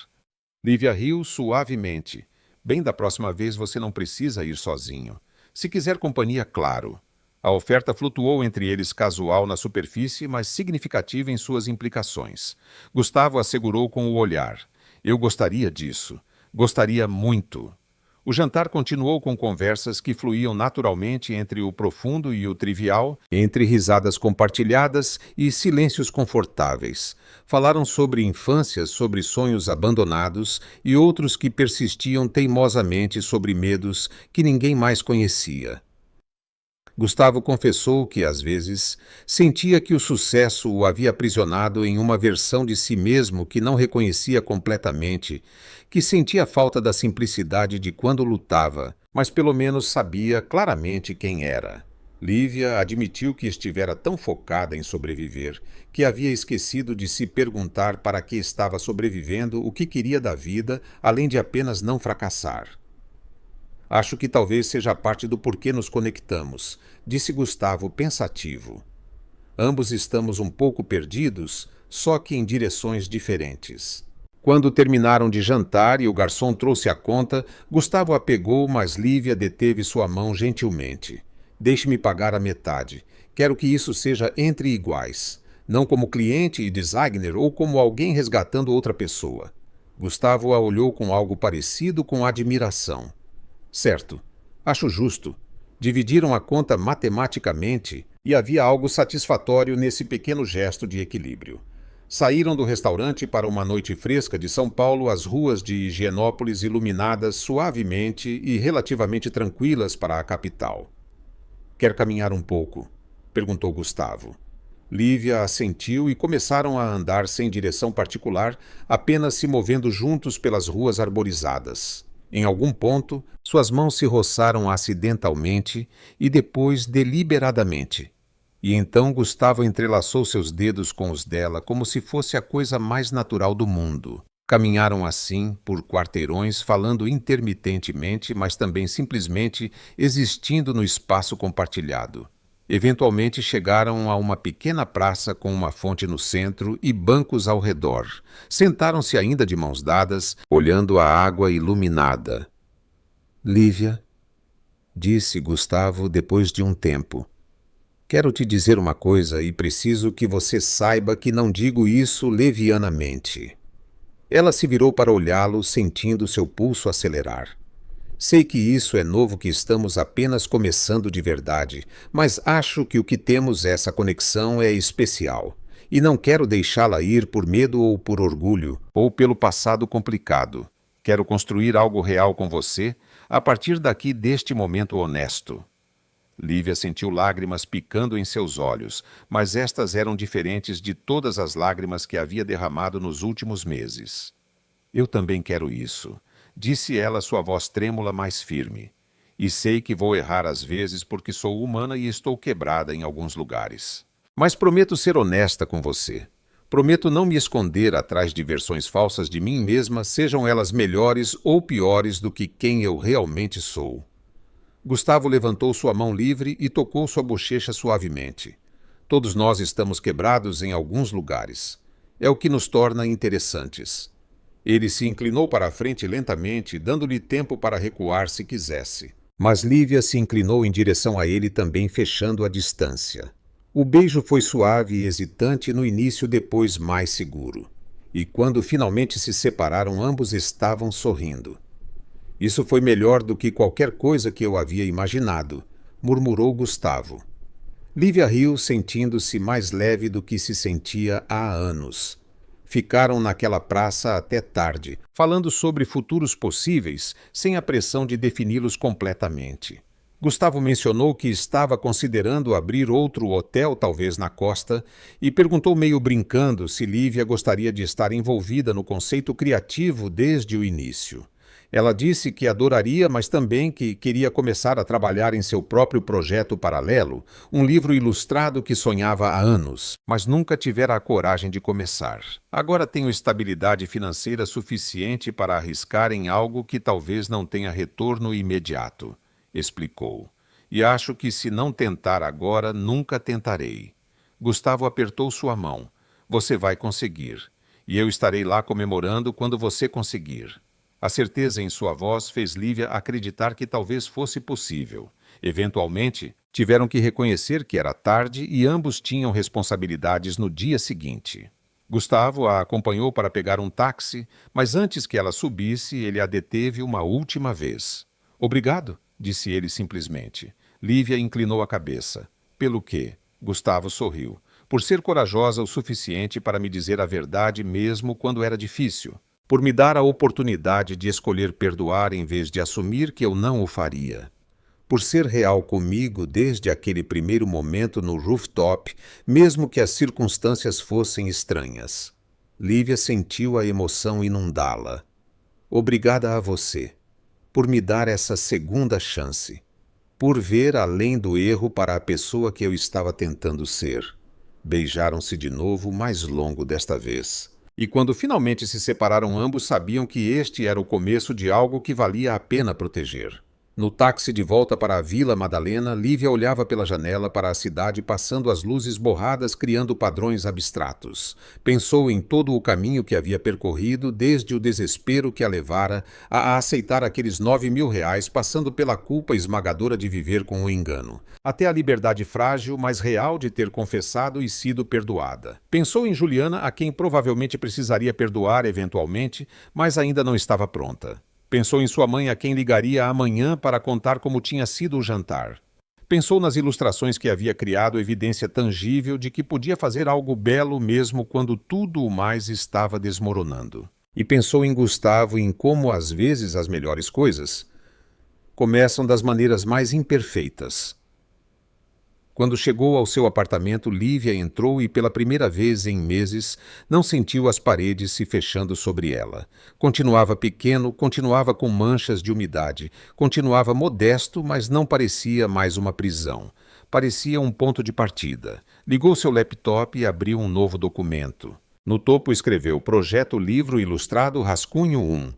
Lívia riu suavemente. Bem, da próxima vez você não precisa ir sozinho. Se quiser companhia, claro. A oferta flutuou entre eles casual na superfície, mas significativa em suas implicações. Gustavo assegurou com o olhar. Eu gostaria disso. Gostaria muito. O jantar continuou com conversas que fluíam naturalmente entre o profundo e o trivial, entre risadas compartilhadas e silêncios confortáveis. Falaram sobre infâncias, sobre sonhos abandonados e outros que persistiam teimosamente sobre medos que ninguém mais conhecia. Gustavo confessou que, às vezes, sentia que o sucesso o havia aprisionado em uma versão de si mesmo que não reconhecia completamente, que sentia falta da simplicidade de quando lutava, mas pelo menos sabia claramente quem era. Lívia admitiu que estivera tão focada em sobreviver que havia esquecido de se perguntar para que estava sobrevivendo, o que queria da vida, além de apenas não fracassar. Acho que talvez seja parte do porquê nos conectamos, disse Gustavo pensativo. Ambos estamos um pouco perdidos, só que em direções diferentes. Quando terminaram de jantar e o garçom trouxe a conta, Gustavo a pegou, mas Lívia deteve sua mão gentilmente. Deixe-me pagar a metade. Quero que isso seja entre iguais. Não como cliente e designer ou como alguém resgatando outra pessoa. Gustavo a olhou com algo parecido com admiração. Certo. Acho justo. Dividiram a conta matematicamente e havia algo satisfatório nesse pequeno gesto de equilíbrio. Saíram do restaurante para uma noite fresca de São Paulo, as ruas de Higienópolis iluminadas suavemente e relativamente tranquilas para a capital. Quer caminhar um pouco? Perguntou Gustavo. Lívia assentiu e começaram a andar sem direção particular, apenas se movendo juntos pelas ruas arborizadas. Em algum ponto, suas mãos se roçaram acidentalmente e depois deliberadamente. E então Gustavo entrelaçou seus dedos com os dela como se fosse a coisa mais natural do mundo. Caminharam assim, por quarteirões, falando intermitentemente, mas também simplesmente existindo no espaço compartilhado. Eventualmente chegaram a uma pequena praça com uma fonte no centro e bancos ao redor. Sentaram-se ainda de mãos dadas, olhando a água iluminada. Lívia, disse Gustavo depois de um tempo. Quero te dizer uma coisa e preciso que você saiba que não digo isso levianamente. Ela se virou para olhá-lo, sentindo seu pulso acelerar. Sei que isso é novo, que estamos apenas começando de verdade, mas acho que o que temos, essa conexão, é especial. E não quero deixá-la ir por medo ou por orgulho, ou pelo passado complicado. Quero construir algo real com você, a partir daqui deste momento honesto. Lívia sentiu lágrimas picando em seus olhos, mas estas eram diferentes de todas as lágrimas que havia derramado nos últimos meses. Eu também quero isso. Disse ela, sua voz trêmula mais firme. E sei que vou errar às vezes porque sou humana e estou quebrada em alguns lugares. Mas prometo ser honesta com você. Prometo não me esconder atrás de versões falsas de mim mesma, sejam elas melhores ou piores do que quem eu realmente sou. Gustavo levantou sua mão livre e tocou sua bochecha suavemente. Todos nós estamos quebrados em alguns lugares. É o que nos torna interessantes. Ele se inclinou para a frente lentamente, dando-lhe tempo para recuar se quisesse. Mas Lívia se inclinou em direção a ele também, fechando a distância. O beijo foi suave e hesitante no início, depois mais seguro. E quando finalmente se separaram, ambos estavam sorrindo. Isso foi melhor do que qualquer coisa que eu havia imaginado, murmurou Gustavo. Lívia riu, sentindo-se mais leve do que se sentia há anos. Ficaram naquela praça até tarde, falando sobre futuros possíveis, sem a pressão de defini-los completamente. Gustavo mencionou que estava considerando abrir outro hotel, talvez na costa, e perguntou meio brincando se Lívia gostaria de estar envolvida no conceito criativo desde o início. Ela disse que adoraria, mas também que queria começar a trabalhar em seu próprio projeto paralelo, um livro ilustrado que sonhava há anos, mas nunca tivera a coragem de começar. Agora tenho estabilidade financeira suficiente para arriscar em algo que talvez não tenha retorno imediato, explicou. E acho que se não tentar agora, nunca tentarei. Gustavo apertou sua mão. Você vai conseguir. E eu estarei lá comemorando quando você conseguir. A certeza em sua voz fez Lívia acreditar que talvez fosse possível. Eventualmente, tiveram que reconhecer que era tarde e ambos tinham responsabilidades no dia seguinte. Gustavo a acompanhou para pegar um táxi, mas antes que ela subisse, ele a deteve uma última vez. Obrigado, disse ele simplesmente. Lívia inclinou a cabeça. Pelo quê? Gustavo sorriu. Por ser corajosa o suficiente para me dizer a verdade mesmo quando era difícil. Por me dar a oportunidade de escolher perdoar em vez de assumir que eu não o faria. Por ser real comigo desde aquele primeiro momento no rooftop, mesmo que as circunstâncias fossem estranhas. Lívia sentiu a emoção inundá-la. Obrigada a você, por me dar essa segunda chance, por ver além do erro para a pessoa que eu estava tentando ser. Beijaram-se de novo, mais longo desta vez. E quando finalmente se separaram, ambos sabiam que este era o começo de algo que valia a pena proteger. No táxi de volta para a Vila Madalena, Lívia olhava pela janela para a cidade passando as luzes borradas, criando padrões abstratos. Pensou em todo o caminho que havia percorrido, desde o desespero que a levara a aceitar aqueles 9.000 reais, passando pela culpa esmagadora de viver com o engano, até a liberdade frágil, mas real de ter confessado e sido perdoada. Pensou em Juliana, a quem provavelmente precisaria perdoar eventualmente, mas ainda não estava pronta. Pensou em sua mãe, a quem ligaria amanhã para contar como tinha sido o jantar. Pensou nas ilustrações que havia criado, evidência tangível de que podia fazer algo belo mesmo quando tudo o mais estava desmoronando. E pensou em Gustavo e em como, às vezes, as melhores coisas começam das maneiras mais imperfeitas. Quando chegou ao seu apartamento, Lívia entrou e, pela primeira vez em meses, não sentiu as paredes se fechando sobre ela. Continuava pequeno, continuava com manchas de umidade, continuava modesto, mas não parecia mais uma prisão. Parecia um ponto de partida. Ligou seu laptop e abriu um novo documento. No topo escreveu Projeto Livro Ilustrado Rascunho 1.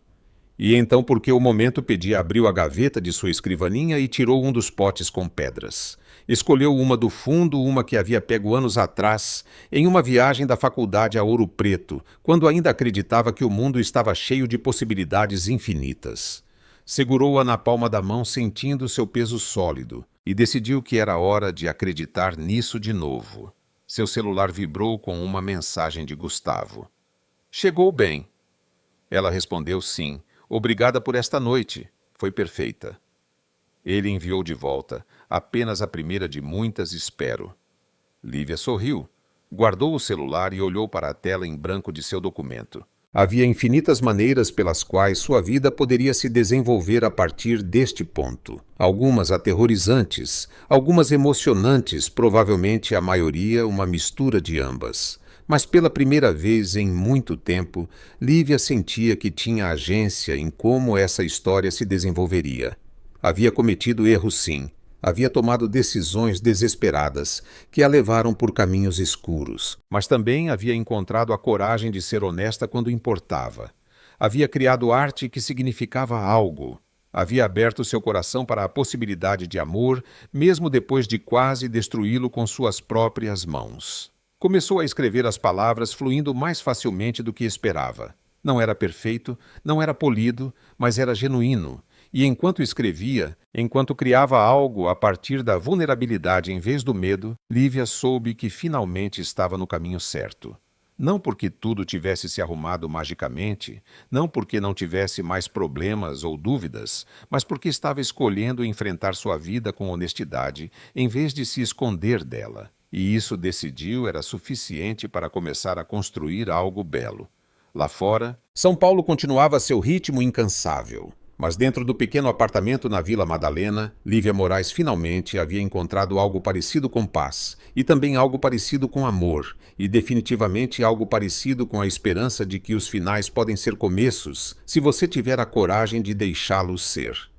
E então, porque o momento pedia, abriu a gaveta de sua escrivaninha e tirou um dos potes com pedras. Escolheu uma do fundo, uma que havia pego anos atrás, em uma viagem da faculdade a Ouro Preto, quando ainda acreditava que o mundo estava cheio de possibilidades infinitas. Segurou-a na palma da mão, sentindo seu peso sólido, e decidiu que era hora de acreditar nisso de novo. Seu celular vibrou com uma mensagem de Gustavo. Chegou bem. Ela respondeu sim. Obrigada por esta noite. Foi perfeita. Ele enviou de volta. Apenas a primeira de muitas, espero. Lívia sorriu. Guardou o celular e olhou para a tela em branco de seu documento. Havia infinitas maneiras pelas quais sua vida poderia se desenvolver a partir deste ponto. Algumas aterrorizantes, algumas emocionantes, provavelmente a maioria uma mistura de ambas. Mas pela primeira vez em muito tempo, Lívia sentia que tinha agência em como essa história se desenvolveria. Havia cometido erros, sim. Havia tomado decisões desesperadas que a levaram por caminhos escuros. Mas também havia encontrado a coragem de ser honesta quando importava. Havia criado arte que significava algo. Havia aberto seu coração para a possibilidade de amor, mesmo depois de quase destruí-lo com suas próprias mãos. Começou a escrever as palavras fluindo mais facilmente do que esperava. Não era perfeito, não era polido, mas era genuíno. E enquanto escrevia, enquanto criava algo a partir da vulnerabilidade em vez do medo, Lívia soube que finalmente estava no caminho certo. Não porque tudo tivesse se arrumado magicamente, não porque não tivesse mais problemas ou dúvidas, mas porque estava escolhendo enfrentar sua vida com honestidade, em vez de se esconder dela. E isso, decidiu, era suficiente para começar a construir algo belo. Lá fora, São Paulo continuava seu ritmo incansável. Mas dentro do pequeno apartamento na Vila Madalena, Lívia Moraes finalmente havia encontrado algo parecido com paz, e também algo parecido com amor, e definitivamente algo parecido com a esperança de que os finais podem ser começos se você tiver a coragem de deixá-los ser.